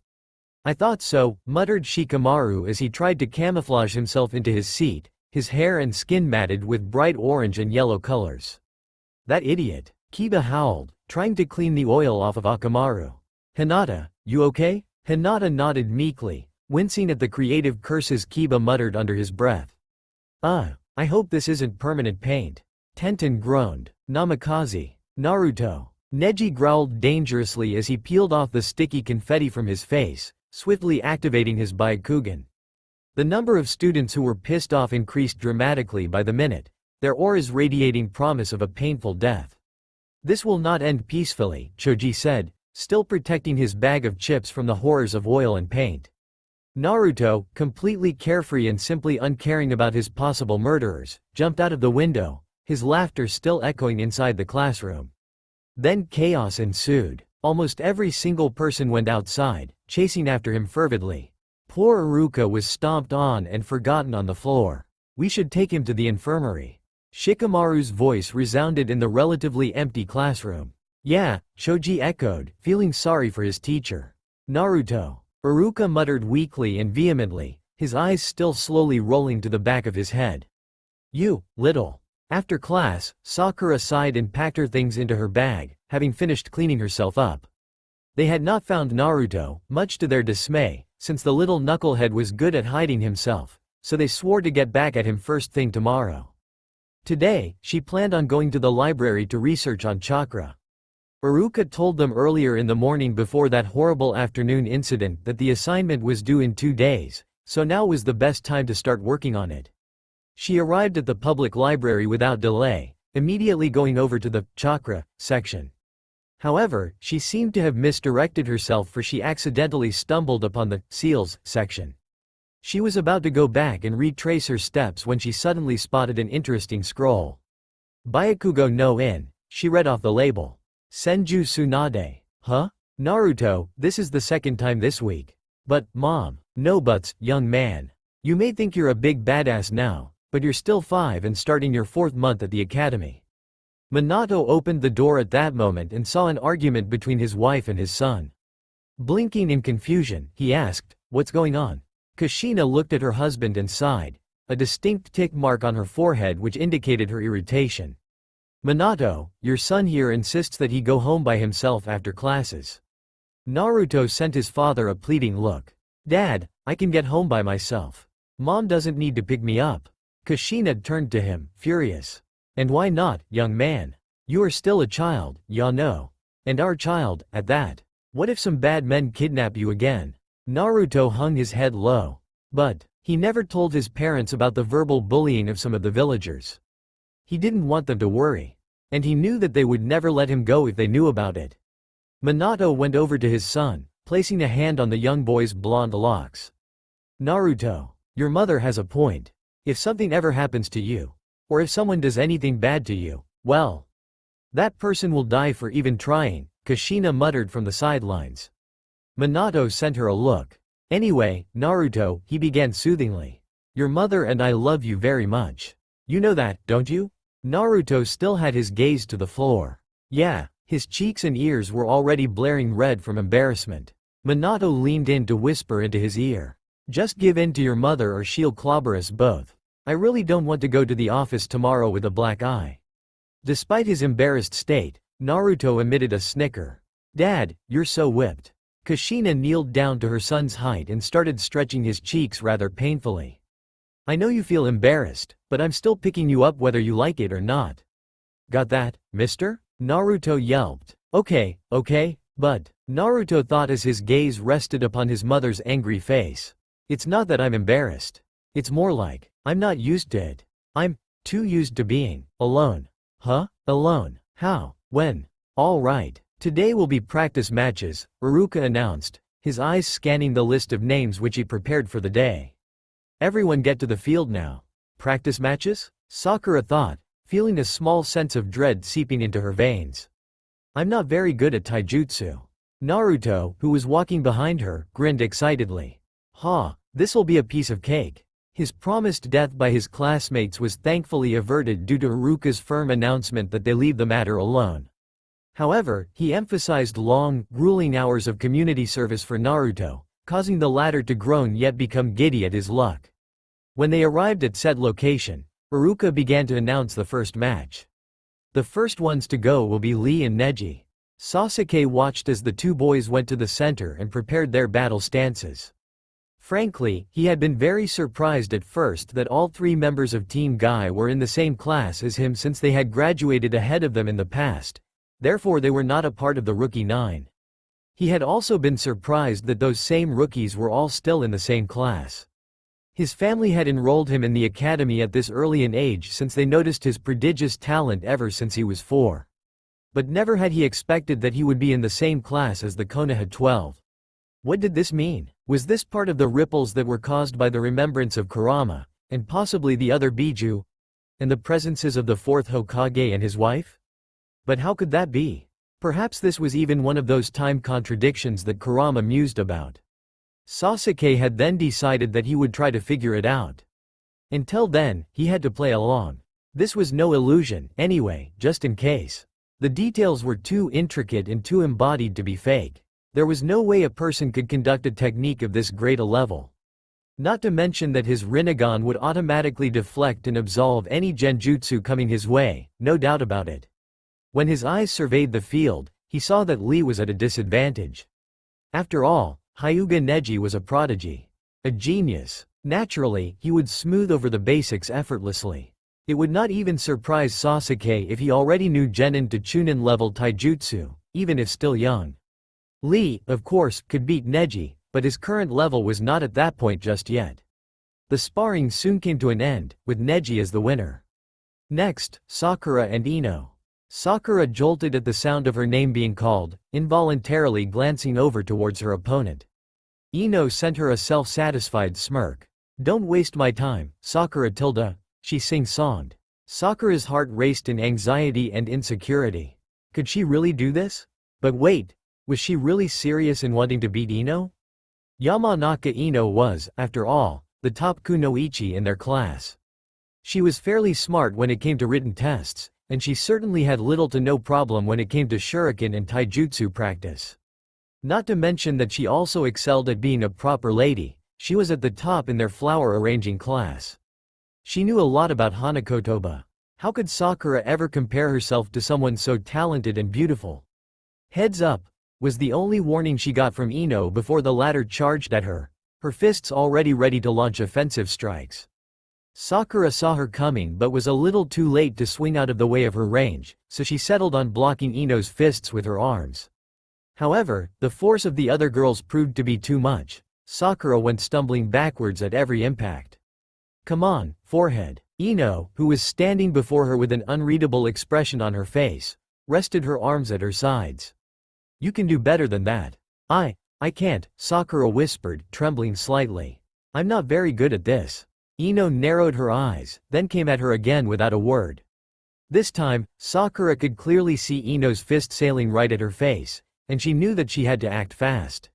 "I thought so," muttered Shikamaru as he tried to camouflage himself into his seat, his hair and skin matted with bright orange and yellow colors. "That idiot," Kiba howled, trying to clean the oil off of Akamaru. "Hinata, you okay?" Hinata nodded meekly, wincing at the creative curses Kiba muttered under his breath. I hope this isn't permanent paint." Tenten groaned. "Namikaze. Naruto." Neji growled dangerously as he peeled off the sticky confetti from his face, swiftly activating his Byakugan. The number of students who were pissed off increased dramatically by the minute, their auras radiating promise of a painful death. "This will not end peacefully," Choji said, still protecting his bag of chips from the horrors of oil and paint. Naruto, completely carefree and simply uncaring about his possible murderers, jumped out of the window, his laughter still echoing inside the classroom. Then chaos ensued. Almost every single person went outside, chasing after him fervidly. Poor Iruka was stomped on and forgotten on the floor. "We should take him to the infirmary." Shikamaru's voice resounded in the relatively empty classroom. "Yeah," Choji echoed, feeling sorry for his teacher. "Naruto." Iruka muttered weakly and vehemently, his eyes still slowly rolling to the back of his head. "You, little." After class, Sakura sighed and packed her things into her bag, having finished cleaning herself up. They had not found Naruto, much to their dismay, since the little knucklehead was good at hiding himself, so they swore to get back at him first thing tomorrow. Today, she planned on going to the library to research on chakra. Iruka told them earlier in the morning before that horrible afternoon incident that the assignment was due in 2 days, so now was the best time to start working on it. She arrived at the public library without delay, immediately going over to the chakra section. However, she seemed to have misdirected herself, for she accidentally stumbled upon the seals section. She was about to go back and retrace her steps when she suddenly spotted an interesting scroll. Byakugo no In, she read off the label. Senju Tsunade. Huh? Naruto, this is the second time this week. But, Mom. No buts, young man. You may think you're a big badass now, but you're still 5 and starting your 4th month at the academy. Minato opened the door at that moment and saw an argument between his wife and his son. Blinking in confusion, he asked, "What's going on?" Kushina looked at her husband and sighed, a distinct tick mark on her forehead which indicated her irritation. "Minato, your son here insists that he go home by himself after classes." Naruto sent his father a pleading look. "Dad, I can get home by myself. Mom doesn't need to pick me up." Kushina turned to him, furious. "And why not, young man? You are still a child, ya know. And our child, at that. What if some bad men kidnap you again?" Naruto hung his head low. But he never told his parents about the verbal bullying of some of the villagers. He didn't want them to worry. And he knew that they would never let him go if they knew about it. Minato went over to his son, placing a hand on the young boy's blonde locks. "Naruto, your mother has a point. If something ever happens to you, or if someone does anything bad to you, well, that person will die for even trying," Kushina muttered from the sidelines. Minato sent her a look. "Anyway, Naruto," he began soothingly. "Your mother and I love you very much. You know that, don't you?" Naruto still had his gaze to the floor. Yeah, his cheeks and ears were already blaring red from embarrassment. Minato leaned in to whisper into his ear. "Just give in to your mother or she'll clobber us both. I really don't want to go to the office tomorrow with a black eye." Despite his embarrassed state, Naruto emitted a snicker. "Dad, you're so whipped." Kushina kneeled down to her son's height and started stretching his cheeks rather painfully. "I know you feel embarrassed, but I'm still picking you up whether you like it or not." "Got that, mister?" Naruto yelped. Okay, but," Naruto thought as his gaze rested upon his mother's angry face. "It's not that I'm embarrassed. It's more like, I'm not used to it. I'm too used to being alone." "Huh? Alone? How? When?" "All right. Today will be practice matches," Iruka announced, his eyes scanning the list of names which he prepared for the day. "Everyone get to the field now." "Practice matches?" Sakura thought, feeling a small sense of dread seeping into her veins. "I'm not very good at taijutsu." Naruto, who was walking behind her, grinned excitedly. "Ha, this'll be a piece of cake." His promised death by his classmates was thankfully averted due to Iruka's firm announcement that they leave the matter alone. However, he emphasized long, grueling hours of community service for Naruto, causing the latter to groan yet become giddy at his luck. When they arrived at said location, Iruka began to announce the first match. The first ones to go will be Lee and Neji. Sasuke watched as the two boys went to the center and prepared their battle stances. Frankly, he had been very surprised at first that all 3 members of Team Guy were in the same class as him, since they had graduated ahead of them in the past. Therefore they were not a part of the Rookie 9. He had also been surprised that those same rookies were all still in the same class. His family had enrolled him in the academy at this early an age since they noticed his prodigious talent ever since he was 4. But never had he expected that he would be in the same class as the Konoha 12. What did this mean? Was this part of the ripples that were caused by the remembrance of Kurama, and possibly the other Biju, and the presences of the 4th Hokage and his wife? But how could that be? Perhaps this was even one of those time contradictions that Kurama mused about. Sasuke had then decided that he would try to figure it out. Until then, he had to play along. This was no illusion, anyway, just in case. The details were too intricate and too embodied to be fake. There was no way a person could conduct a technique of this great a level. Not to mention that his Rinnegan would automatically deflect and absolve any genjutsu coming his way, no doubt about it. When his eyes surveyed the field, he saw that Lee was at a disadvantage. After all, Hyuga Neji was a prodigy. A genius. Naturally, he would smooth over the basics effortlessly. It would not even surprise Sasuke if he already knew Genin to Chunin level taijutsu, even if still young. Lee, of course, could beat Neji, but his current level was not at that point just yet. The sparring soon came to an end, with Neji as the winner. Next, Sakura and Ino. Sakura jolted at the sound of her name being called, involuntarily glancing over towards her opponent. Ino sent her a self-satisfied smirk. "Don't waste my time, Sakura tilde," she sing-songed. Sakura's heart raced in anxiety and insecurity. Could she really do this? But wait, was she really serious in wanting to beat Ino? Yamanaka Ino was, after all, the top kunoichi in their class. She was fairly smart when it came to written tests, and she certainly had little to no problem when it came to shuriken and taijutsu practice. Not to mention that she also excelled at being a proper lady. She was at the top in their flower arranging class. She knew a lot about Hanakotoba. How could Sakura ever compare herself to someone so talented and beautiful? "Heads up," was the only warning she got from Ino before the latter charged at her, her fists already ready to launch offensive strikes. Sakura saw her coming but was a little too late to swing out of the way of her range, so she settled on blocking Ino's fists with her arms. However, the force of the other girls proved to be too much. Sakura went stumbling backwards at every impact. "Come on, forehead." Ino, who was standing before her with an unreadable expression on her face, rested her arms at her sides. "You can do better than that." I can't," Sakura whispered, trembling slightly. "I'm not very good at this." Ino narrowed her eyes, then came at her again without a word. This time, Sakura could clearly see Ino's fist sailing right at her face, and she knew that she had to act fast.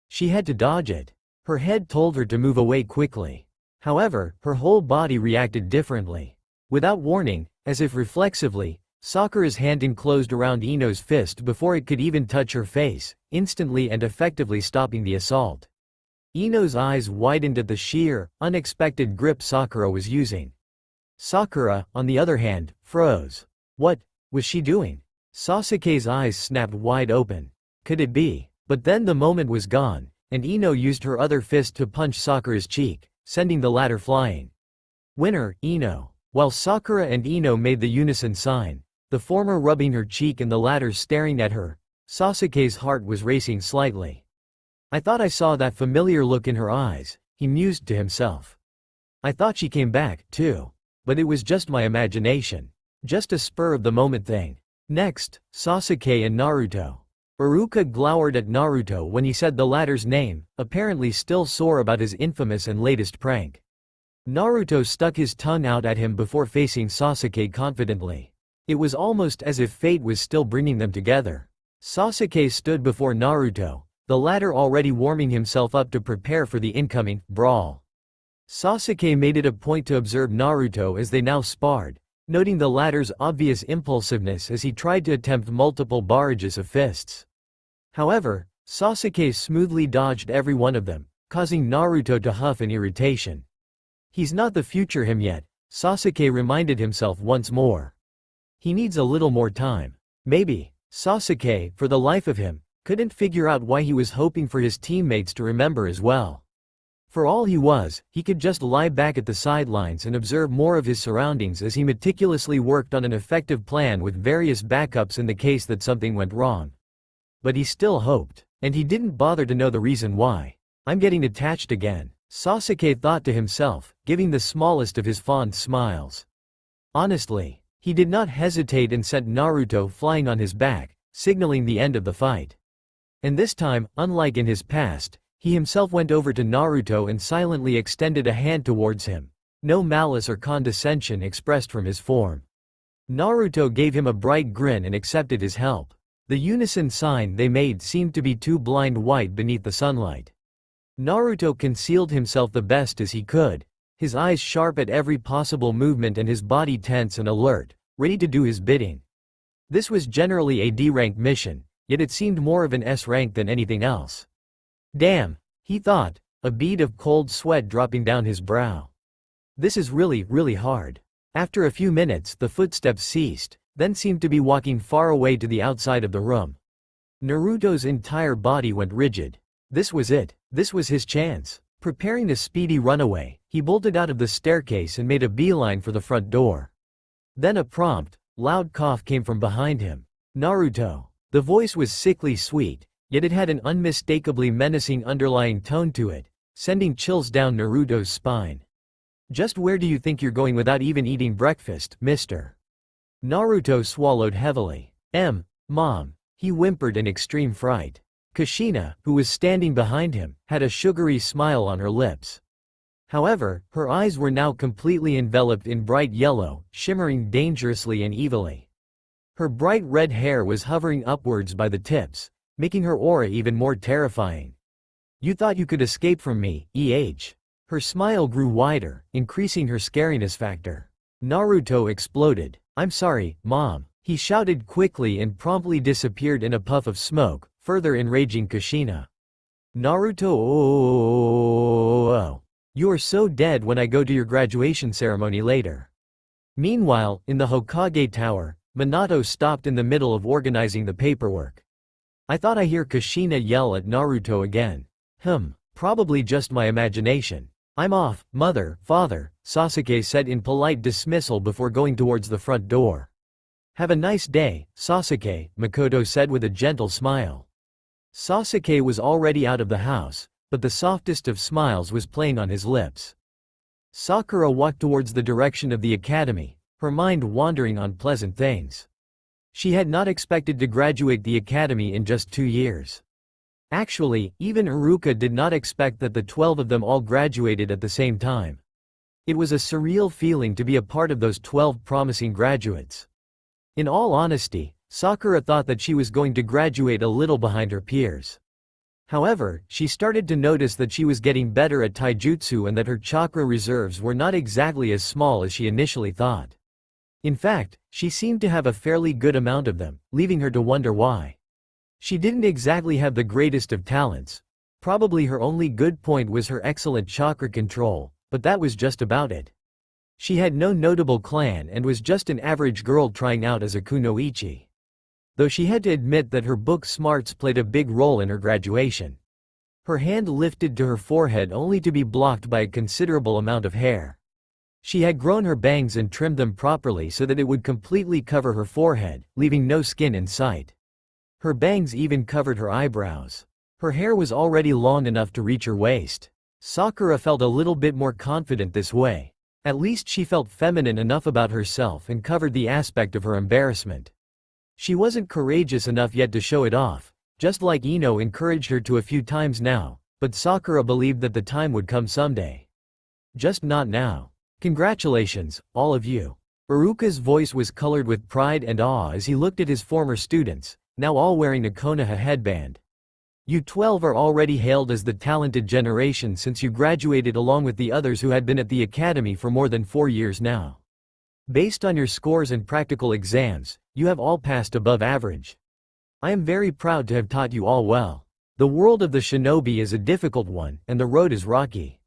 She had to dodge it. Her head told her to move away quickly. However, her whole body reacted differently. Without warning, as if reflexively, Sakura's hand enclosed around Ino's fist before it could even touch her face, instantly and effectively stopping the assault. Ino's eyes widened at the sheer, unexpected grip Sakura was using. Sakura, on the other hand, froze. What was she doing? Sasuke's eyes snapped wide open. Could it be? But then the moment was gone, and Ino used her other fist to punch Sakura's cheek, sending the latter flying. "Winner, Ino." While Sakura and Ino made the unison sign, the former rubbing her cheek and the latter staring at her, Sasuke's heart was racing slightly. "I thought I saw that familiar look in her eyes," he mused to himself. "I thought she came back, too. But it was just my imagination. Just a spur-of-the-moment thing." Next, Sasuke and Naruto. Iruka glowered at Naruto when he said the latter's name, apparently still sore about his infamous and latest prank. Naruto stuck his tongue out at him before facing Sasuke confidently. It was almost as if fate was still bringing them together. Sasuke stood before Naruto, the latter already warming himself up to prepare for the incoming brawl. Sasuke made it a point to observe Naruto as they now sparred, noting the latter's obvious impulsiveness as he tried to attempt multiple barrages of fists. However, Sasuke smoothly dodged every one of them, causing Naruto to huff in irritation. He's not the future him yet, Sasuke reminded himself once more. He needs a little more time. Maybe. Sasuke, for the life of him, couldn't figure out why he was hoping for his teammates to remember as well. For all he was, he could just lie back at the sidelines and observe more of his surroundings as he meticulously worked on an effective plan with various backups in the case that something went wrong. But he still hoped, and he didn't bother to know the reason why. "I'm getting attached again," Sasuke thought to himself, giving the smallest of his fond smiles. Honestly, he did not hesitate and sent Naruto flying on his back, signaling the end of the fight. And this time, unlike in his past, he himself went over to Naruto and silently extended a hand towards him. No malice or condescension expressed from his form. Naruto gave him a bright grin and accepted his help. The unison sign they made seemed to be two blind white beneath the sunlight. Naruto concealed himself the best as he could, his eyes sharp at every possible movement and his body tense and alert, ready to do his bidding. This was generally a D-rank mission, yet it seemed more of an S rank than anything else. Damn, he thought, a bead of cold sweat dropping down his brow. This is really hard. After a few minutes the footsteps ceased, then seemed to be walking far away to the outside of the room. Naruto's entire body went rigid. This was it. This was his chance. Preparing a speedy runaway, he bolted out of the staircase and made a beeline for the front door. Then a prompt, loud cough came from behind him. "Naruto." The voice was sickly sweet, Yet it had an unmistakably menacing underlying tone to it, sending chills down Naruto's spine. Just where do you think you're going without even eating breakfast, mister? Naruto swallowed heavily. Mom, he whimpered in extreme fright. Kushina, who was standing behind him, had a sugary smile on her lips. However, her eyes were now completely enveloped in bright yellow, shimmering dangerously and evilly. Her bright red hair was hovering upwards by the tips, making her aura even more terrifying. You thought you could escape from me, Her smile grew wider, increasing her scariness factor. Naruto exploded. I'm sorry, Mom, he shouted quickly and promptly disappeared in a puff of smoke, further enraging Kushina. Naruto, oh. You are so dead when I go to your graduation ceremony later. Meanwhile, in the Hokage Tower, Minato stopped in the middle of organizing the paperwork. I thought I hear Kushina yell at Naruto again. Probably just my imagination. I'm off, mother, father, Sasuke said in polite dismissal before going towards the front door. Have a nice day, Sasuke, Makoto said with a gentle smile. Sasuke was already out of the house, but the softest of smiles was playing on his lips. Sakura walked towards the direction of the academy, her mind wandering on pleasant things. She had not expected to graduate the academy in just 2 years. Actually, even Iruka did not expect that the 12 of them all graduated at the same time. It was a surreal feeling to be a part of those 12 promising graduates. In all honesty, Sakura thought that she was going to graduate a little behind her peers. However, she started to notice that she was getting better at taijutsu and that her chakra reserves were not exactly as small as she initially thought. In fact, she seemed to have a fairly good amount of them, leaving her to wonder why. She didn't exactly have the greatest of talents. Probably her only good point was her excellent chakra control, but that was just about it. She had no notable clan and was just an average girl trying out as a kunoichi. Though she had to admit that her book smarts played a big role in her graduation. Her hand lifted to her forehead only to be blocked by a considerable amount of hair. She had grown her bangs and trimmed them properly so that it would completely cover her forehead, leaving no skin in sight. Her bangs even covered her eyebrows. Her hair was already long enough to reach her waist. Sakura felt a little bit more confident this way. At least she felt feminine enough about herself and covered the aspect of her embarrassment. She wasn't courageous enough yet to show it off, just like Ino encouraged her to a few times now, but Sakura believed that the time would come someday. Just not now. Congratulations, all of you. Iruka's voice was colored with pride and awe as he looked at his former students, now all wearing a Konoha headband. You 12 are already hailed as the talented generation since you graduated along with the others who had been at the academy for more than 4 years now. Based on your scores and practical exams, you have all passed above average. I am very proud to have taught you all well. The world of the shinobi is a difficult one, and the road is rocky.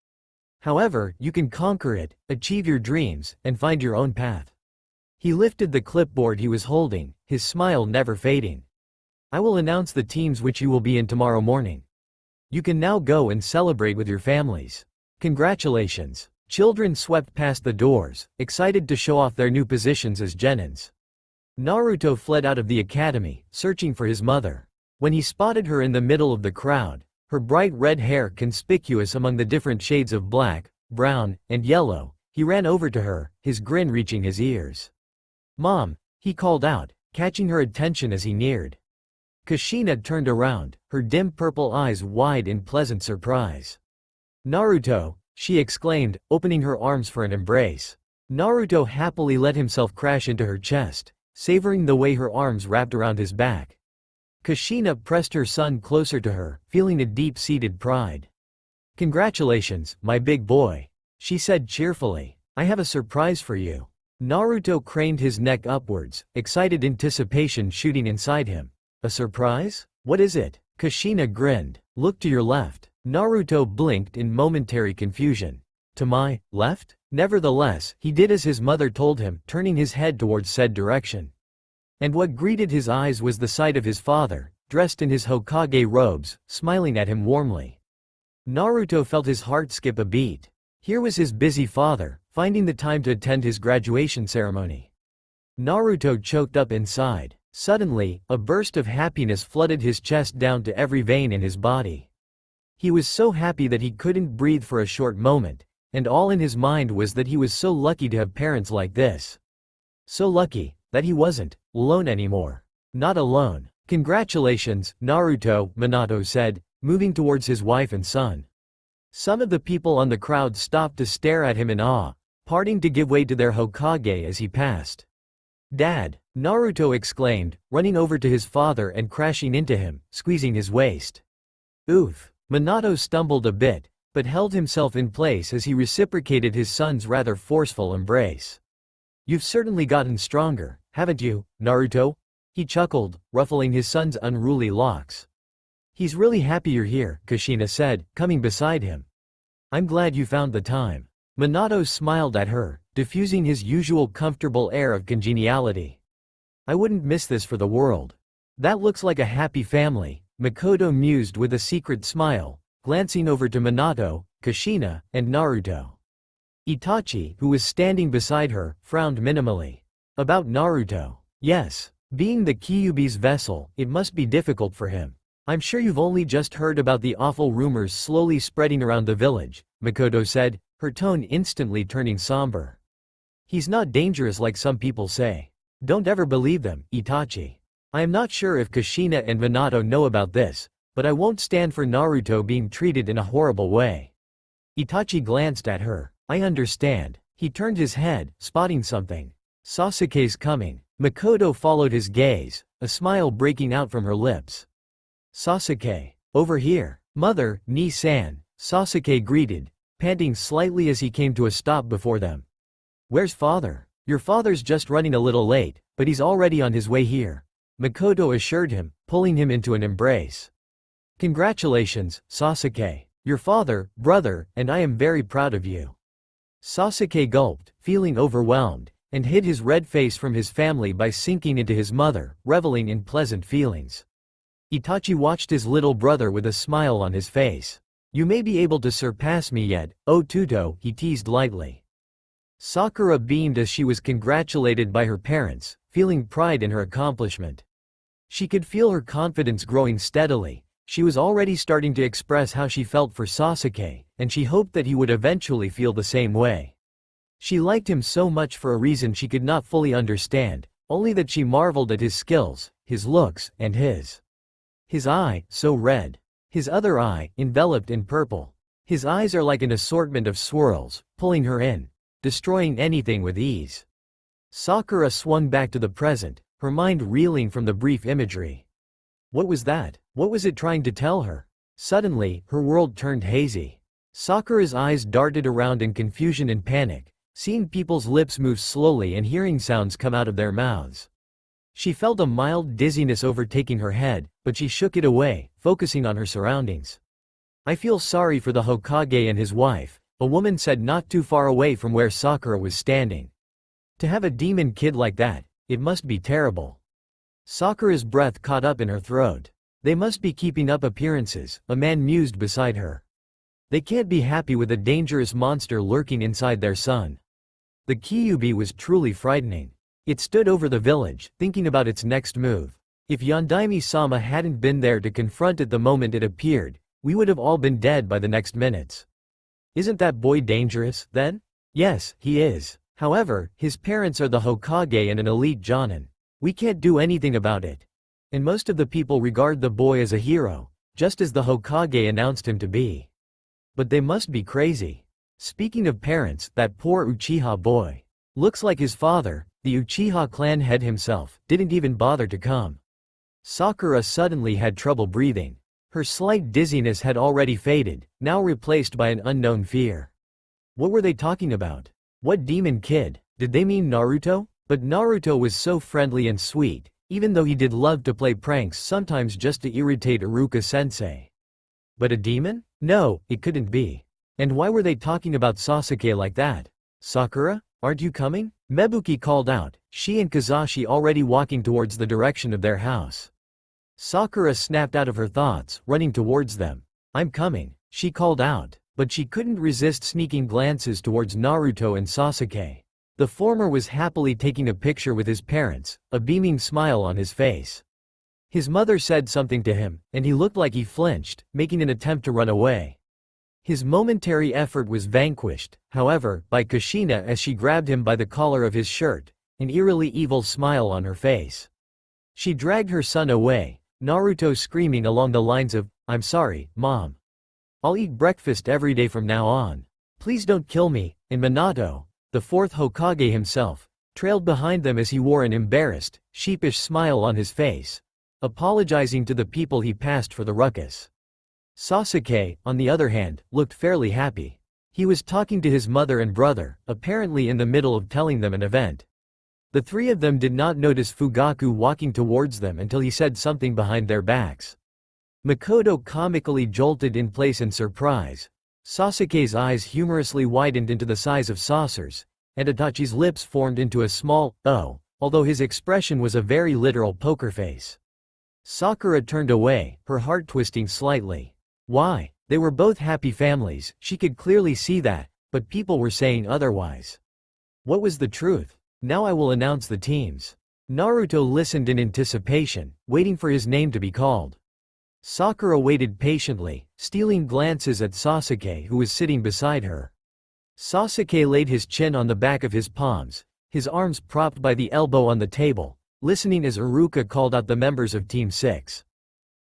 However, you can conquer it, achieve your dreams, and find your own path. He lifted the clipboard he was holding, his smile never fading. I will announce the teams which you will be in tomorrow morning. You can now go and celebrate with your families. Congratulations. Children swept past the doors, excited to show off their new positions as genins. Naruto fled out of the academy, searching for his mother. When he spotted her in the middle of the crowd, her bright red hair conspicuous among the different shades of black, brown, and yellow, he ran over to her, his grin reaching his ears. Mom, he called out, catching her attention as he neared. Kushina turned around, her dim purple eyes wide in pleasant surprise. Naruto, she exclaimed, opening her arms for an embrace. Naruto happily let himself crash into her chest, savoring the way her arms wrapped around his back. Kushina pressed her son closer to her, feeling a deep-seated pride. Congratulations, my big boy, she said cheerfully. I have a surprise for you. Naruto craned his neck upwards, excited anticipation shooting inside him. A surprise? What is it? Kushina grinned. Look to your left. Naruto blinked in momentary confusion. To my left? Nevertheless, he did as his mother told him, turning his head towards said direction. And what greeted his eyes was the sight of his father, dressed in his Hokage robes, smiling at him warmly. Naruto felt his heart skip a beat. Here was his busy father, finding the time to attend his graduation ceremony. Naruto choked up inside. Suddenly, a burst of happiness flooded his chest down to every vein in his body. He was so happy that he couldn't breathe for a short moment, and all in his mind was that he was so lucky to have parents like this. So lucky that he wasn't alone anymore. Not alone. Congratulations, Naruto, Minato said, moving towards his wife and son. Some of the people on the crowd stopped to stare at him in awe, parting to give way to their Hokage as he passed. Dad, Naruto exclaimed, running over to his father and crashing into him, squeezing his waist. Oof. Minato stumbled a bit, but held himself in place as he reciprocated his son's rather forceful embrace. You've certainly gotten stronger, haven't you, Naruto? He chuckled, ruffling his son's unruly locks. He's really happy you're here, Kushina said, coming beside him. I'm glad you found the time. Minato smiled at her, diffusing his usual comfortable air of congeniality. I wouldn't miss this for the world. That looks like a happy family, Makoto mused with a secret smile, glancing over to Minato, Kushina, and Naruto. Itachi, who was standing beside her, frowned minimally. About Naruto. Yes. Being the Kyuubi's vessel, it must be difficult for him. I'm sure you've only just heard about the awful rumors slowly spreading around the village, Makoto said, her tone instantly turning somber. He's not dangerous like some people say. Don't ever believe them, Itachi. I am not sure if Kushina and Minato know about this, but I won't stand for Naruto being treated in a horrible way. Itachi glanced at her. I understand. He turned his head, spotting something. Sasuke's coming. Makoto followed his gaze, a smile breaking out from her lips. Sasuke. Over here. Mother, Ni-san, Sasuke greeted, panting slightly as he came to a stop before them. Where's father? Your father's just running a little late, but he's already on his way here, Makoto assured him, pulling him into an embrace. Congratulations, Sasuke. Your father, brother, and I am very proud of you. Sasuke gulped, feeling overwhelmed, and hid his red face from his family by sinking into his mother, reveling in pleasant feelings. Itachi watched his little brother with a smile on his face. You may be able to surpass me yet, oh Tuto, he teased lightly. Sakura beamed as she was congratulated by her parents, feeling pride in her accomplishment. She could feel her confidence growing steadily. She was already starting to express how she felt for Sasuke, and she hoped that he would eventually feel the same way. She liked him so much for a reason she could not fully understand, only that she marveled at his skills, his looks, and his eye, so red. His other eye, enveloped in purple. His eyes are like an assortment of swirls, pulling her in, destroying anything with ease. Sakura swung back to the present, her mind reeling from the brief imagery. What was that? What was it trying to tell her? Suddenly, her world turned hazy. Sakura's eyes darted around in confusion and panic, seeing people's lips move slowly and hearing sounds come out of their mouths. She felt a mild dizziness overtaking her head, but she shook it away, focusing on her surroundings. I feel sorry for the Hokage and his wife, a woman said not too far away from where Sakura was standing. To have a demon kid like that, it must be terrible. Sakura's breath caught up in her throat. They must be keeping up appearances, a man mused beside her. They can't be happy with a dangerous monster lurking inside their son. The Kyuubi was truly frightening. It stood over the village, thinking about its next move. If Yondaime-sama hadn't been there to confront it the moment it appeared, we would have all been dead by the next minutes. Isn't that boy dangerous, then? Yes, he is. However, his parents are the Hokage and an elite Jonin. We can't do anything about it. And most of the people regard the boy as a hero, just as the Hokage announced him to be. But they must be crazy. Speaking of parents, that poor Uchiha boy. Looks like his father, the Uchiha clan head himself, didn't even bother to come. Sakura suddenly had trouble breathing. Her slight dizziness had already faded, now replaced by an unknown fear. What were they talking about? What demon kid? Did they mean Naruto? But Naruto was so friendly and sweet, even though he did love to play pranks sometimes just to irritate Iruka-sensei. But a demon? No, it couldn't be. And why were they talking about Sasuke like that? Sakura? Aren't you coming? Mebuki called out, she and Kazashi already walking towards the direction of their house. Sakura snapped out of her thoughts, running towards them. I'm coming, she called out, but she couldn't resist sneaking glances towards Naruto and Sasuke. The former was happily taking a picture with his parents, a beaming smile on his face. His mother said something to him, and he looked like he flinched, making an attempt to run away. His momentary effort was vanquished, however, by Kushina as she grabbed him by the collar of his shirt, an eerily evil smile on her face. She dragged her son away, Naruto screaming along the lines of, "I'm sorry, Mom. I'll eat breakfast every day from now on. Please don't kill me," and Minato, the fourth Hokage himself, trailed behind them as he wore an embarrassed, sheepish smile on his face, apologizing to the people he passed for the ruckus. Sasuke, on the other hand, looked fairly happy. He was talking to his mother and brother, apparently in the middle of telling them an event. The three of them did not notice Fugaku walking towards them until he said something behind their backs. Makoto comically jolted in place in surprise. Sasuke's eyes humorously widened into the size of saucers, and Itachi's lips formed into a small "oh," although his expression was a very literal poker face. Sakura turned away, her heart twisting slightly. Why? They were both happy families, she could clearly see that, but people were saying otherwise. What was the truth? Now I will announce the teams. Naruto listened in anticipation, waiting for his name to be called. Sakura waited patiently, stealing glances at Sasuke who was sitting beside her. Sasuke laid his chin on the back of his palms, his arms propped by the elbow on the table, listening as Iruka called out the members of Team 6.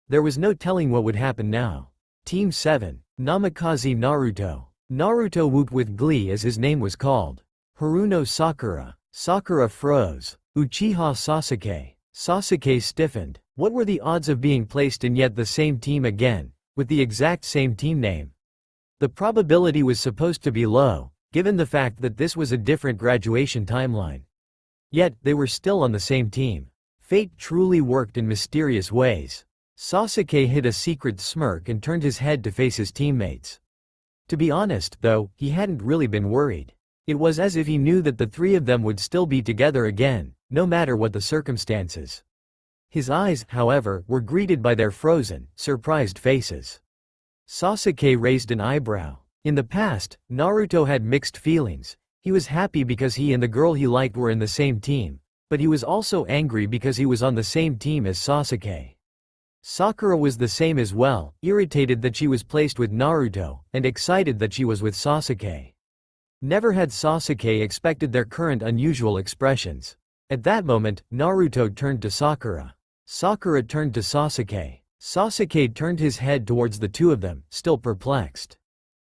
There was no telling what would happen now. Team 7, Namikaze Naruto. Naruto whooped with glee as his name was called. Haruno Sakura. Sakura froze. Uchiha Sasuke. Sasuke stiffened. What were the odds of being placed in yet the same team again, with the exact same team name? The probability was supposed to be low, given the fact that this was a different graduation timeline. Yet, they were still on the same team. Fate truly worked in mysterious ways. Sasuke hid a secret smirk and turned his head to face his teammates. To be honest, though, he hadn't really been worried. It was as if he knew that the three of them would still be together again, no matter what the circumstances. His eyes, however, were greeted by their frozen, surprised faces. Sasuke raised an eyebrow. In the past, Naruto had mixed feelings. He was happy because he and the girl he liked were in the same team, but he was also angry because he was on the same team as Sasuke. Sakura was the same as well, irritated that she was placed with Naruto, and excited that she was with Sasuke. Never had Sasuke expected their current unusual expressions. At that moment, Naruto turned to Sakura. Sakura turned to Sasuke. Sasuke turned his head towards the two of them, still perplexed.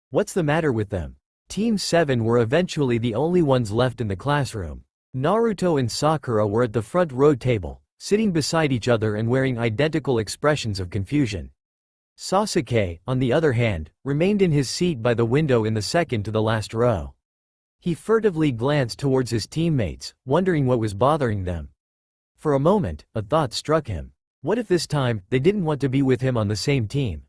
What's the matter with them? Team 7 were eventually the only ones left in the classroom. Naruto and Sakura were at the front row table, sitting beside each other and wearing identical expressions of confusion. Sasuke, on the other hand, remained in his seat by the window in the second to the last row. He furtively glanced towards his teammates, wondering what was bothering them. For a moment, a thought struck him. What if this time, they didn't want to be with him on the same team?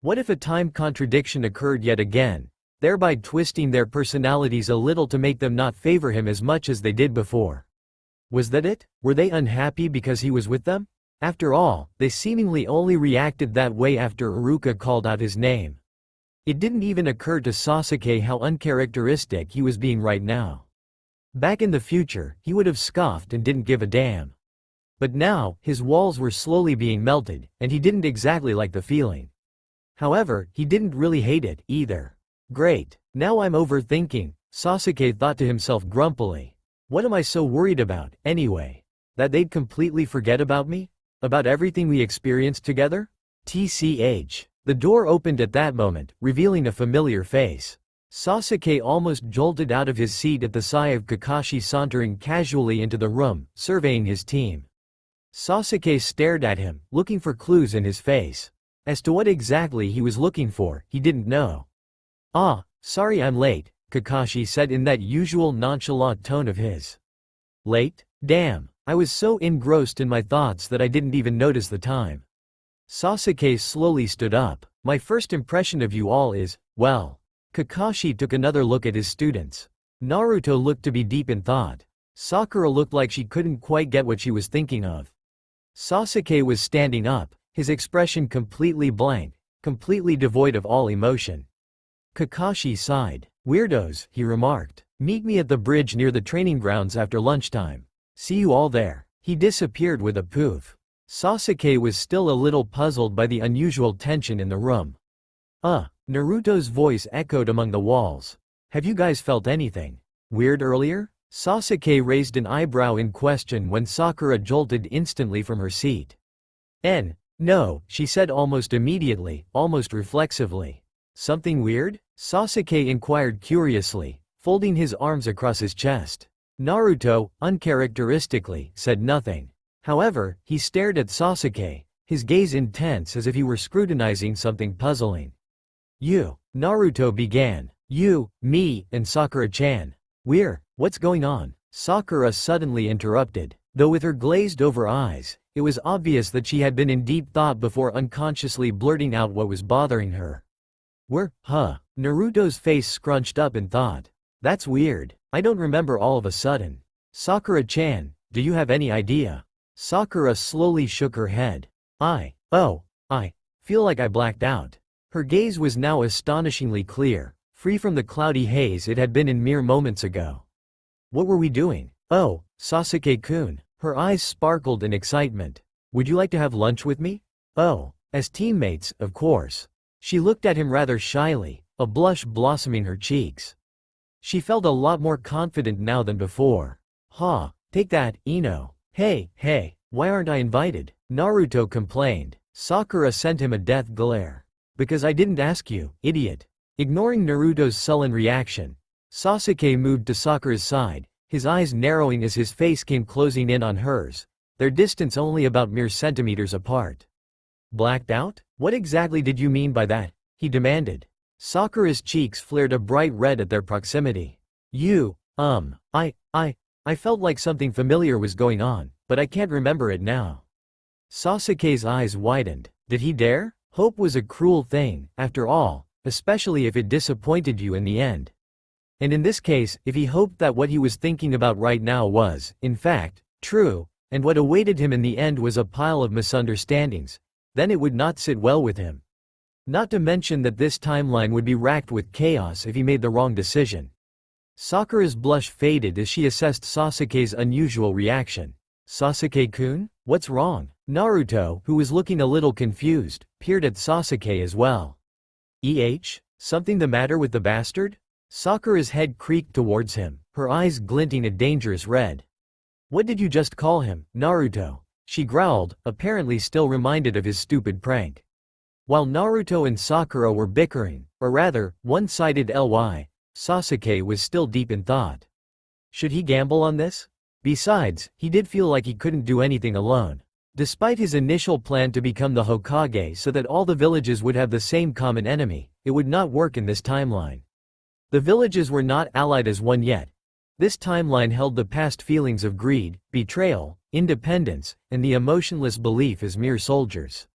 What if a time contradiction occurred yet again, thereby twisting their personalities a little to make them not favor him as much as they did before? Was that it? Were they unhappy because he was with them? After all, they seemingly only reacted that way after Iruka called out his name. It didn't even occur to Sasuke how uncharacteristic he was being right now. Back in the future, he would have scoffed and didn't give a damn. But now, his walls were slowly being melted, and he didn't exactly like the feeling. However, he didn't really hate it, either. Great. Now I'm overthinking, Sasuke thought to himself grumpily. What am I so worried about, anyway? That they'd completely forget about me? About everything we experienced together? TCH. The door opened at that moment, revealing a familiar face. Sasuke almost jolted out of his seat at the sight of Kakashi sauntering casually into the room, surveying his team. Sasuke stared at him, looking for clues in his face. As to what exactly he was looking for, he didn't know. "Ah, sorry I'm late," Kakashi said in that usual nonchalant tone of his. "Late? Damn, I was so engrossed in my thoughts that I didn't even notice the time." Sasuke slowly stood up. "My first impression of you all is, well." Kakashi took another look at his students. Naruto looked to be deep in thought. Sakura looked like she couldn't quite get what she was thinking of. Sasuke was standing up, his expression completely blank, completely devoid of all emotion. Kakashi sighed. "Weirdos," he remarked. Meet me at the bridge near the training grounds after lunchtime. See you all there. He disappeared with a poof. Sasuke was still a little puzzled by the unusual tension in the room. Naruto's voice echoed among the walls. Have you guys felt anything weird earlier? Sasuke raised an eyebrow in question when Sakura jolted instantly from her seat. No, she said almost immediately, almost reflexively. Something weird? Sasuke inquired curiously, folding his arms across his chest. Naruto, uncharacteristically, said nothing. However, he stared at Sasuke, his gaze intense as if he were scrutinizing something puzzling. You, Naruto began. You, me, and Sakura-chan. What's going on? Sakura suddenly interrupted. Though with her glazed-over eyes, it was obvious that she had been in deep thought before unconsciously blurting out what was bothering her. Naruto's face scrunched up in thought. That's weird. I don't remember all of a sudden. Sakura-chan, do you have any idea? Sakura slowly shook her head. I feel like I blacked out. Her gaze was now astonishingly clear, free from the cloudy haze it had been in mere moments ago. What were we doing? Oh, Sasuke-kun. Her eyes sparkled in excitement. Would you like to have lunch with me? Oh, as teammates, of course. She looked at him rather shyly, a blush blossoming her cheeks. She felt a lot more confident now than before. Take that, Ino. Hey, why aren't I invited? Naruto complained. Sakura sent him a death glare. Because I didn't ask you, idiot. Ignoring Naruto's sullen reaction, Sasuke moved to Sakura's side, his eyes narrowing as his face came closing in on hers, their distance only about mere centimeters apart. Blacked out? What exactly did you mean by that? He demanded. Sakura's cheeks flared a bright red at their proximity. I felt like something familiar was going on, but I can't remember it now. Sasuke's eyes widened. Did he dare? Hope was a cruel thing, after all, especially if it disappointed you in the end. And in this case, if he hoped that what he was thinking about right now was, in fact, true, and what awaited him in the end was a pile of misunderstandings, then it would not sit well with him. Not to mention that this timeline would be racked with chaos if he made the wrong decision. Sakura's blush faded as she assessed Sasuke's unusual reaction. Sasuke-kun? What's wrong? Naruto, who was looking a little confused, peered at Sasuke as well. Something the matter with the bastard? Sakura's head creaked towards him, her eyes glinting a dangerous red. What did you just call him, Naruto? She growled, apparently still reminded of his stupid prank. While Naruto and Sakura were bickering, or rather, one-sided Sasuke was still deep in thought. Should he gamble on this? Besides, he did feel like he couldn't do anything alone. Despite his initial plan to become the Hokage so that all the villages would have the same common enemy, it would not work in this timeline. The villages were not allied as one yet. This timeline held the past feelings of greed, betrayal, independence, and the emotionless belief as mere soldiers.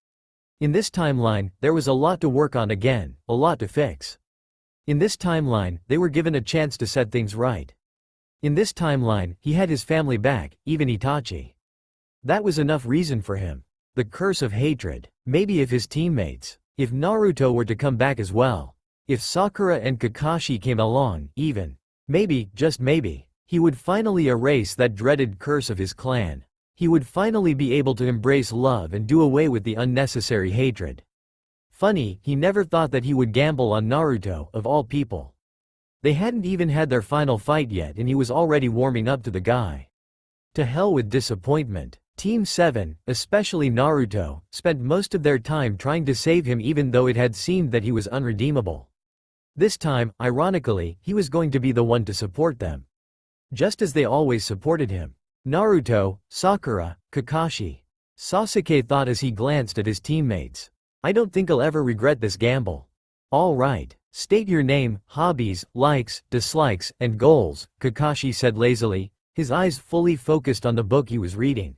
In this timeline, there was a lot to work on again, a lot to fix. In this timeline, they were given a chance to set things right. In this timeline, he had his family back, even Itachi. That was enough reason for him. The curse of hatred. Maybe if his teammates, if Naruto were to come back as well, if Sakura and Kakashi came along, even, maybe, just maybe, he would finally erase that dreaded curse of his clan. He would finally be able to embrace love and do away with the unnecessary hatred. Funny, he never thought that he would gamble on Naruto, of all people. They hadn't even had their final fight yet and he was already warming up to the guy. To hell with disappointment. Team 7, especially Naruto, spent most of their time trying to save him even though it had seemed that he was unredeemable. This time, ironically, he was going to be the one to support them. Just as they always supported him. Naruto, Sakura, Kakashi. Sasuke thought as he glanced at his teammates. I don't think I'll ever regret this gamble. All right. State your name, hobbies, likes, dislikes, and goals, Kakashi said lazily, his eyes fully focused on the book he was reading.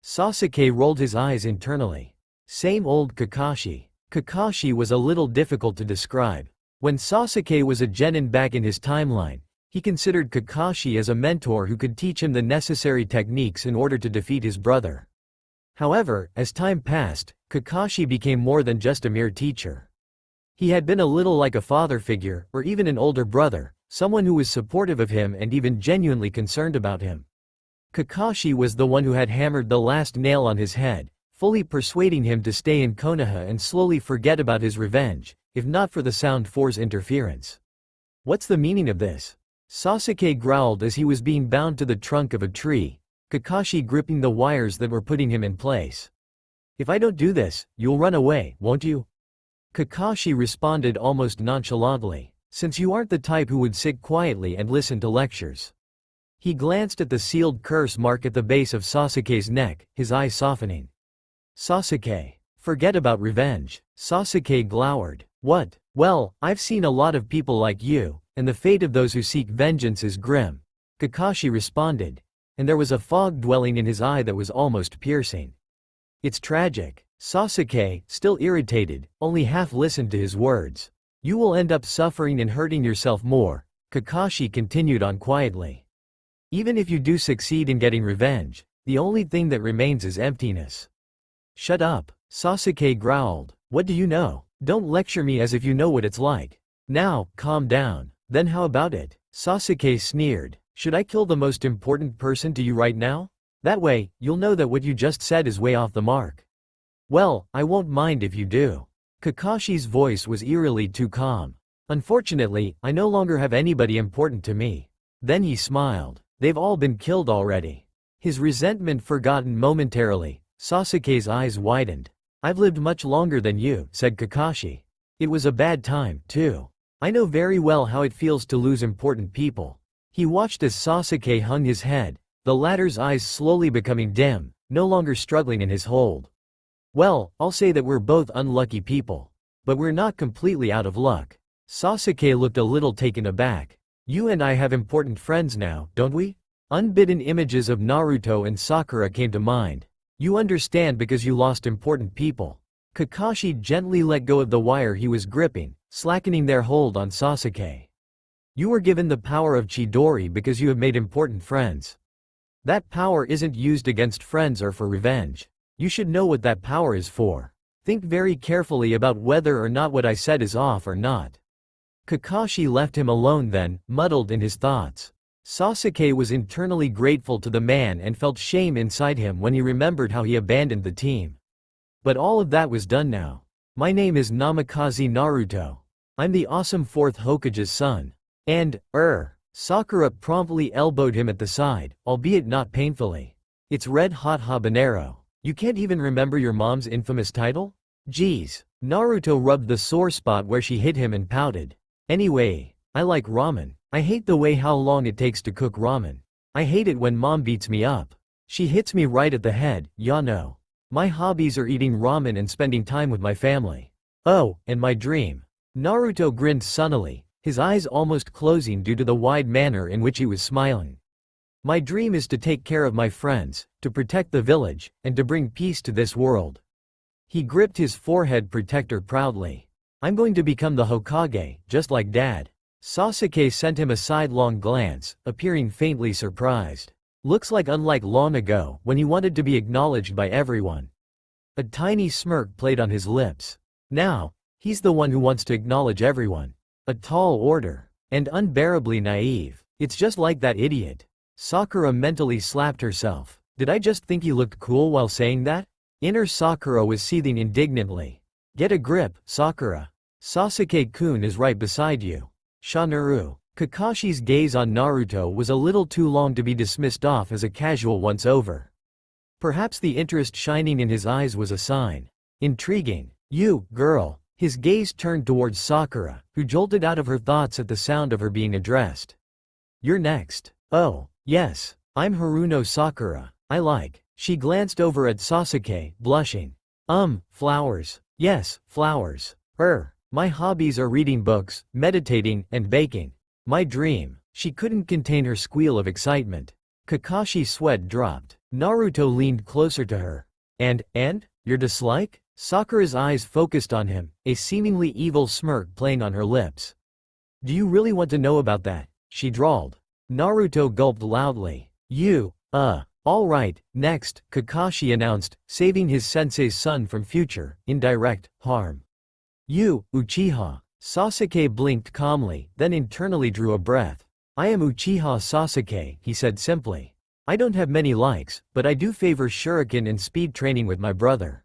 Sasuke rolled his eyes internally. Same old Kakashi. Kakashi was a little difficult to describe. When Sasuke was a genin back in his timeline, he considered Kakashi as a mentor who could teach him the necessary techniques in order to defeat his brother. However, as time passed, Kakashi became more than just a mere teacher. He had been a little like a father figure, or even an older brother, someone who was supportive of him and even genuinely concerned about him. Kakashi was the one who had hammered the last nail on his head, fully persuading him to stay in Konoha and slowly forget about his revenge, if not for the Sound Force interference. What's the meaning of this? Sasuke growled as he was being bound to the trunk of a tree, Kakashi gripping the wires that were putting him in place. If I don't do this, you'll run away, won't you? Kakashi responded almost nonchalantly, since you aren't the type who would sit quietly and listen to lectures. He glanced at the sealed curse mark at the base of Sasuke's neck, his eyes softening. Sasuke, forget about revenge. Sasuke glowered. What? Well, I've seen a lot of people like you, and the fate of those who seek vengeance is grim. Kakashi responded, and there was a fog dwelling in his eye that was almost piercing. It's tragic. Sasuke, still irritated, only half listened to his words. You will end up suffering and hurting yourself more, Kakashi continued on quietly. Even if you do succeed in getting revenge, the only thing that remains is emptiness. Shut up, Sasuke growled. What do you know? Don't lecture me as if you know what it's like. Now, calm down. Then how about it? Sasuke sneered. Should I kill the most important person to you right now? That way, you'll know that what you just said is way off the mark. Well, I won't mind if you do. Kakashi's voice was eerily too calm. Unfortunately, I no longer have anybody important to me. Then he smiled. They've all been killed already. His resentment forgotten momentarily, Sasuke's eyes widened. I've lived much longer than you, said Kakashi. It was a bad time, too. I know very well how it feels to lose important people. He watched as Sasuke hung his head, the latter's eyes slowly becoming dim, no longer struggling in his hold. Well, I'll say that we're both unlucky people. But we're not completely out of luck. Sasuke looked a little taken aback. You and I have important friends now, don't we? Unbidden images of Naruto and Sakura came to mind. You understand because you lost important people. Kakashi gently let go of the wire he was gripping, slackening their hold on Sasuke. You were given the power of Chidori because you have made important friends. That power isn't used against friends or for revenge. You should know what that power is for. Think very carefully about whether or not what I said is off or not. Kakashi left him alone then, muddled in his thoughts. Sasuke was internally grateful to the man and felt shame inside him when he remembered how he abandoned the team. But all of that was done now. My name is Namikaze Naruto. I'm the awesome 4th Hokage's son. And, Sakura promptly elbowed him at the side, albeit not painfully. It's red hot habanero. You can't even remember your mom's infamous title? Geez. Naruto rubbed the sore spot where she hit him and pouted. Anyway, I like ramen. I hate the way how long it takes to cook ramen. I hate it when mom beats me up. She hits me right at the head, ya know. My hobbies are eating ramen and spending time with my family. Oh, and my dream. Naruto grinned sunnily, his eyes almost closing due to the wide manner in which he was smiling. My dream is to take care of my friends, to protect the village, and to bring peace to this world. He gripped his forehead protector proudly. I'm going to become the Hokage, just like Dad. Sasuke sent him a sidelong glance, appearing faintly surprised. Looks like unlike long ago, when he wanted to be acknowledged by everyone. A tiny smirk played on his lips. Now, he's the one who wants to acknowledge everyone. A tall order. And unbearably naive. It's just like that idiot. Sakura mentally slapped herself. Did I just think he looked cool while saying that? Inner Sakura was seething indignantly. Get a grip, Sakura. Sasuke-kun is right beside you. Shanaru. Kakashi's gaze on Naruto was a little too long to be dismissed off as a casual once over. Perhaps the interest shining in his eyes was a sign. Intriguing. You, girl. His gaze turned towards Sakura, who jolted out of her thoughts at the sound of her being addressed. You're next. Oh, yes. I'm Haruno Sakura. I like. She glanced over at Sasuke, blushing. Flowers. Yes, flowers. My hobbies are reading books, meditating, and baking. My dream. She couldn't contain her squeal of excitement. Kakashi's sweat dropped. Naruto leaned closer to her. And, your dislike? Sakura's eyes focused on him, a seemingly evil smirk playing on her lips. Do you really want to know about that? She drawled. Naruto gulped loudly. Alright, next, Kakashi announced, saving his sensei's son from future, indirect, harm. You, Uchiha. Sasuke blinked calmly, then internally drew a breath. I am Uchiha Sasuke, he said simply. I don't have many likes, but I do favor shuriken and speed training with my brother.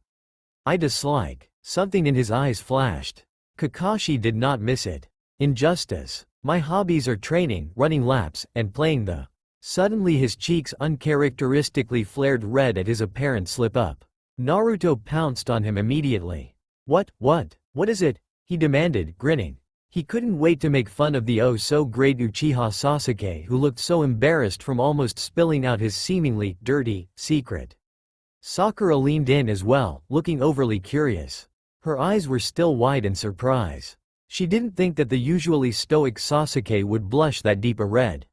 I dislike. Something in his eyes flashed. Kakashi did not miss it. Injustice. My hobbies are training, running laps, and playing the. Suddenly his cheeks uncharacteristically flared red at his apparent slip-up. Naruto pounced on him immediately. What is it? He demanded, grinning. He couldn't wait to make fun of the oh-so-great Uchiha Sasuke who looked so embarrassed from almost spilling out his seemingly dirty secret. Sakura leaned in as well, looking overly curious. Her eyes were still wide in surprise. She didn't think that the usually stoic Sasuke would blush that deep a red.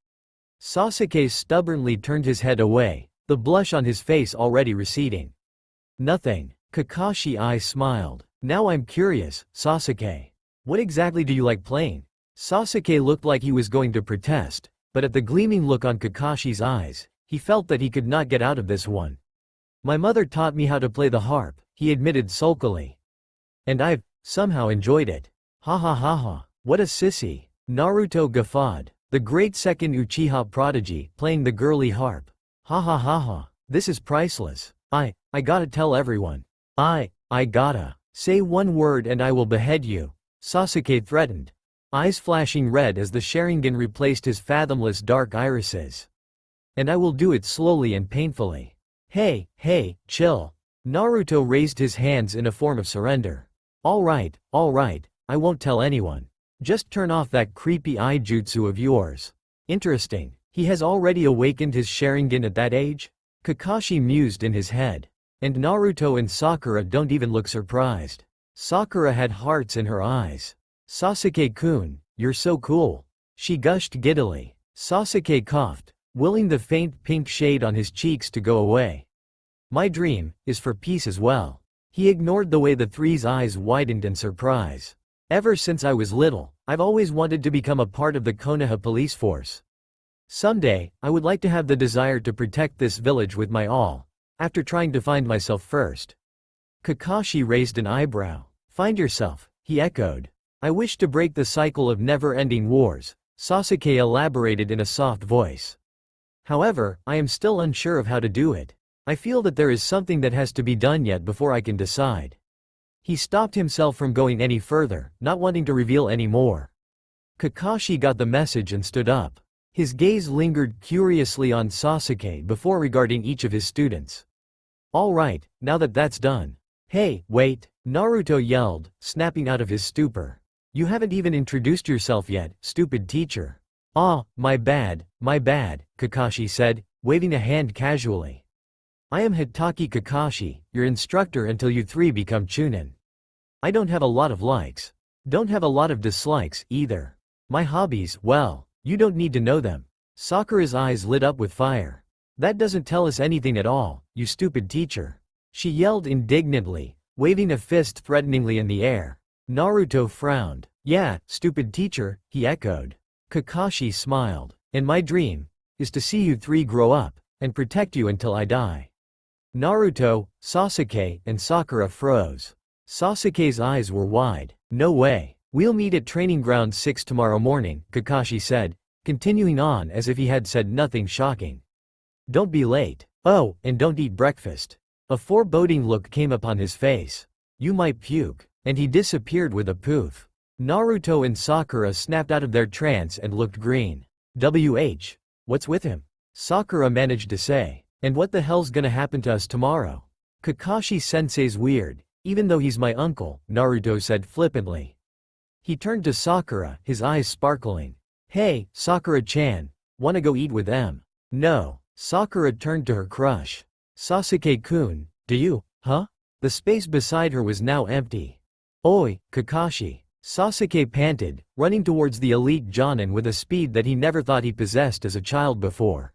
Sasuke stubbornly turned his head away, the blush on his face already receding. Nothing. Kakashi eyes smiled. Now I'm curious, Sasuke. What exactly do you like playing? Sasuke looked like he was going to protest, but at the gleaming look on Kakashi's eyes, he felt that he could not get out of this one. My mother taught me how to play the harp, he admitted sulkily. And I've somehow enjoyed it. Ha ha ha ha. What a sissy. Naruto guffawed. The great second Uchiha prodigy, playing the girly harp. Ha ha ha ha. This is priceless. I gotta tell everyone. I gotta. Say one word and I will behead you. Sasuke threatened. Eyes flashing red as the Sharingan replaced his fathomless dark irises. And I will do it slowly and painfully. Hey, chill. Naruto raised his hands in a form of surrender. All right, I won't tell anyone. Just turn off that creepy eye jutsu of yours. Interesting, he has already awakened his Sharingan at that age? Kakashi mused in his head. And Naruto and Sakura don't even look surprised. Sakura had hearts in her eyes. Sasuke-kun, you're so cool. She gushed giddily. Sasuke coughed, willing the faint pink shade on his cheeks to go away. My dream is for peace as well. He ignored the way the three's eyes widened in surprise. Ever since I was little, I've always wanted to become a part of the Konoha police force. Someday, I would like to have the desire to protect this village with my all, after trying to find myself first. Kakashi raised an eyebrow. Find yourself, he echoed. I wish to break the cycle of never-ending wars, Sasuke elaborated in a soft voice. However, I am still unsure of how to do it. I feel that there is something that has to be done yet before I can decide. He stopped himself from going any further, not wanting to reveal any more. Kakashi got the message and stood up. His gaze lingered curiously on Sasuke before regarding each of his students. All right, now that that's done. Hey, wait, Naruto yelled, snapping out of his stupor. You haven't even introduced yourself yet, stupid teacher. Ah, my bad, Kakashi said, waving a hand casually. I am Hitaki Kakashi, your instructor until you three become Chunin. I don't have a lot of likes. Don't have a lot of dislikes, either. My hobbies, well, you don't need to know them. Sakura's eyes lit up with fire. That doesn't tell us anything at all, you stupid teacher. She yelled indignantly, waving a fist threateningly in the air. Naruto frowned. Yeah, stupid teacher, he echoed. Kakashi smiled. And my dream is to see you three grow up, and protect you until I die. Naruto, Sasuke, and Sakura froze. Sasuke's eyes were wide. No way. We'll meet at Training Ground 6 tomorrow morning, Kakashi said, continuing on as if he had said nothing shocking. Don't be late. Oh, and don't eat breakfast. A foreboding look came upon his face. You might puke. And he disappeared with a poof. Naruto and Sakura snapped out of their trance and looked green. What's with him? Sakura managed to say. And what the hell's gonna happen to us tomorrow? Kakashi-sensei's weird, even though he's my uncle, Naruto said flippantly. He turned to Sakura, his eyes sparkling. Hey, Sakura-chan, wanna go eat with them? No. Sakura turned to her crush. Sasuke-kun, do you, huh? The space beside her was now empty. Oi, Kakashi. Sasuke panted, running towards the elite Jonin with a speed that he never thought he possessed as a child before.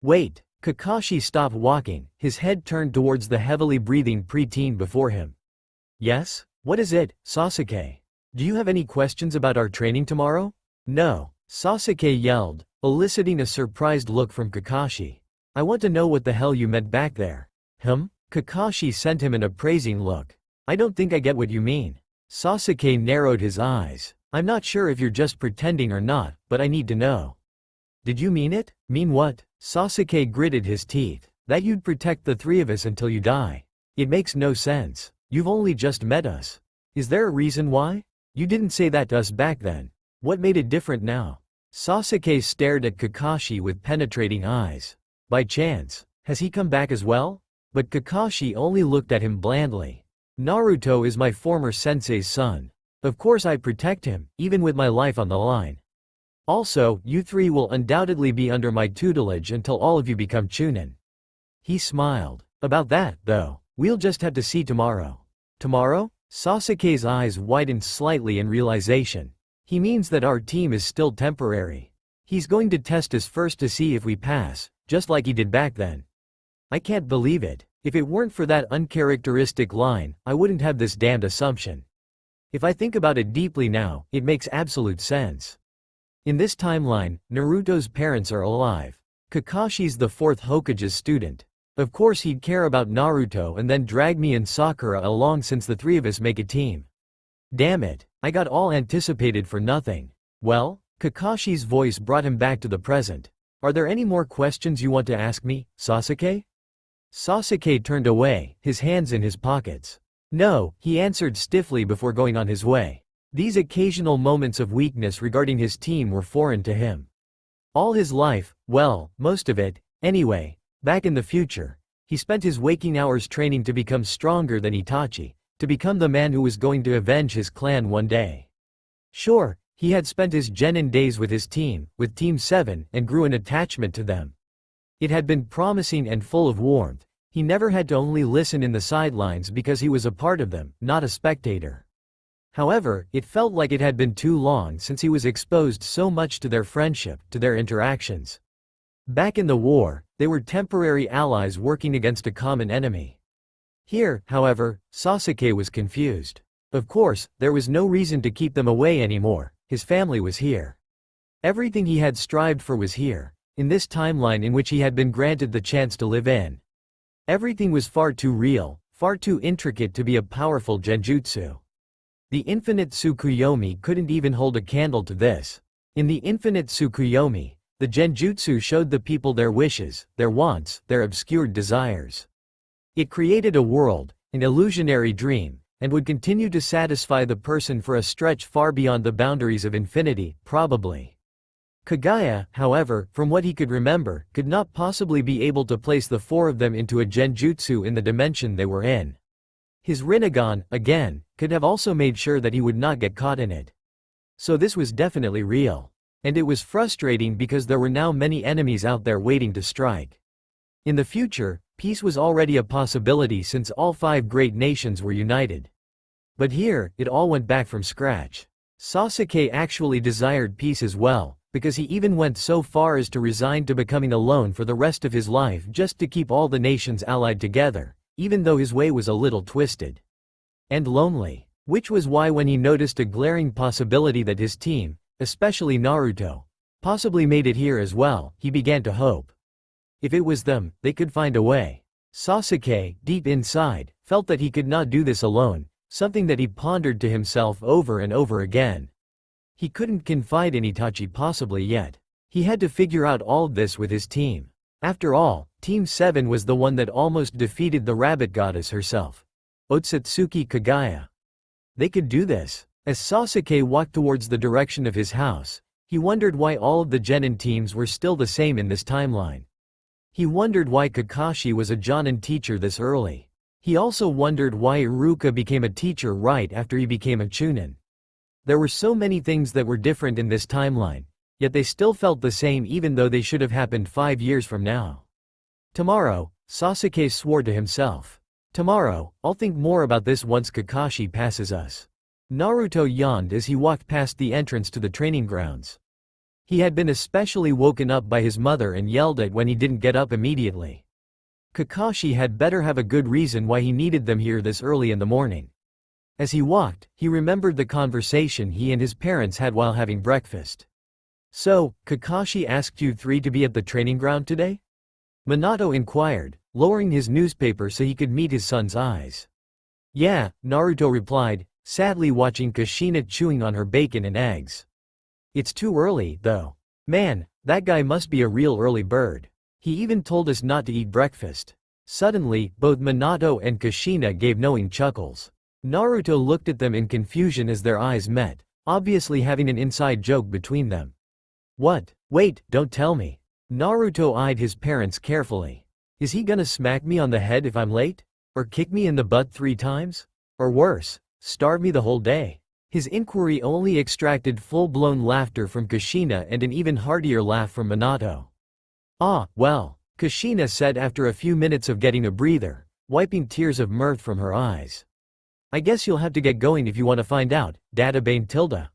Wait. Kakashi stopped walking, his head turned towards the heavily breathing preteen before him. Yes? What is it, Sasuke? Do you have any questions about our training tomorrow? No. Sasuke yelled, eliciting a surprised look from Kakashi. I want to know what the hell you meant back there. Kakashi sent him an appraising look. I don't think I get what you mean. Sasuke narrowed his eyes. I'm not sure if you're just pretending or not, but I need to know. Did you mean it? Mean what? Sasuke gritted his teeth. That you'd protect the three of us until you die. It makes no sense. You've only just met us. Is there a reason why? You didn't say that to us back then. What made it different now? Sasuke stared at Kakashi with penetrating eyes. By chance, has he come back as well? But Kakashi only looked at him blandly. Naruto is my former sensei's son. Of course I'd protect him, even with my life on the line. Also, you three will undoubtedly be under my tutelage until all of you become Chunin. He smiled. About that, though, we'll just have to see tomorrow. Tomorrow? Sasuke's eyes widened slightly in realization. He means that our team is still temporary. He's going to test us first to see if we pass, just like he did back then. I can't believe it. If it weren't for that uncharacteristic line, I wouldn't have this damned assumption. If I think about it deeply now, it makes absolute sense. In this timeline, Naruto's parents are alive. Kakashi's the fourth Hokage's student. Of course he'd care about Naruto and then drag me and Sakura along since the three of us make a team. Damn it, I got all anticipated for nothing. Well? Kakashi's voice brought him back to the present. Are there any more questions you want to ask me, Sasuke? Sasuke turned away, his hands in his pockets. No, he answered stiffly before going on his way. These occasional moments of weakness regarding his team were foreign to him. All his life, well, most of it, anyway, back in the future, he spent his waking hours training to become stronger than Itachi, to become the man who was going to avenge his clan one day. Sure, he had spent his genin days with his team, with Team 7, and grew an attachment to them. It had been promising and full of warmth. He never had to only listen in the sidelines because he was a part of them, not a spectator. However, it felt like it had been too long since he was exposed so much to their friendship, to their interactions. Back in the war, they were temporary allies working against a common enemy. Here, however, Sasuke was confused. Of course, there was no reason to keep them away anymore. His family was here. Everything he had strived for was here, in this timeline in which he had been granted the chance to live in. Everything was far too real, far too intricate to be a powerful genjutsu. The infinite Tsukuyomi couldn't even hold a candle to this. In the infinite Tsukuyomi, the genjutsu showed the people their wishes, their wants, their obscured desires. It created a world, an illusionary dream, and would continue to satisfy the person for a stretch far beyond the boundaries of infinity, probably. Kagaya, however, from what he could remember, could not possibly be able to place the four of them into a genjutsu in the dimension they were in. His Rinnegan, again, could have also made sure that he would not get caught in it. So this was definitely real. And it was frustrating because there were now many enemies out there waiting to strike. In the future, peace was already a possibility since all 5 great nations were united. But here, it all went back from scratch. Sasuke actually desired peace as well, because he even went so far as to resign to becoming alone for the rest of his life just to keep all the nations allied together, even though his way was a little twisted. And lonely. Which was why when he noticed a glaring possibility that his team, especially Naruto, possibly made it here as well, he began to hope. If it was them, they could find a way. Sasuke, deep inside, felt that he could not do this alone, something that he pondered to himself over and over again. He couldn't confide in Itachi possibly yet. He had to figure out all of this with his team. After all, Team 7 was the one that almost defeated the rabbit goddess herself. Otsutsuki Kagaya. They could do this. As Sasuke walked towards the direction of his house, he wondered why all of the genin teams were still the same in this timeline. He wondered why Kakashi was a Jonin teacher this early. He also wondered why Iruka became a teacher right after he became a Chunin. There were so many things that were different in this timeline, yet they still felt the same even though they should have happened 5 years from now. Tomorrow, Sasuke swore to himself. Tomorrow, I'll think more about this once Kakashi passes us. Naruto yawned as he walked past the entrance to the training grounds. He had been especially woken up by his mother and yelled at when he didn't get up immediately. Kakashi had better have a good reason why he needed them here this early in the morning. As he walked, he remembered the conversation he and his parents had while having breakfast. So, Kakashi asked you 3 to be at the training ground today? Minato inquired, lowering his newspaper so he could meet his son's eyes. Yeah, Naruto replied, sadly watching Kushina chewing on her bacon and eggs. It's too early, though. Man, that guy must be a real early bird. He even told us not to eat breakfast. Suddenly, both Minato and Kushina gave knowing chuckles. Naruto looked at them in confusion as their eyes met, obviously having an inside joke between them. What? Wait, don't tell me. Naruto eyed his parents carefully. Is he gonna smack me on the head if I'm late? Or kick me in the butt 3 times? Or worse, starve me the whole day? His inquiry only extracted full-blown laughter from Kushina and an even heartier laugh from Minato. Ah, well, Kushina said after a few minutes of getting a breather, wiping tears of mirth from her eyes. I guess you'll have to get going if you want to find out, Dada Bane Tilda.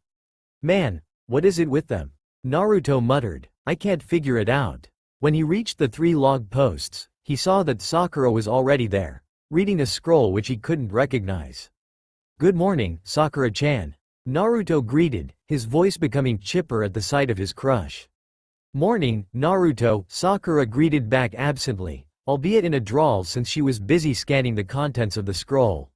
Man, what is it with them? Naruto muttered, I can't figure it out. When he reached the 3 log posts, he saw that Sakura was already there, reading a scroll which he couldn't recognize. Good morning, Sakura-chan. Naruto greeted, his voice becoming chipper at the sight of his crush. Morning, Naruto, Sakura greeted back absently, albeit in a drawl since she was busy scanning the contents of the scroll.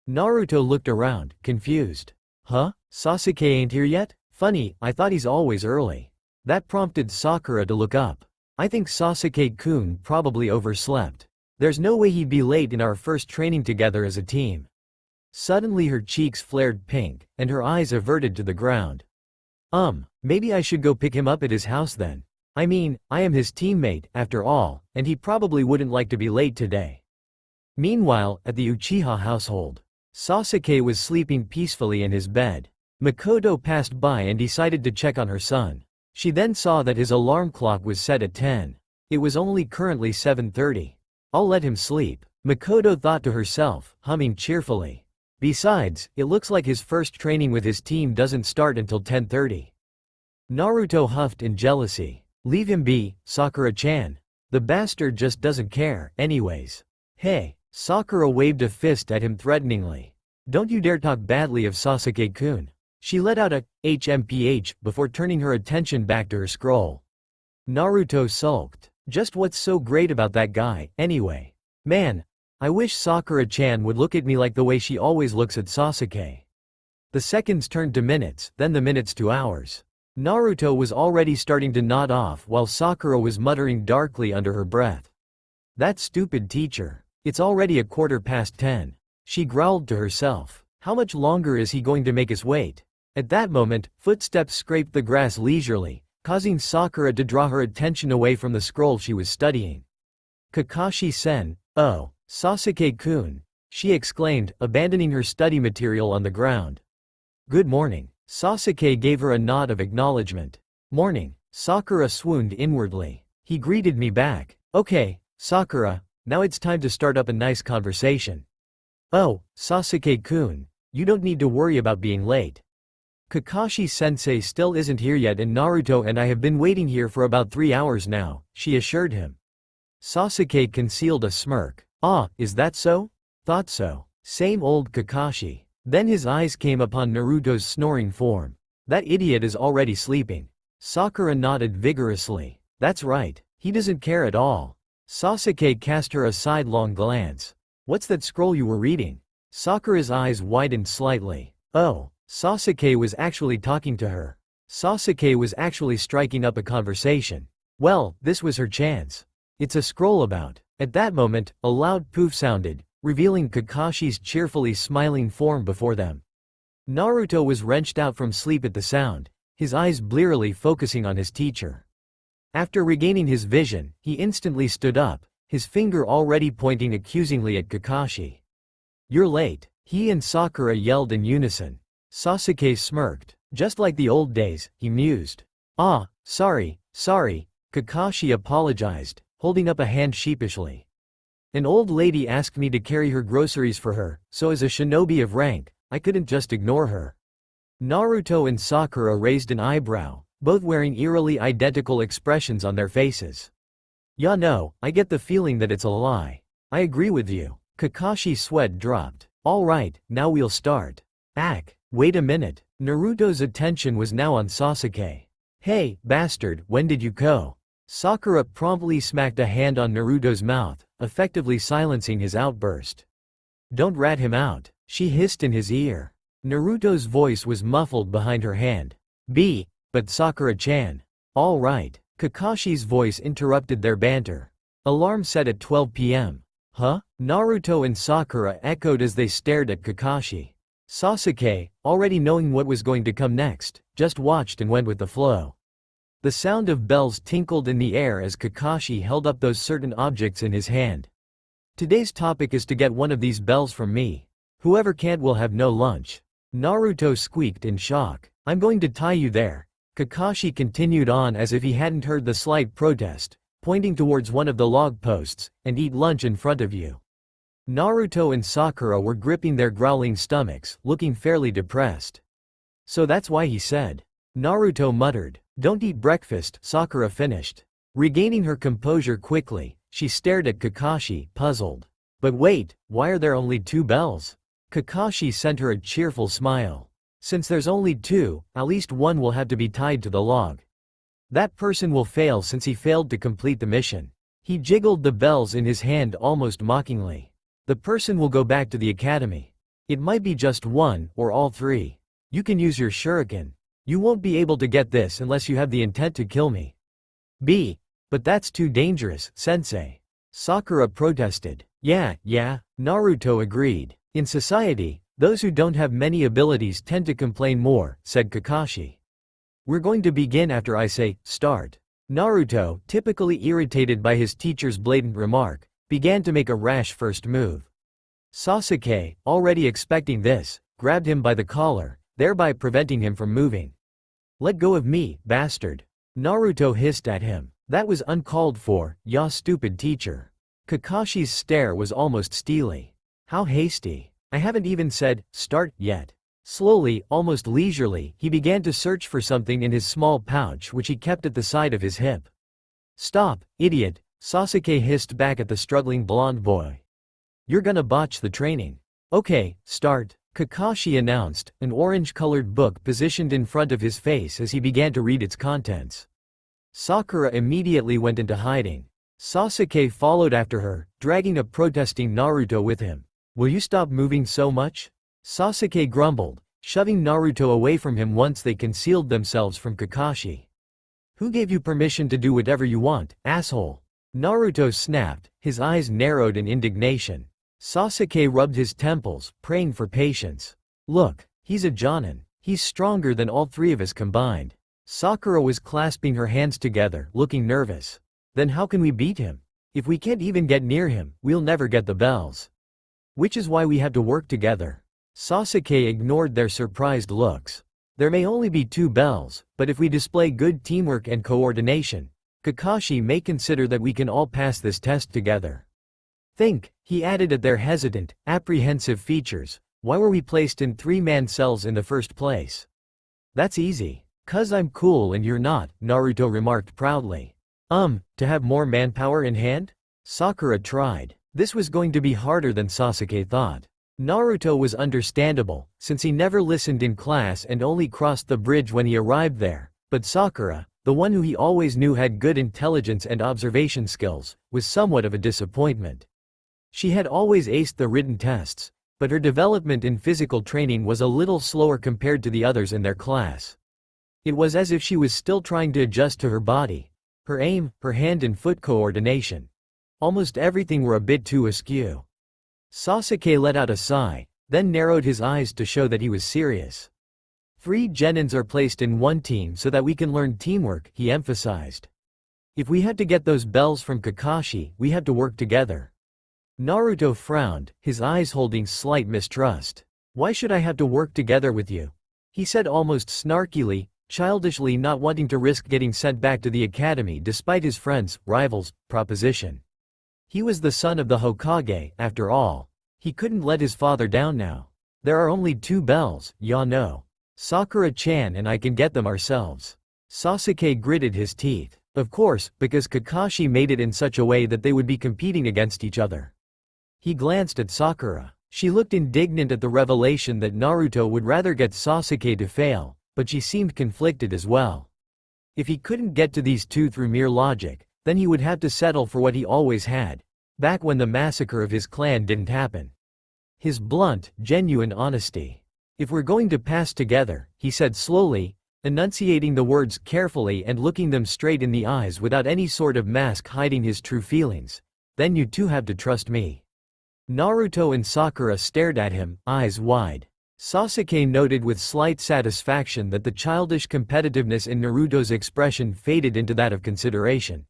Naruto looked around, confused. Huh? Sasuke ain't here yet? Funny, I thought he's always early. That prompted Sakura to look up. I think Sasuke-kun probably overslept. There's no way he'd be late in our first training together as a team. Suddenly her cheeks flared pink, and her eyes averted to the ground. Maybe I should go pick him up at his house then. I mean, I am his teammate, after all, and he probably wouldn't like to be late today. Meanwhile, at the Uchiha household, Sasuke was sleeping peacefully in his bed. Makoto passed by and decided to check on her son. She then saw that his alarm clock was set at 10. It was only currently 7:30. I'll let him sleep, Makoto thought to herself, humming cheerfully. Besides, it looks like his first training with his team doesn't start until 10:30. Naruto huffed in jealousy. Leave him be, Sakura-chan. The bastard just doesn't care, anyways. Hey, Sakura waved a fist at him threateningly. Don't you dare talk badly of Sasuke-kun. She let out a HMPH before turning her attention back to her scroll. Naruto sulked. Just what's so great about that guy, anyway? Man, I wish Sakura-chan would look at me like the way she always looks at Sasuke. The seconds turned to minutes, then the minutes to hours. Naruto was already starting to nod off while Sakura was muttering darkly under her breath. That stupid teacher. It's already 10:15. She growled to herself. How much longer is he going to make us wait? At that moment, footsteps scraped the grass leisurely, causing Sakura to draw her attention away from the scroll she was studying. Kakashi-sen, oh, Sasuke-kun, she exclaimed, abandoning her study material on the ground. Good morning. Sasuke gave her a nod of acknowledgement. Morning. Sakura swooned inwardly. He greeted me back. Okay, Sakura, now it's time to start up a nice conversation. Oh, Sasuke-kun, you don't need to worry about being late. Kakashi-sensei still isn't here yet and Naruto and I have been waiting here for about 3 hours now, she assured him. Sasuke concealed a smirk. Ah, is that so? Thought so. Same old Kakashi. Then his eyes came upon Naruto's snoring form. That idiot is already sleeping. Sakura nodded vigorously. That's right, he doesn't care at all. Sasuke cast her a sidelong glance. What's that scroll you were reading? Sakura's eyes widened slightly. Oh, Sasuke was actually talking to her. Sasuke was actually striking up a conversation. Well, this was her chance. It's a scroll about. At that moment, a loud poof sounded, revealing Kakashi's cheerfully smiling form before them. Naruto was wrenched out from sleep at the sound, his eyes blearily focusing on his teacher. After regaining his vision, he instantly stood up, his finger already pointing accusingly at Kakashi. You're late, he and Sakura yelled in unison. Sasuke smirked. Just like the old days, he mused. Ah, sorry, Kakashi apologized, holding up a hand sheepishly. An old lady asked me to carry her groceries for her, so as a shinobi of rank, I couldn't just ignore her. Naruto and Sakura raised an eyebrow, both wearing eerily identical expressions on their faces. Yeah, no, I get the feeling that it's a lie. I agree with you. Kakashi's sweat dropped. Alright, now we'll start. Wait a minute. Naruto's attention was now on Sasuke. Hey, bastard, when did you go? Sakura promptly smacked a hand on Naruto's mouth, effectively silencing his outburst. Don't rat him out, she hissed in his ear. Naruto's voice was muffled behind her hand. But Sakura-chan. All right. Kakashi's voice interrupted their banter. Alarm set at 12 p.m. Huh? Naruto and Sakura echoed as they stared at Kakashi. Sasuke, already knowing what was going to come next, just watched and went with the flow. The sound of bells tinkled in the air as Kakashi held up those certain objects in his hand. Today's topic is to get one of these bells from me. Whoever can't will have no lunch. Naruto squeaked in shock. I'm going to tie you there. Kakashi continued on as if he hadn't heard the slight protest, pointing towards one of the log posts, and eat lunch in front of you. Naruto and Sakura were gripping their growling stomachs, looking fairly depressed. So that's why he said. Naruto muttered. Don't eat breakfast, Sakura finished. Regaining her composure quickly, she stared at Kakashi, puzzled. But wait, why are there only 2 bells? Kakashi sent her a cheerful smile. Since there's only 2, at least one will have to be tied to the log. That person will fail since he failed to complete the mission. He jiggled the bells in his hand almost mockingly. The person will go back to the academy. It might be just one, or all 3. You can use your shuriken. You won't be able to get this unless you have the intent to kill me. But that's too dangerous, sensei. Sakura protested. Yeah, Naruto agreed. In society, those who don't have many abilities tend to complain more, said Kakashi. We're going to begin after I say, start. Naruto, typically irritated by his teacher's blatant remark, began to make a rash first move. Sasuke, already expecting this, grabbed him by the collar, thereby preventing him from moving. Let go of me, bastard. Naruto hissed at him. That was uncalled for, ya stupid teacher. Kakashi's stare was almost steely. How hasty. I haven't even said, start, yet. Slowly, almost leisurely, he began to search for something in his small pouch which he kept at the side of his hip. Stop, idiot, Sasuke hissed back at the struggling blonde boy. You're gonna botch the training. Okay, start, Kakashi announced, an orange-colored book positioned in front of his face as he began to read its contents. Sakura immediately went into hiding. Sasuke followed after her, dragging a protesting Naruto with him. Will you stop moving so much? Sasuke grumbled, shoving Naruto away from him once they concealed themselves from Kakashi. Who gave you permission to do whatever you want, asshole? Naruto snapped, his eyes narrowed in indignation. Sasuke rubbed his temples, praying for patience. Look, he's a Jonin. He's stronger than all 3 of us combined. Sakura was clasping her hands together, looking nervous. Then how can we beat him? If we can't even get near him, we'll never get the bells. Which is why we have to work together. Sasuke ignored their surprised looks. There may only be 2 bells, but if we display good teamwork and coordination, Kakashi may consider that we can all pass this test together. Think, he added at their hesitant, apprehensive features, why were we placed in 3-man cells in the first place? That's easy. 'Cause I'm cool and you're not, Naruto remarked proudly. To have more manpower in hand? Sakura tried. This was going to be harder than Sasuke thought. Naruto was understandable, since he never listened in class and only crossed the bridge when he arrived there, but Sakura, the one who he always knew had good intelligence and observation skills, was somewhat of a disappointment. She had always aced the written tests, but her development in physical training was a little slower compared to the others in their class. It was as if she was still trying to adjust to her body, her aim, her hand and foot coordination. Almost everything were a bit too askew. Sasuke let out a sigh, then narrowed his eyes to show that he was serious. 3 genins are placed in one team so that we can learn teamwork, he emphasized. If we had to get those bells from Kakashi, we had to work together. Naruto frowned, his eyes holding slight mistrust. Why should I have to work together with you? He said almost snarkily, childishly not wanting to risk getting sent back to the academy despite his friend's, rivals, proposition. He was the son of the Hokage, after all. He couldn't let his father down now. There are only 2 bells, ya know. Sakura-chan and I can get them ourselves. Sasuke gritted his teeth. Of course, because Kakashi made it in such a way that they would be competing against each other. He glanced at Sakura. She looked indignant at the revelation that Naruto would rather get Sasuke to fail, but she seemed conflicted as well. If he couldn't get to these 2 through mere logic, then he would have to settle for what he always had, back when the massacre of his clan didn't happen. His blunt, genuine honesty. If we're going to pass together, he said slowly, enunciating the words carefully and looking them straight in the eyes without any sort of mask hiding his true feelings, then you two have to trust me. Naruto and Sakura stared at him, eyes wide. Sasuke noted with slight satisfaction that the childish competitiveness in Naruto's expression faded into that of consideration.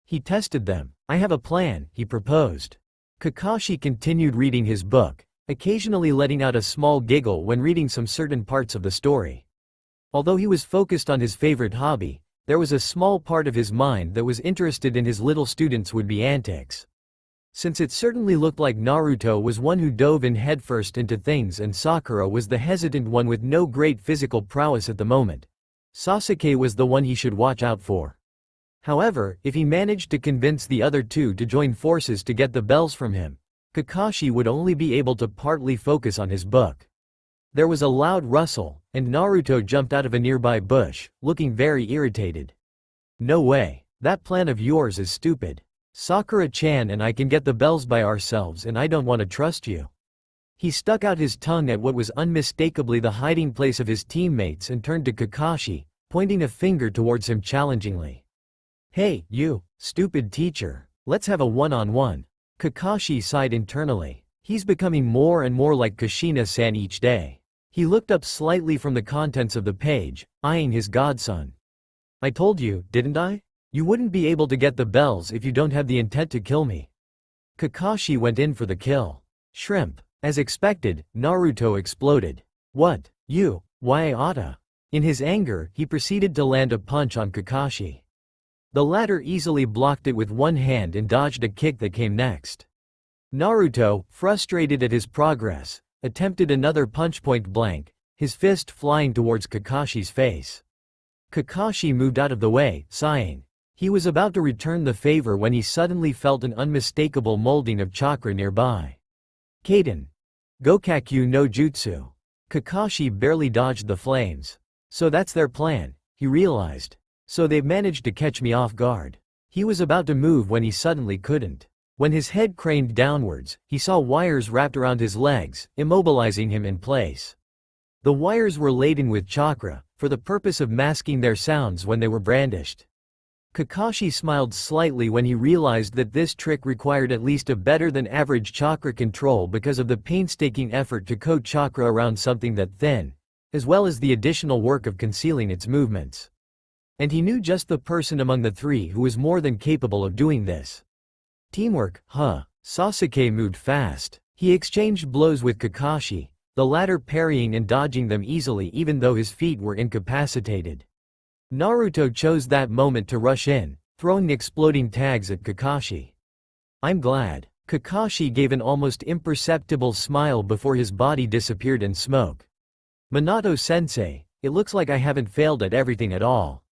He tested them. I have a plan, he proposed. Kakashi continued reading his book, occasionally letting out a small giggle when reading some certain parts of the story. Although he was focused on his favorite hobby, there was a small part of his mind that was interested in his little student's would-be antics. Since it certainly looked like Naruto was one who dove in headfirst into things and Sakura was the hesitant one with no great physical prowess at the moment, Sasuke was the one he should watch out for. However, if he managed to convince the other two to join forces to get the bells from him, Kakashi would only be able to partly focus on his book. There was a loud rustle, and Naruto jumped out of a nearby bush, looking very irritated. No way, that plan of yours is stupid. Sakura-chan and I can get the bells by ourselves and I don't want to trust you. He stuck out his tongue at what was unmistakably the hiding place of his teammates and turned to Kakashi, pointing a finger towards him challengingly. Hey, you, stupid teacher, let's have a one-on-one. Kakashi sighed internally. He's becoming more and more like Kushina-san each day. He looked up slightly from the contents of the page, eyeing his godson. I told you, didn't I? You wouldn't be able to get the bells if you don't have the intent to kill me. Kakashi went in for the kill. Shrimp. As expected, Naruto exploded. What? You? Why oughta? In his anger, he proceeded to land a punch on Kakashi. The latter easily blocked it with one hand and dodged a kick that came next. Naruto, frustrated at his progress, attempted another punch point blank, his fist flying towards Kakashi's face. Kakashi moved out of the way, sighing. He was about to return the favor when he suddenly felt an unmistakable molding of chakra nearby. Kaden. Gokakyu no Jutsu. Kakashi barely dodged the flames. So that's their plan, he realized. So they've managed to catch me off guard. He was about to move when he suddenly couldn't. When his head craned downwards, he saw wires wrapped around his legs, immobilizing him in place. The wires were laden with chakra, for the purpose of masking their sounds when they were brandished. Kakashi smiled slightly when he realized that this trick required at least a better-than-average chakra control because of the painstaking effort to coat chakra around something that thin, as well as the additional work of concealing its movements. And he knew just the person among the three who was more than capable of doing this. Teamwork, huh? Sasuke moved fast. He exchanged blows with Kakashi, the latter parrying and dodging them easily even though his feet were incapacitated. Naruto chose that moment to rush in, throwing exploding tags at Kakashi. I'm glad. Kakashi gave an almost imperceptible smile before his body disappeared in smoke. Minato-sensei, it looks like I haven't failed at everything at all.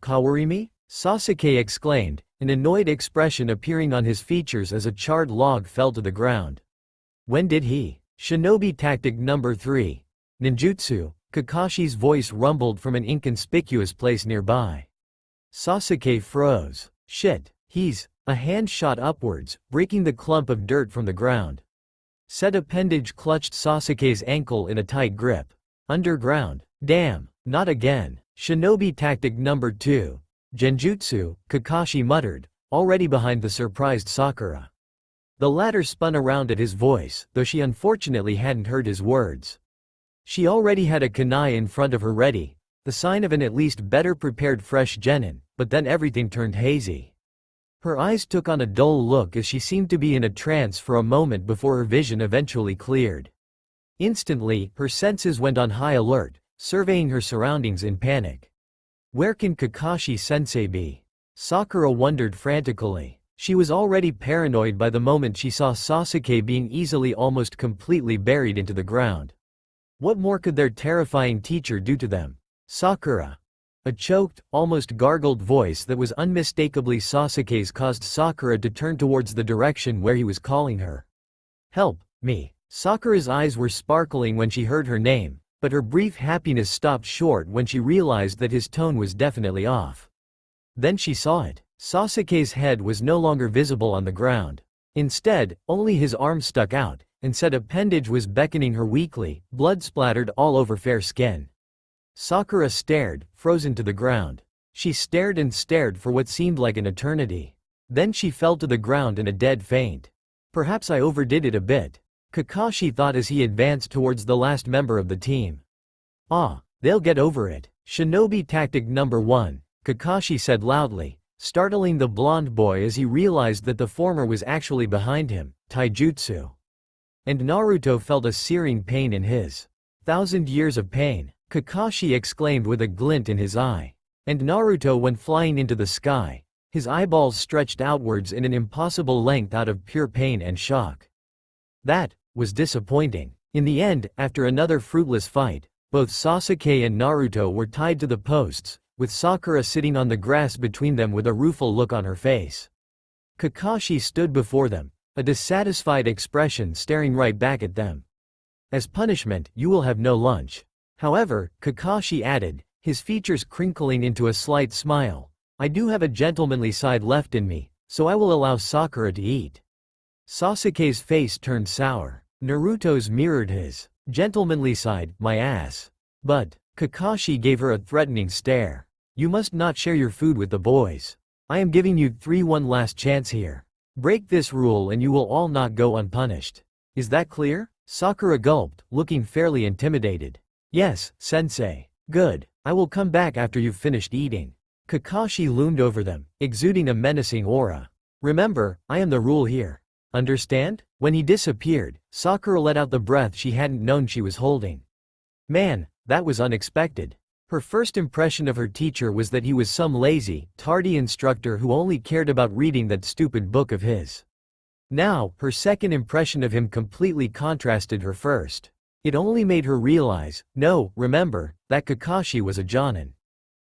Kawarimi? Sasuke exclaimed, an annoyed expression appearing on his features as a charred log fell to the ground. When did he? Shinobi tactic number 3. Ninjutsu. Kakashi's voice rumbled from an inconspicuous place nearby. Sasuke froze. Shit, he's... A hand shot upwards, breaking the clump of dirt from the ground. Said appendage clutched Sasuke's ankle in a tight grip. Underground. Damn, not again. Shinobi tactic number 2. Genjutsu, Kakashi muttered, already behind the surprised Sakura. The latter spun around at his voice, though she unfortunately hadn't heard his words. She already had a kunai in front of her ready, the sign of an at least better prepared fresh genin, but then everything turned hazy. Her eyes took on a dull look as she seemed to be in a trance for a moment before her vision eventually cleared. Instantly, her senses went on high alert, surveying her surroundings in panic. Where can Kakashi-sensei be? Sakura wondered frantically. She was already paranoid by the moment she saw Sasuke being easily almost completely buried into the ground. What more could their terrifying teacher do to them? Sakura. A choked, almost gargled voice that was unmistakably Sasuke's caused Sakura to turn towards the direction where he was calling her. Help, me. Sakura's eyes were sparkling when she heard her name, but her brief happiness stopped short when she realized that his tone was definitely off. Then she saw it. Sasuke's head was no longer visible on the ground. Instead, only his arm stuck out, and said appendage was beckoning her weakly, blood splattered all over fair skin. Sakura stared, frozen to the ground. She stared and stared for what seemed like an eternity. Then she fell to the ground in a dead faint. Perhaps I overdid it a bit, Kakashi thought as he advanced towards the last member of the team. Ah, they'll get over it. Shinobi tactic number 1, Kakashi said loudly, startling the blonde boy as he realized that the former was actually behind him, taijutsu. And Naruto felt a searing pain in his 1,000 years of pain, Kakashi exclaimed with a glint in his eye. And Naruto went flying into the sky, his eyeballs stretched outwards in an impossible length out of pure pain and shock. That was disappointing. In the end, after another fruitless fight, both Sasuke and Naruto were tied to the posts, with Sakura sitting on the grass between them with a rueful look on her face. Kakashi stood before them, a dissatisfied expression staring right back at them. As punishment, you will have no lunch. However, Kakashi added, his features crinkling into a slight smile, I do have a gentlemanly side left in me, so I will allow Sakura to eat. Sasuke's face turned sour. Naruto's mirrored his gentlemanly side, my ass. But Kakashi gave her a threatening stare. You must not share your food with the boys. I am giving you one last chance here. Break this rule and you will all not go unpunished. Is that clear? Sakura gulped, looking fairly intimidated. Yes, sensei. Good. I will come back after you've finished eating. Kakashi loomed over them, exuding a menacing aura. Remember, I am the rule here. Understand? When he disappeared, Sakura let out the breath she hadn't known she was holding. Man, that was unexpected. Her first impression of her teacher was that he was some lazy, tardy instructor who only cared about reading that stupid book of his. Now, her second impression of him completely contrasted her first. It only made her realize, no, remember, that Kakashi was a jonin.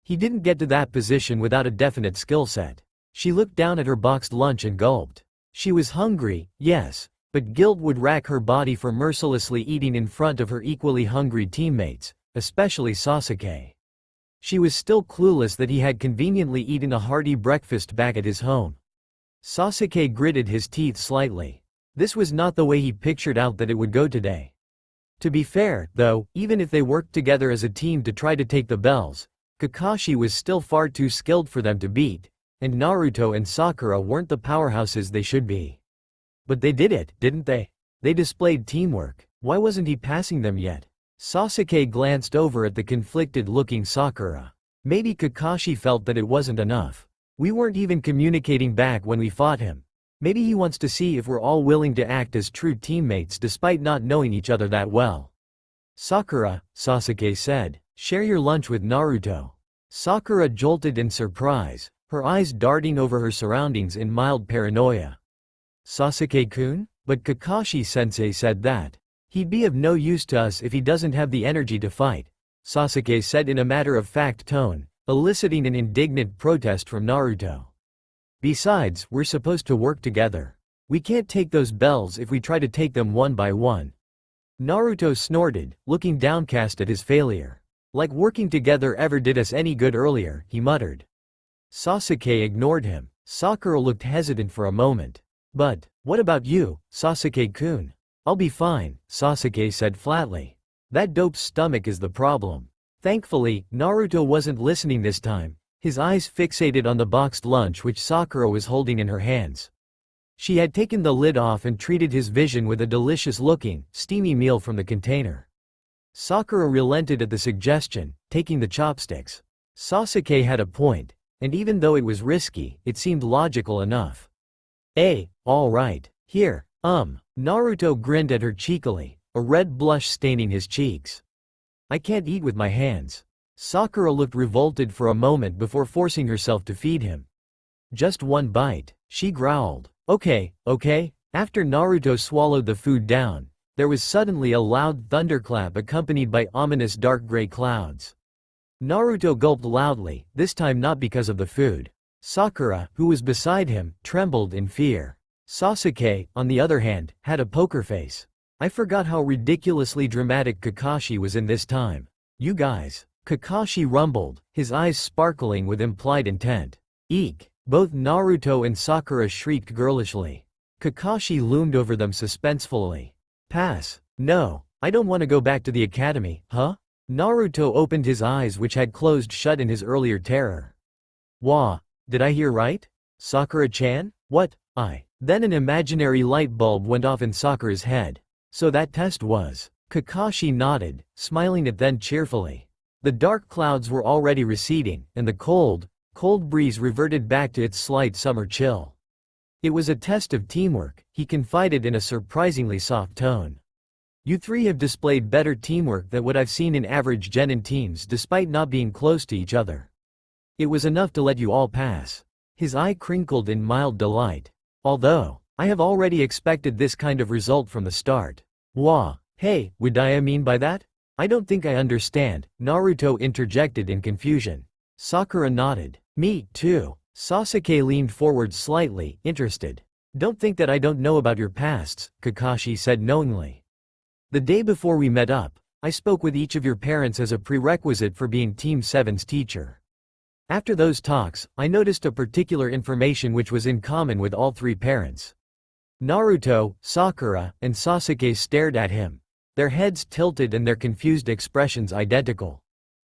He didn't get to that position without a definite skill set. She looked down at her boxed lunch and gulped. She was hungry, yes, but guilt would rack her body for mercilessly eating in front of her equally hungry teammates, especially Sasuke. She was still clueless that he had conveniently eaten a hearty breakfast back at his home. Sasuke gritted his teeth slightly. This was not the way he pictured out that it would go today. To be fair, though, even if they worked together as a team to try to take the bells, Kakashi was still far too skilled for them to beat, and Naruto and Sakura weren't the powerhouses they should be. But they did it, didn't they? They displayed teamwork. Why wasn't he passing them yet? Sasuke glanced over at the conflicted-looking Sakura. Maybe Kakashi felt that it wasn't enough. We weren't even communicating back when we fought him. Maybe he wants to see if we're all willing to act as true teammates despite not knowing each other that well. Sakura, Sasuke said, share your lunch with Naruto. Sakura jolted in surprise, her eyes darting over her surroundings in mild paranoia. Sasuke-kun? But Kakashi-sensei said that he'd be of no use to us if he doesn't have the energy to fight, Sasuke said in a matter-of-fact tone, eliciting an indignant protest from Naruto. Besides, we're supposed to work together. We can't take those bells if we try to take them one by one. Naruto snorted, looking downcast at his failure. Like working together ever did us any good earlier, he muttered. Sasuke ignored him. Sakura looked hesitant for a moment. But, what about you, Sasuke-kun? I'll be fine, Sasuke said flatly. That dope's stomach is the problem. Thankfully, Naruto wasn't listening this time, his eyes fixated on the boxed lunch which Sakura was holding in her hands. She had taken the lid off and treated his vision with a delicious-looking, steamy meal from the container. Sakura relented at the suggestion, taking the chopsticks. Sasuke had a point, and even though it was risky, it seemed logical enough. All right, here, Naruto grinned at her cheekily, a red blush staining his cheeks. I can't eat with my hands. Sakura looked revolted for a moment before forcing herself to feed him. Just one bite, she growled. Okay. After Naruto swallowed the food down, there was suddenly a loud thunderclap accompanied by ominous dark gray clouds. Naruto gulped loudly, this time not because of the food. Sakura, who was beside him, trembled in fear. Sasuke, on the other hand, had a poker face. I forgot how ridiculously dramatic Kakashi was in this time. You guys. Kakashi rumbled, his eyes sparkling with implied intent. Eek! Both Naruto and Sakura shrieked girlishly. Kakashi loomed over them suspensefully. Pass. No, I don't want to go back to the academy, huh? Naruto opened his eyes which had closed shut in his earlier terror. Wah, did I hear right? Sakura-chan? What? Then an imaginary light bulb went off in Sakura's head. So that test was. Kakashi nodded, smiling at them cheerfully. The dark clouds were already receding, and the cold breeze reverted back to its slight summer chill. It was a test of teamwork, he confided in a surprisingly soft tone. You three have displayed better teamwork than what I've seen in average genin teams despite not being close to each other. It was enough to let you all pass. His eye crinkled in mild delight. Although, I have already expected this kind of result from the start. Wah, hey, what do I mean by that? I don't think I understand, Naruto interjected in confusion. Sakura nodded. Me, too. Sasuke leaned forward slightly, interested. Don't think that I don't know about your pasts, Kakashi said knowingly. The day before we met up, I spoke with each of your parents as a prerequisite for being Team 7's teacher. After those talks, I noticed a particular information which was in common with all three parents. Naruto, Sakura, and Sasuke stared at him. Their heads tilted and their confused expressions identical.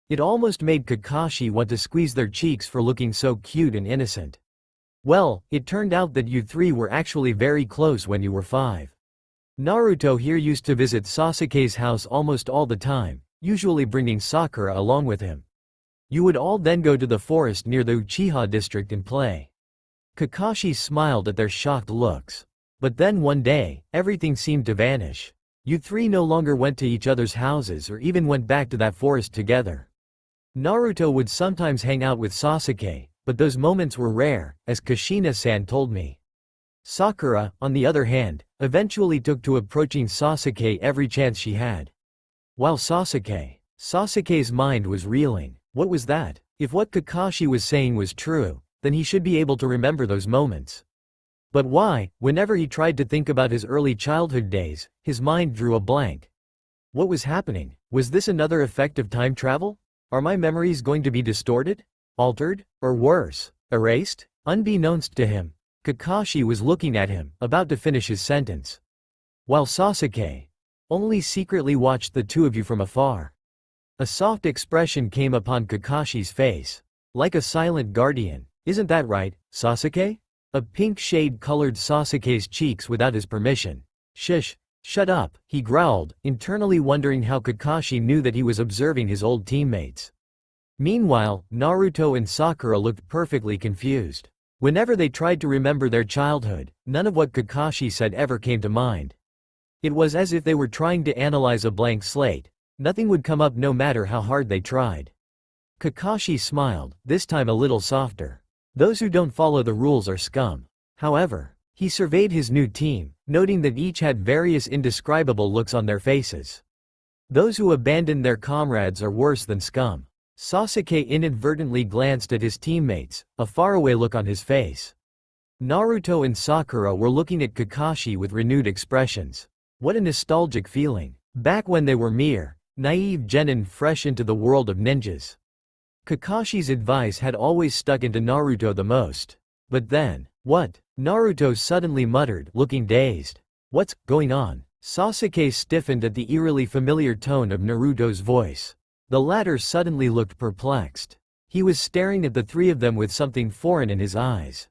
It almost made Kakashi want to squeeze their cheeks for looking so cute and innocent. Well, it turned out that you three were actually very close when you were 5. Naruto here used to visit Sasuke's house almost all the time, usually bringing Sakura along with him. You would all then go to the forest near the Uchiha district and play. Kakashi smiled at their shocked looks. But then one day, everything seemed to vanish. You three no longer went to each other's houses or even went back to that forest together. Naruto would sometimes hang out with Sasuke, but those moments were rare, as Kushina-san told me. Sakura, on the other hand, eventually took to approaching Sasuke every chance she had. While Sasuke's mind was reeling. What was that? If what Kakashi was saying was true, then he should be able to remember those moments. But why, whenever he tried to think about his early childhood days, his mind drew a blank? What was happening? Was this another effect of time travel? Are my memories going to be distorted? Altered? Or worse, erased? Unbeknownst to him, Kakashi was looking at him, about to finish his sentence. While Sasuke only secretly watched the two of you from afar. A soft expression came upon Kakashi's face. Like a silent guardian. Isn't that right, Sasuke? A pink shade colored Sasuke's cheeks without his permission. Shh, shut up, he growled, internally wondering how Kakashi knew that he was observing his old teammates. Meanwhile, Naruto and Sakura looked perfectly confused. Whenever they tried to remember their childhood, none of what Kakashi said ever came to mind. It was as if they were trying to analyze a blank slate. Nothing would come up no matter how hard they tried. Kakashi smiled, this time a little softer. Those who don't follow the rules are scum. However, he surveyed his new team, noting that each had various indescribable looks on their faces. Those who abandon their comrades are worse than scum. Sasuke inadvertently glanced at his teammates, a faraway look on his face. Naruto and Sakura were looking at Kakashi with renewed expressions. What a nostalgic feeling. Back when they were mere, naive genin fresh into the world of ninjas. Kakashi's advice had always stuck into Naruto the most. But then, what? Naruto suddenly muttered, looking dazed. What's going on? Sasuke stiffened at the eerily familiar tone of Naruto's voice. The latter suddenly looked perplexed. He was staring at the three of them with something foreign in his eyes.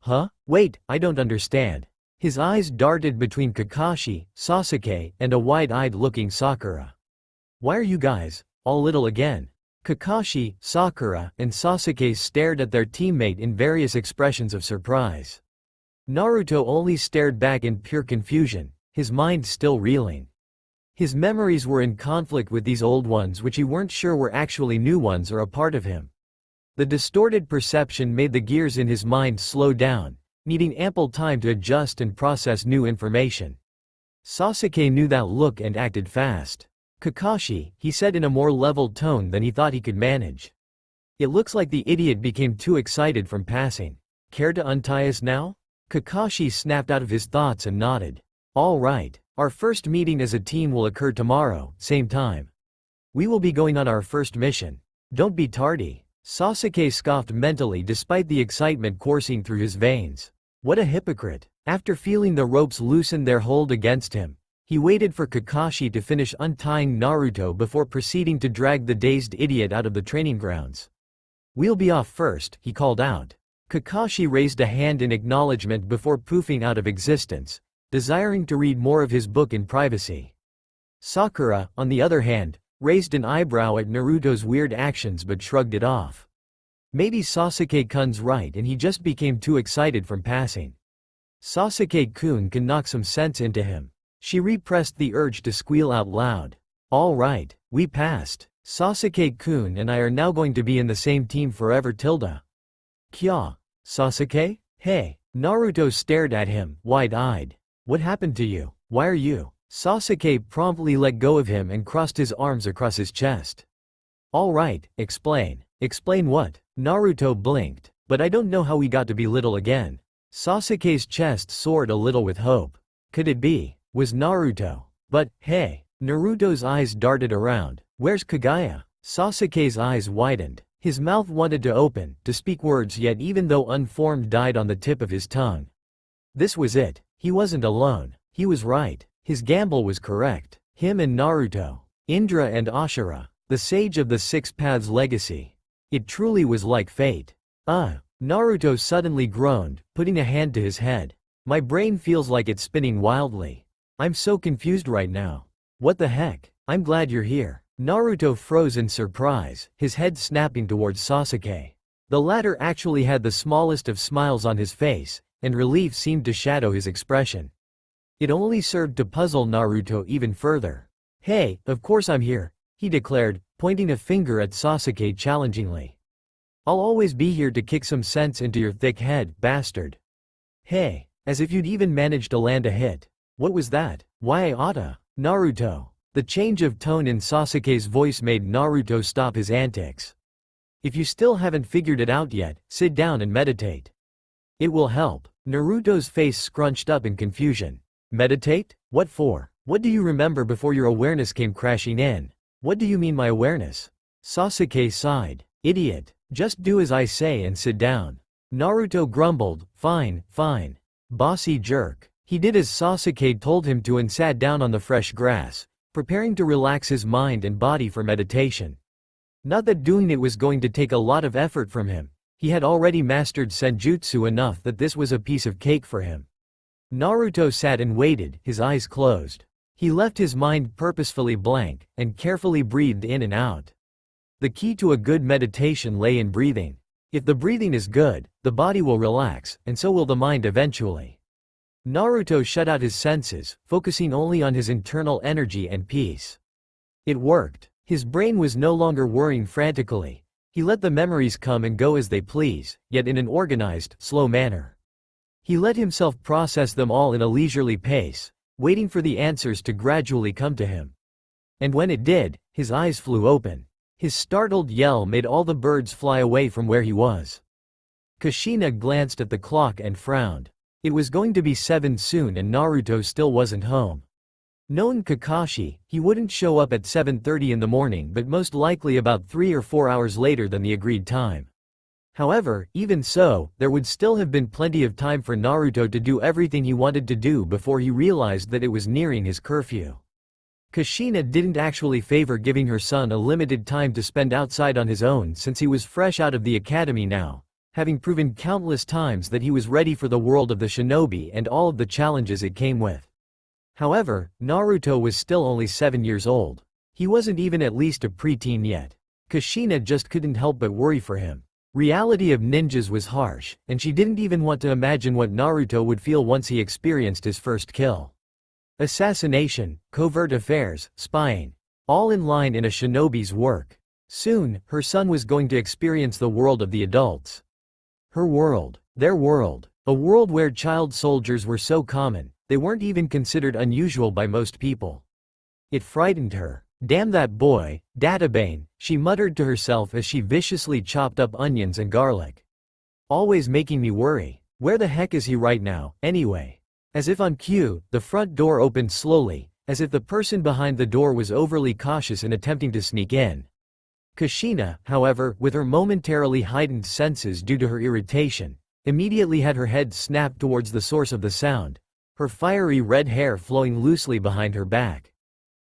Huh? Wait, I don't understand. His eyes darted between Kakashi, Sasuke, and a wide-eyed looking Sakura. Why are you guys all little again? Kakashi, Sakura, and Sasuke stared at their teammate in various expressions of surprise. Naruto only stared back in pure confusion, his mind still reeling. His memories were in conflict with these old ones which he weren't sure were actually new ones or a part of him. The distorted perception made the gears in his mind slow down, needing ample time to adjust and process new information. Sasuke knew that look and acted fast. Kakashi, he said in a more leveled tone than he thought he could manage. It looks like the idiot became too excited from passing. Care to untie us now? Kakashi snapped out of his thoughts and nodded. All right, our first meeting as a team will occur tomorrow, same time. We will be going on our first mission. Don't be tardy. Sasuke scoffed mentally despite the excitement coursing through his veins. What a hypocrite. After feeling the ropes loosen their hold against him, He waited for Kakashi to finish untying Naruto before proceeding to drag the dazed idiot out of the training grounds. "We'll be off first," he called out. Kakashi raised a hand in acknowledgement before poofing out of existence, desiring to read more of his book in privacy. Sakura, on the other hand, raised an eyebrow at Naruto's weird actions but shrugged it off. Maybe Sasuke-kun's right and he just became too excited from passing. Sasuke-kun can knock some sense into him. She repressed the urge to squeal out loud. "All right, we passed. Sasuke-kun and I are now going to be in the same team forever tilde." "Kya? Sasuke? Hey." Naruto stared at him, wide-eyed. "What happened to you? Why are you?" Sasuke promptly let go of him and crossed his arms across his chest. "All right, explain." "Explain what?" Naruto blinked. "But I don't know how we got to be little again." Sasuke's chest soared a little with hope. Could it be? Was Naruto? But, hey. Naruto's eyes darted around. "Where's Kagaya?" Sasuke's eyes widened. His mouth wanted to open, to speak words, yet even though unformed died on the tip of his tongue. This was it. He wasn't alone. He was right. His gamble was correct. Him and Naruto. Indra and Ashura. The Sage of the Six Paths legacy. It truly was like fate. Naruto suddenly groaned, putting a hand to his head. "My brain feels like it's spinning wildly. I'm so confused right now. What the heck? I'm glad you're here." Naruto froze in surprise, his head snapping towards Sasuke. The latter actually had the smallest of smiles on his face, and relief seemed to shadow his expression. It only served to puzzle Naruto even further. "Hey, of course I'm here," he declared, pointing a finger at Sasuke challengingly. "I'll always be here to kick some sense into your thick head, bastard." "Hey, as if you'd even managed to land a hit." "What was that? Why I oughta?" "Naruto." The change of tone in Sasuke's voice made Naruto stop his antics. "If you still haven't figured it out yet, sit down and meditate. It will help." Naruto's face scrunched up in confusion. "Meditate? What for? What do you remember before your awareness came crashing in?" "What do you mean my awareness?" Sasuke sighed. "Idiot. Just do as I say and sit down." Naruto grumbled. Fine, fine. Bossy jerk. He did as Sasuke told him to and sat down on the fresh grass, preparing to relax his mind and body for meditation. Not that doing it was going to take a lot of effort from him. He had already mastered senjutsu enough that this was a piece of cake for him. Naruto sat and waited, his eyes closed. He left his mind purposefully blank, and carefully breathed in and out. The key to a good meditation lay in breathing. If the breathing is good, the body will relax, and so will the mind eventually. Naruto shut out his senses, focusing only on his internal energy and peace. It worked. His brain was no longer worrying frantically. He let the memories come and go as they please, yet in an organized, slow manner. He let himself process them all in a leisurely pace, waiting for the answers to gradually come to him. And when it did, his eyes flew open. His startled yell made all the birds fly away from where he was. Kushina glanced at the clock and frowned. It was going to be 7 soon and Naruto still wasn't home. Knowing Kakashi, he wouldn't show up at 7:30 in the morning but most likely about 3 or 4 hours later than the agreed time. However, even so, there would still have been plenty of time for Naruto to do everything he wanted to do before he realized that it was nearing his curfew. Kushina didn't actually favor giving her son a limited time to spend outside on his own since he was fresh out of the academy now, having proven countless times that he was ready for the world of the shinobi and all of the challenges it came with. However, Naruto was still only 7 years old. He wasn't even at least a preteen yet. Kushina just couldn't help but worry for him. Reality of ninjas was harsh, and she didn't even want to imagine what Naruto would feel once he experienced his first kill. Assassination, covert affairs, spying. All in line in a shinobi's work. Soon, her son was going to experience the world of the adults. Her world. Their world. A world where child soldiers were so common, they weren't even considered unusual by most people. It frightened her. Damn that boy, Databane, she muttered to herself as she viciously chopped up onions and garlic. Always making me worry. Where the heck is he right now, anyway? As if on cue, the front door opened slowly, as if the person behind the door was overly cautious in attempting to sneak in. Kushina, however, with her momentarily heightened senses due to her irritation, immediately had her head snapped towards the source of the sound, her fiery red hair flowing loosely behind her back.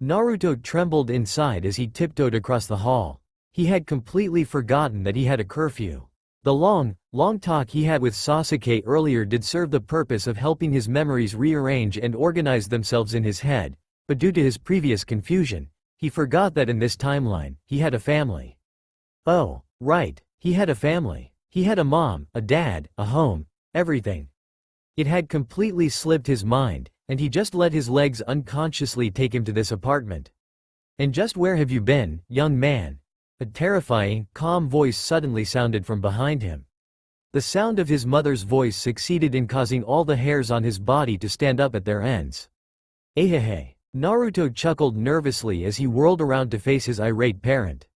Naruto trembled inside as he tiptoed across the hall. He had completely forgotten that he had a curfew. The long talk he had with Sasuke earlier did serve the purpose of helping his memories rearrange and organize themselves in his head, but due to his previous confusion, he forgot that in this timeline, he had a family. Oh, right, he had a family. He had a mom, a dad, a home, everything. It had completely slipped his mind, and he just let his legs unconsciously take him to this apartment. And just where have you been, young man? A terrifying, calm voice suddenly sounded from behind him. The sound of his mother's voice succeeded in causing all the hairs on his body to stand up at their ends. Ahehe. Naruto chuckled nervously as he whirled around to face his irate parent.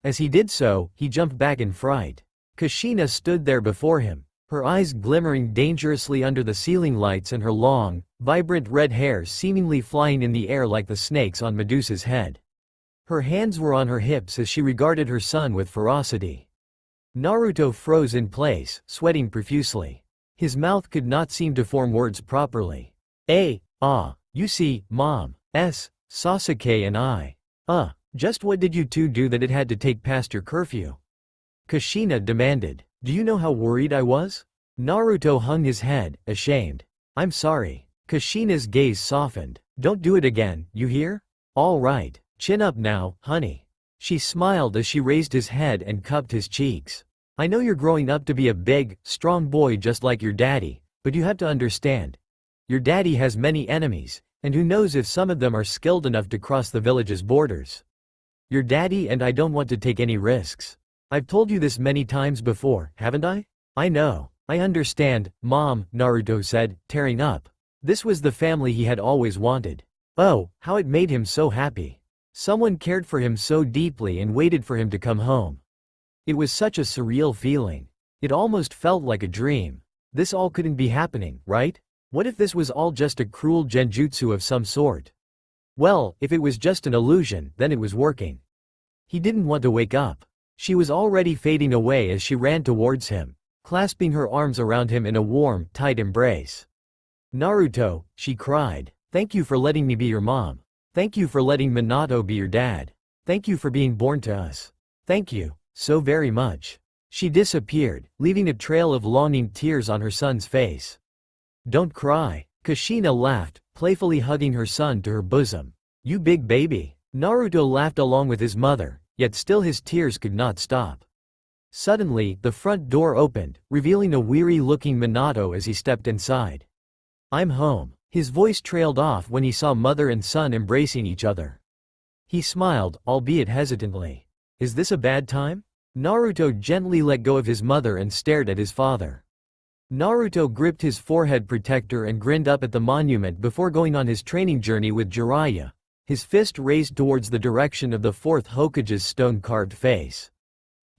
As he did so, he jumped back in fright. Kushina stood there before him, her eyes glimmering dangerously under the ceiling lights and her long, vibrant red hair seemingly flying in the air like the snakes on Medusa's head. Her hands were on her hips as she regarded her son with ferocity. Naruto froze in place, sweating profusely. His mouth could not seem to form words properly. You see, Mom, Sasuke and I. Just what did you two do that it had to take past your curfew? Kushina demanded. Do you know how worried I was? Naruto hung his head, ashamed. I'm sorry. Kushina's gaze softened. Don't do it again, you hear? All right. Chin up now, honey. She smiled as she raised his head and cupped his cheeks. I know you're growing up to be a big, strong boy just like your daddy, but you have to understand. Your daddy has many enemies, and who knows if some of them are skilled enough to cross the village's borders. Your daddy and I don't want to take any risks. I've told you this many times before, haven't I? I know. I understand, Mom, Naruto said, tearing up. This was the family he had always wanted. Oh, how it made him so happy. Someone cared for him so deeply and waited for him to come home. It was such a surreal feeling. It almost felt like a dream. This all couldn't be happening, right? What if this was all just a cruel genjutsu of some sort? Well, if it was just an illusion, then it was working. He didn't want to wake up. She was already fading away as she ran towards him, clasping her arms around him in a warm, tight embrace. Naruto, she cried, thank you for letting me be your mom. Thank you for letting Minato be your dad. Thank you for being born to us. Thank you, so very much. She disappeared, leaving a trail of longing tears on her son's face. Don't cry. Kushina laughed, playfully hugging her son to her bosom. You big baby. Naruto laughed along with his mother, yet still his tears could not stop. Suddenly, the front door opened, revealing a weary-looking Minato as he stepped inside. I'm home. His voice trailed off when he saw mother and son embracing each other. He smiled, albeit hesitantly. Is this a bad time? Naruto gently let go of his mother and stared at his father. Naruto gripped his forehead protector and grinned up at the monument before going on his training journey with Jiraiya, his fist raised towards the direction of the fourth Hokage's stone-carved face.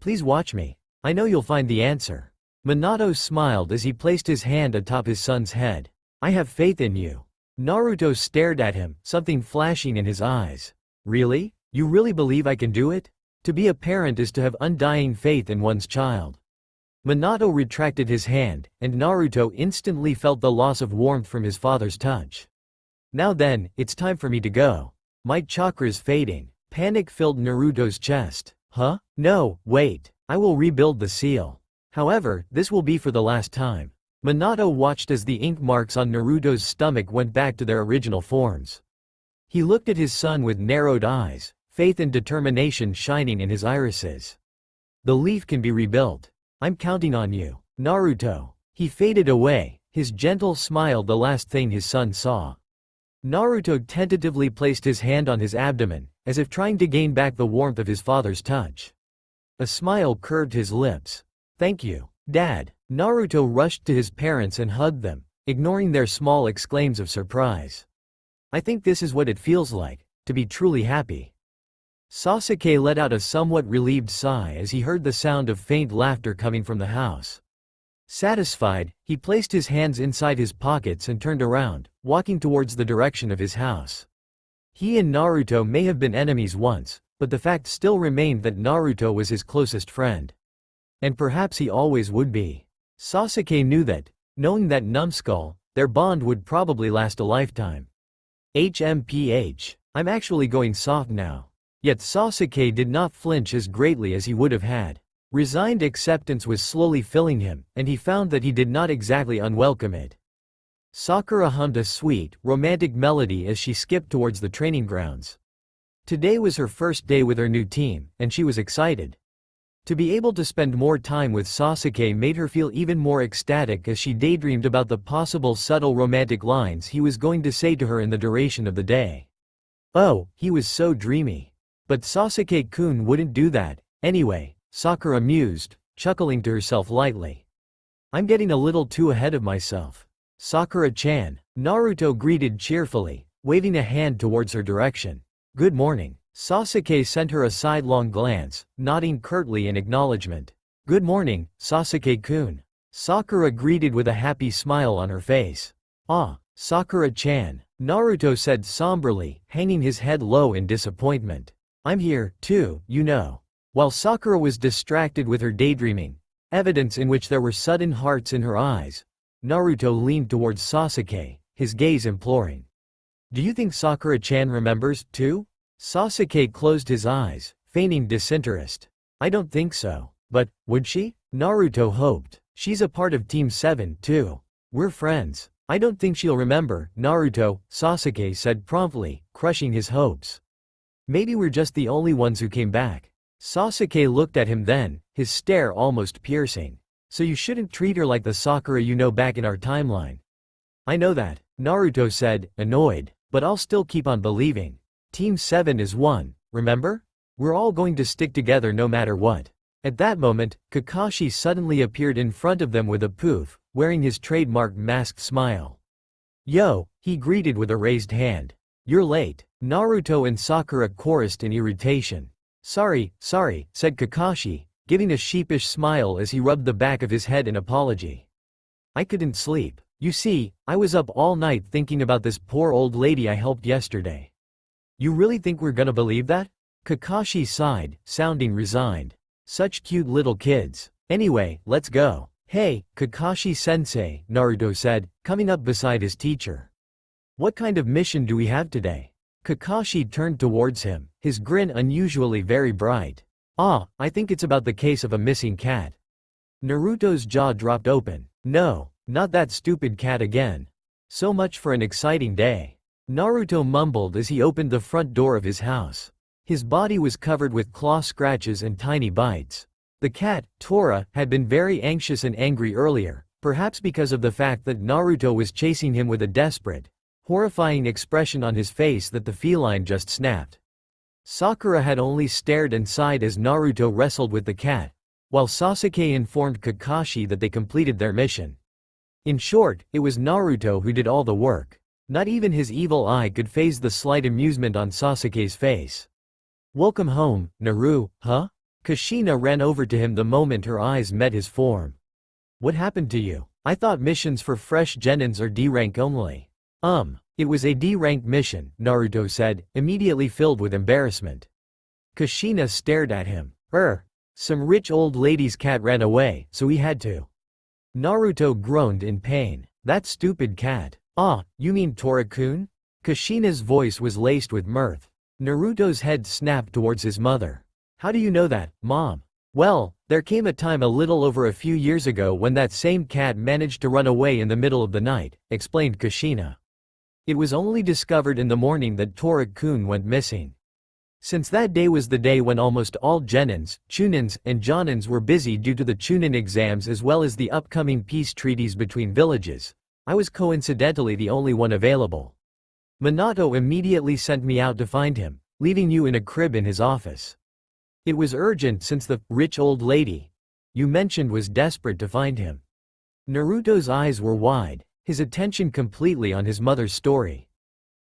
Please watch me. I know you'll find the answer. Minato smiled as he placed his hand atop his son's head. I have faith in you. Naruto stared at him, something flashing in his eyes. Really? You really believe I can do it? To be a parent is to have undying faith in one's child. Minato retracted his hand, and Naruto instantly felt the loss of warmth from his father's touch. Now then, it's time for me to go. My chakra's fading. Panic filled Naruto's chest. Huh? No, wait. I will rebuild the seal. However, this will be for the last time. Minato watched as the ink marks on Naruto's stomach went back to their original forms. He looked at his son with narrowed eyes, faith and determination shining in his irises. The leaf can be rebuilt. I'm counting on you, Naruto. He faded away, his gentle smile the last thing his son saw. Naruto tentatively placed his hand on his abdomen, as if trying to gain back the warmth of his father's touch. A smile curved his lips. Thank you, Dad. Naruto rushed to his parents and hugged them, ignoring their small exclaims of surprise. I think this is what it feels like, to be truly happy. Sasuke let out a somewhat relieved sigh as he heard the sound of faint laughter coming from the house. Satisfied, he placed his hands inside his pockets and turned around, walking towards the direction of his house. He and Naruto may have been enemies once, but the fact still remained that Naruto was his closest friend. And perhaps he always would be. Sasuke knew that, knowing that numbskull, Their bond would probably last a lifetime. HMPH. I'm actually going soft now. Yet Sasuke did not flinch as greatly as he would have had. Resigned acceptance was slowly filling him, and he found that he did not exactly unwelcome it. Sakura hummed a sweet, romantic melody as she skipped towards the training grounds. Today was her first day with her new team, and she was excited. To be able to spend more time with Sasuke made her feel even more ecstatic as she daydreamed about the possible subtle romantic lines he was going to say to her in the duration of the day. Oh, he was so dreamy. But Sasuke-kun wouldn't do that, anyway, Sakura mused, chuckling to herself lightly. I'm getting a little too ahead of myself. Sakura-chan, Naruto greeted cheerfully, waving a hand towards her direction. Good morning. Sasuke sent her a sidelong glance, nodding curtly in acknowledgement. Good morning, Sasuke-kun. Sakura greeted with a happy smile on her face. Ah, Sakura-chan, Naruto said somberly, hanging his head low in disappointment. I'm here, too, you know. While Sakura was distracted with her daydreaming, evidence in which there were sudden hearts in her eyes, Naruto leaned towards Sasuke, his gaze imploring. Do you think Sakura-chan remembers, too? Sasuke closed his eyes, feigning disinterest. I don't think so. But, would she? Naruto hoped. She's a part of Team 7, too. We're friends. I don't think she'll remember, Naruto, Sasuke said promptly, crushing his hopes. Maybe we're just the only ones who came back. Sasuke looked at him then, his stare almost piercing. So you shouldn't treat her like the Sakura you know back in our timeline. I know that, Naruto said, annoyed, but I'll still keep on believing. Team 7 is one, remember? We're all going to stick together no matter what. At that moment, Kakashi suddenly appeared in front of them with a poof, wearing his trademark masked smile. Yo, he greeted with a raised hand. You're late. Naruto and Sakura chorused in irritation. Sorry, said Kakashi, giving a sheepish smile as he rubbed the back of his head in apology. I couldn't sleep. You see, I was up all night thinking about this poor old lady I helped yesterday. You really think we're gonna believe that? Kakashi sighed, sounding resigned. Such cute little kids. Anyway, let's go. Hey, Kakashi-sensei, Naruto said, coming up beside his teacher. What kind of mission do we have today? Kakashi turned towards him, his grin unusually very bright. Ah, I think it's about the case of a missing cat. Naruto's jaw dropped open. No, not that stupid cat again. So much for an exciting day. Naruto mumbled as he opened the front door of his house. His body was covered with claw scratches and tiny bites. The cat, Tora, had been very anxious and angry earlier, perhaps because of the fact that Naruto was chasing him with a desperate, horrifying expression on his face that the feline just snapped. Sakura had only stared and sighed as Naruto wrestled with the cat, while Sasuke informed Kakashi that they completed their mission. In short, it was Naruto who did all the work. Not even his evil eye could faze the slight amusement on Sasuke's face. Welcome home, Naru, huh? Kushina ran over to him the moment her eyes met his form. What happened to you? I thought missions for fresh genins are D-rank only. It was a D-rank mission, Naruto said, immediately filled with embarrassment. Kushina stared at him. Some rich old lady's cat ran away, so he had to. Naruto groaned in pain. That stupid cat. Ah, you mean Tora-kun? Kushina's voice was laced with mirth. Naruto's head snapped towards his mother. How do you know that, Mom? Well, there came a time a little over a few years ago when that same cat managed to run away in the middle of the night, explained Kushina. It was only discovered in the morning that Tora-kun went missing. Since that day was the day when almost all genins, chunins, and jonins were busy due to the chunin exams as well as the upcoming peace treaties between villages, I was coincidentally the only one available. Minato immediately sent me out to find him, leaving you in a crib in his office. It was urgent since the rich old lady you mentioned was desperate to find him. Naruto's eyes were wide, his attention completely on his mother's story.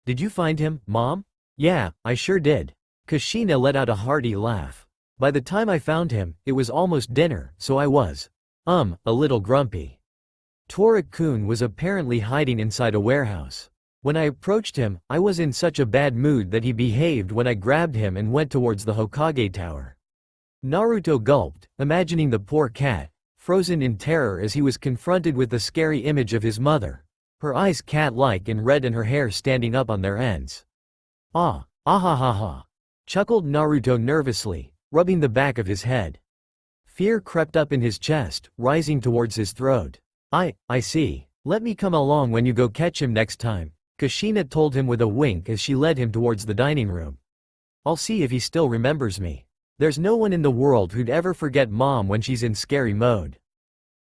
Did you find him, Mom? Yeah, I sure did. Kushina let out a hearty laugh. By the time I found him, it was almost dinner, so I was, a little grumpy. Tora-kun was apparently hiding inside a warehouse. When I approached him, I was in such a bad mood that he behaved when I grabbed him and went towards the Hokage tower. Naruto gulped, imagining the poor cat, frozen in terror as he was confronted with the scary image of his mother, her eyes cat-like and red and her hair standing up on their ends. Ah, ha ha, chuckled Naruto nervously, rubbing the back of his head. Fear crept up in his chest, rising towards his throat. I see. Let me come along when you go catch him next time, Kushina told him with a wink as she led him towards the dining room. I'll see if he still remembers me. There's no one in the world who'd ever forget Mom when she's in scary mode.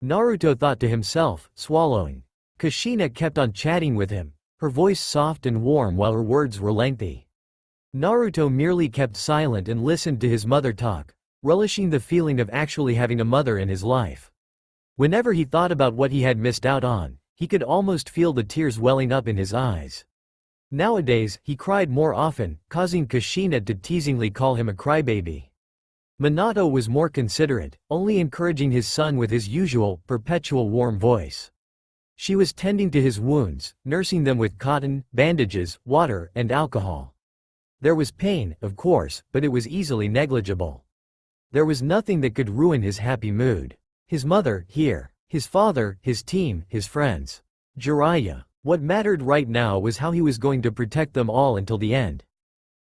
Naruto thought to himself, swallowing. Kushina kept on chatting with him, her voice soft and warm while her words were lengthy. Naruto merely kept silent and listened to his mother talk, relishing the feeling of actually having a mother in his life. Whenever he thought about what he had missed out on, he could almost feel the tears welling up in his eyes. Nowadays, he cried more often, causing Kushina to teasingly call him a crybaby. Minato was more considerate, only encouraging his son with his usual, perpetual warm voice. She was tending to his wounds, nursing them with cotton, bandages, water, and alcohol. There was pain, of course, but it was easily negligible. There was nothing that could ruin his happy mood. His mother, here. His father, his team, his friends. Jiraiya. What mattered right now was how he was going to protect them all until the end.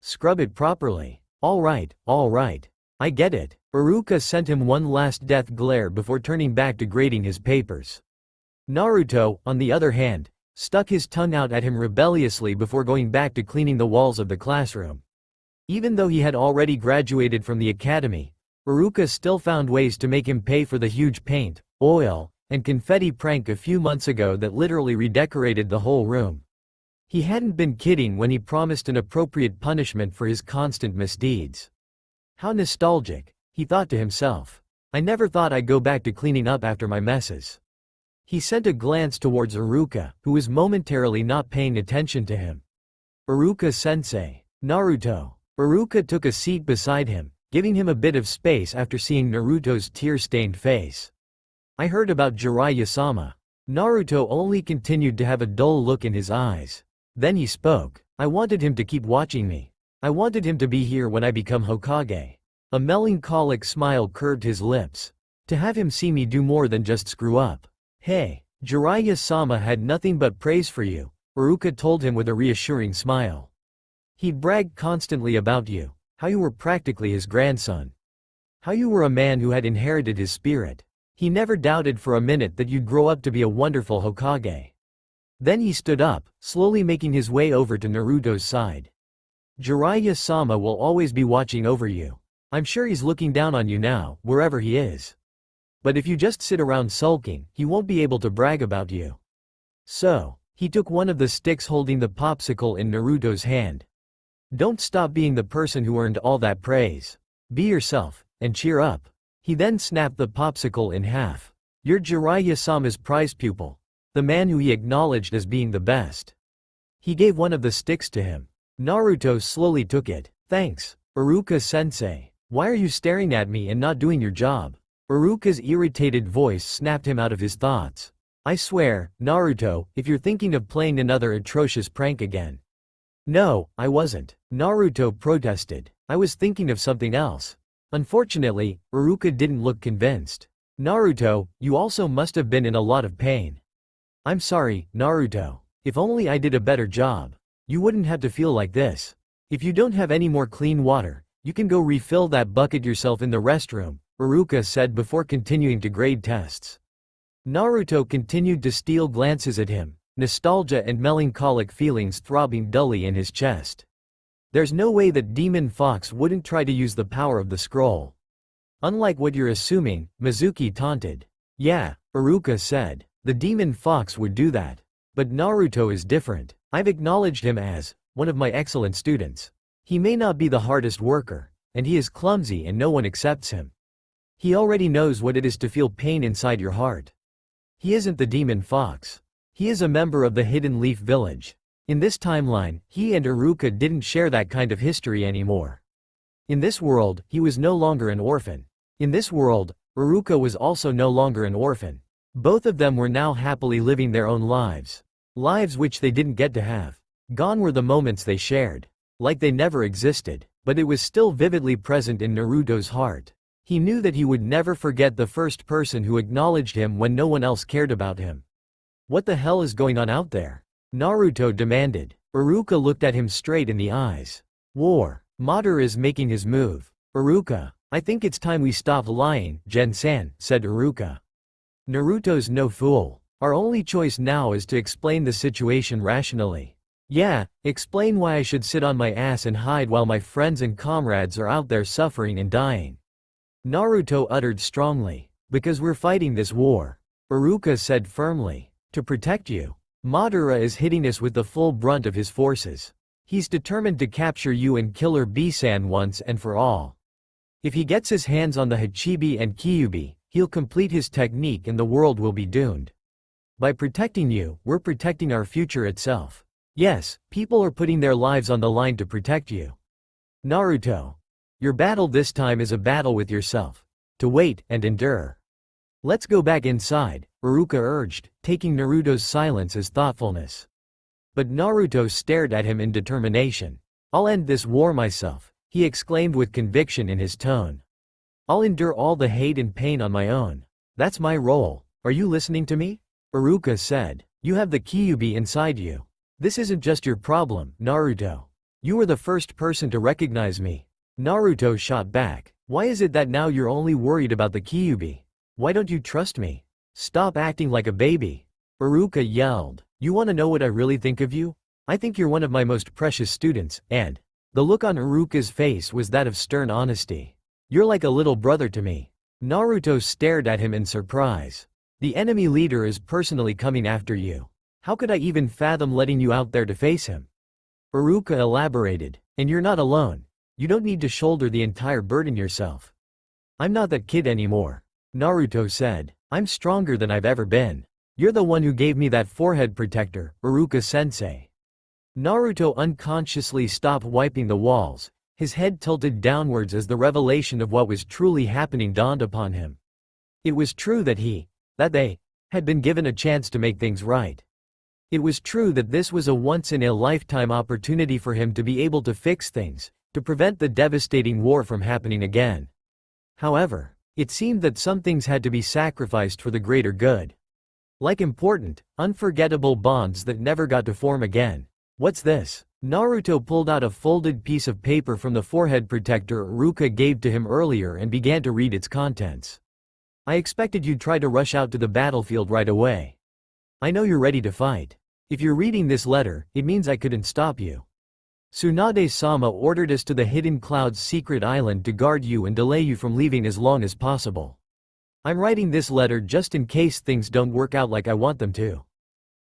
Scrub it properly. All right. I get it. Iruka sent him one last death glare before turning back to grading his papers. Naruto, on the other hand, stuck his tongue out at him rebelliously before going back to cleaning the walls of the classroom. Even though he had already graduated from the academy, Iruka still found ways to make him pay for the huge paint, oil, and confetti prank a few months ago that literally redecorated the whole room. He hadn't been kidding when he promised an appropriate punishment for his constant misdeeds. How nostalgic, he thought to himself. I never thought I'd go back to cleaning up after my messes. He sent a glance towards Iruka, who was momentarily not paying attention to him. Iruka-sensei. Naruto. Iruka took a seat beside him, giving him a bit of space after seeing Naruto's tear-stained face. I heard about Jiraiya-sama. Naruto only continued to have a dull look in his eyes. Then he spoke. I wanted him to keep watching me. I wanted him to be here when I become Hokage. A melancholic smile curved his lips. To have him see me do more than just screw up. Hey, Jiraiya-sama had nothing but praise for you, Iruka told him with a reassuring smile. He bragged constantly about you, how you were practically his grandson. How you were a man who had inherited his spirit. He never doubted for a minute that you'd grow up to be a wonderful Hokage. Then he stood up, slowly making his way over to Naruto's side. Jiraiya-sama will always be watching over you. I'm sure he's looking down on you now, wherever he is. But if you just sit around sulking, he won't be able to brag about you. So, he took one of the sticks holding the popsicle in Naruto's hand. Don't stop being the person who earned all that praise. Be yourself, and cheer up. He then snapped the popsicle in half. You're Jiraiya-sama's prize pupil. The man who he acknowledged as being the best. He gave one of the sticks to him. Naruto slowly took it. Thanks, Iruka-sensei. Why are you staring at me and not doing your job? Iruka's irritated voice snapped him out of his thoughts. I swear, Naruto, if you're thinking of playing another atrocious prank again. No, I wasn't. Naruto protested. I was thinking of something else. Unfortunately, Iruka didn't look convinced. Naruto, you also must have been in a lot of pain. I'm sorry, Naruto. If only I did a better job. You wouldn't have to feel like this. If you don't have any more clean water, you can go refill that bucket yourself in the restroom, Iruka said before continuing to grade tests. Naruto continued to steal glances at him, nostalgia and melancholic feelings throbbing dully in his chest. There's no way that Demon Fox wouldn't try to use the power of the scroll. Unlike what you're assuming, Mizuki taunted. Yeah, Iruka said. The Demon Fox would do that. But Naruto is different. I've acknowledged him as one of my excellent students. He may not be the hardest worker, and he is clumsy and no one accepts him. He already knows what it is to feel pain inside your heart. He isn't the Demon Fox. He is a member of the Hidden Leaf Village. In this timeline, he and Iruka didn't share that kind of history anymore. In this world, he was no longer an orphan. In this world, Iruka was also no longer an orphan. Both of them were now happily living their own lives. Lives which they didn't get to have. Gone were the moments they shared. Like they never existed, but it was still vividly present in Naruto's heart. He knew that he would never forget the first person who acknowledged him when no one else cared about him. What the hell is going on out there? Naruto demanded. Iruka looked at him straight in the eyes. War. Madara is making his move. Iruka, I think it's time we stop lying, Gen-san, said Iruka. Naruto's no fool. Our only choice now is to explain the situation rationally. Yeah, explain why I should sit on my ass and hide while my friends and comrades are out there suffering and dying. Naruto uttered strongly. Because we're fighting this war. Iruka said firmly. To protect you. Madara is hitting us with the full brunt of his forces. He's determined to capture you and Killer B-san once and for all. If he gets his hands on the Hachibi and Kyuubi, he'll complete his technique and the world will be doomed. By protecting you, we're protecting our future itself. Yes, people are putting their lives on the line to protect you. Naruto. Your battle this time is a battle with yourself. To wait and endure. Let's go back inside, Iruka urged, taking Naruto's silence as thoughtfulness. But Naruto stared at him in determination. I'll end this war myself, he exclaimed with conviction in his tone. I'll endure all the hate and pain on my own. That's my role. Are you listening to me? Iruka said. You have the Kyuubi inside you. This isn't just your problem, Naruto. You were the first person to recognize me. Naruto shot back. Why is it that now you're only worried about the Kyuubi? Why don't you trust me? Stop acting like a baby. Iruka yelled. You want to know what I really think of you? I think you're one of my most precious students, and the look on Iruka's face was that of stern honesty. You're like a little brother to me. Naruto stared at him in surprise. The enemy leader is personally coming after you. How could I even fathom letting you out there to face him? Iruka elaborated. And you're not alone. You don't need to shoulder the entire burden yourself. I'm not that kid anymore. Naruto said. I'm stronger than I've ever been. You're the one who gave me that forehead protector, Iruka-sensei. Naruto unconsciously stopped wiping the walls, his head tilted downwards as the revelation of what was truly happening dawned upon him. It was true that they, had been given a chance to make things right. It was true that this was a once-in-a-lifetime opportunity for him to be able to fix things, to prevent the devastating war from happening again. However, it seemed that some things had to be sacrificed for the greater good. Like important, unforgettable bonds that never got to form again. What's this? Naruto pulled out a folded piece of paper from the forehead protector Iruka gave to him earlier and began to read its contents. I expected you'd try to rush out to the battlefield right away. I know you're ready to fight. If you're reading this letter, it means I couldn't stop you. Tsunade-sama ordered us to the Hidden Cloud's secret island to guard you and delay you from leaving as long as possible. I'm writing this letter just in case things don't work out like I want them to.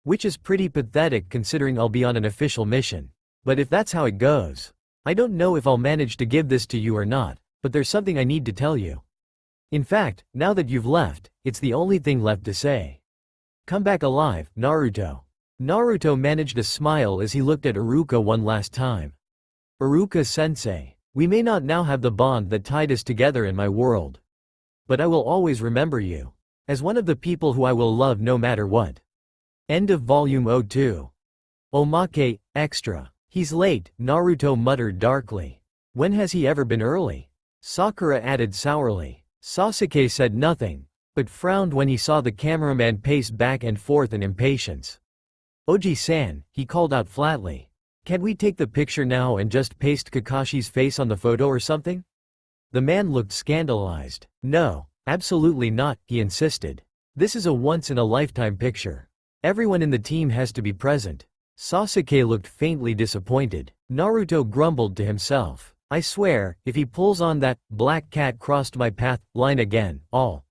Which is pretty pathetic considering I'll be on an official mission. But if that's how it goes, I don't know if I'll manage to give this to you or not, but there's something I need to tell you. In fact, now that you've left, it's the only thing left to say. Come back alive, Naruto. Naruto managed a smile as he looked at Iruka one last time. Iruka-sensei, we may not now have the bond that tied us together in my world. But I will always remember you. As one of the people who I will love no matter what. End of Volume 02. Omake, Extra. He's late, Naruto muttered darkly. When has he ever been early? Sakura added sourly. Sasuke said nothing, but frowned when he saw the cameraman pace back and forth in impatience. Oji-san, he called out flatly. Can't we take the picture now and just paste Kakashi's face on the photo or something? The man looked scandalized. No, absolutely not, he insisted. This is a once-in-a-lifetime picture. Everyone in the team has to be present. Sasuke looked faintly disappointed. Naruto grumbled to himself. I swear, if he pulls on that "black cat crossed my path" line again, I'll.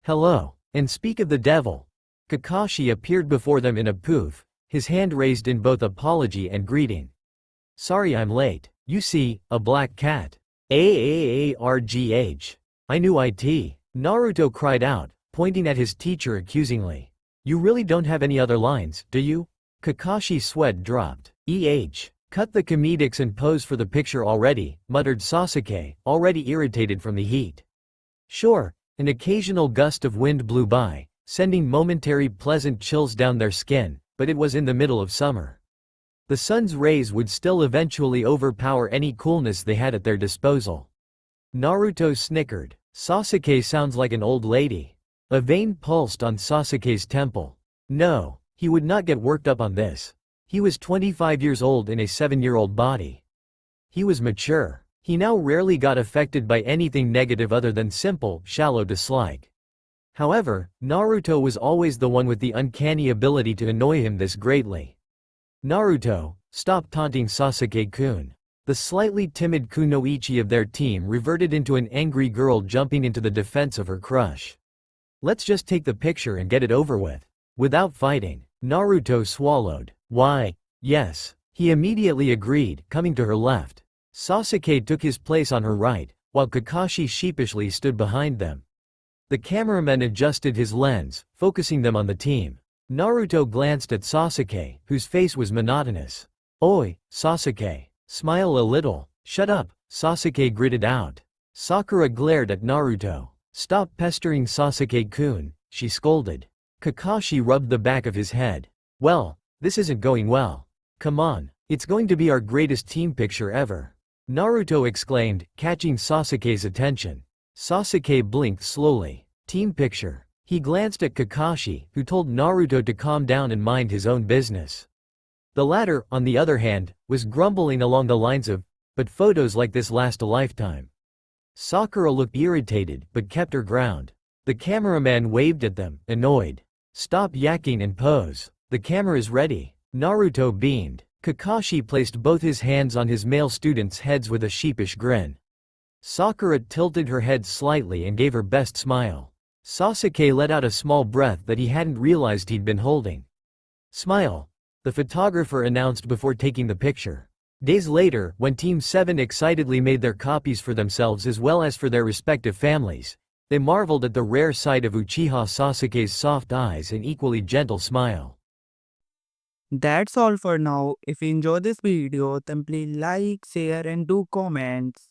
Hello. And speak of the devil. Kakashi appeared before them in a poof, his hand raised in both apology and greeting. Sorry I'm late. You see, a black cat. AAARGH. I knew it. Naruto cried out, pointing at his teacher accusingly. You really don't have any other lines, do you? Kakashi's sweat dropped. Cut the comedics and pose for the picture already, muttered Sasuke, already irritated from the heat. Sure, an occasional gust of wind blew by, sending momentary pleasant chills down their skin, but it was in the middle of summer. The sun's rays would still eventually overpower any coolness they had at their disposal. Naruto snickered. Sasuke sounds like an old lady. A vein pulsed on Sasuke's temple. No, He would not get worked up on this. He was 25 years old in a 7-year-old body. He was mature. He now rarely got affected by anything negative other than simple, shallow dislike. However, Naruto was always the one with the uncanny ability to annoy him this greatly. Naruto, stop taunting Sasuke-kun. The slightly timid kunoichi of their team reverted into an angry girl jumping into the defense of her crush. Let's just take the picture and get it over with. Without fighting, Naruto swallowed. Why? Yes. He immediately agreed, coming to her left. Sasuke took his place on her right, while Kakashi sheepishly stood behind them. The cameraman adjusted his lens, focusing them on the team. Naruto glanced at Sasuke, whose face was monotonous. Oi, Sasuke. Smile a little. Shut up, Sasuke gritted out. Sakura glared at Naruto. Stop pestering Sasuke-kun, she scolded. Kakashi rubbed the back of his head. Well, this isn't going well. Come on, it's going to be our greatest team picture ever. Naruto exclaimed, catching Sasuke's attention. Sasuke blinked slowly. Team picture. He glanced at Kakashi, who told Naruto to calm down and mind his own business. The latter, on the other hand, was grumbling along the lines of, but photos like this last a lifetime. Sakura looked irritated, but kept her ground. The cameraman waved at them, annoyed. Stop yakking and pose. The camera is ready. Naruto beamed. Kakashi placed both his hands on his male students' heads with a sheepish grin. Sakura tilted her head slightly and gave her best smile. Sasuke let out a small breath that he hadn't realized he'd been holding. Smile, the photographer announced before taking the picture. Days later, when Team 7 excitedly made their copies for themselves as well as for their respective families, they marveled at the rare sight of Uchiha Sasuke's soft eyes and equally gentle smile. That's all for now. If you enjoyed this video, then please like, share and do comments.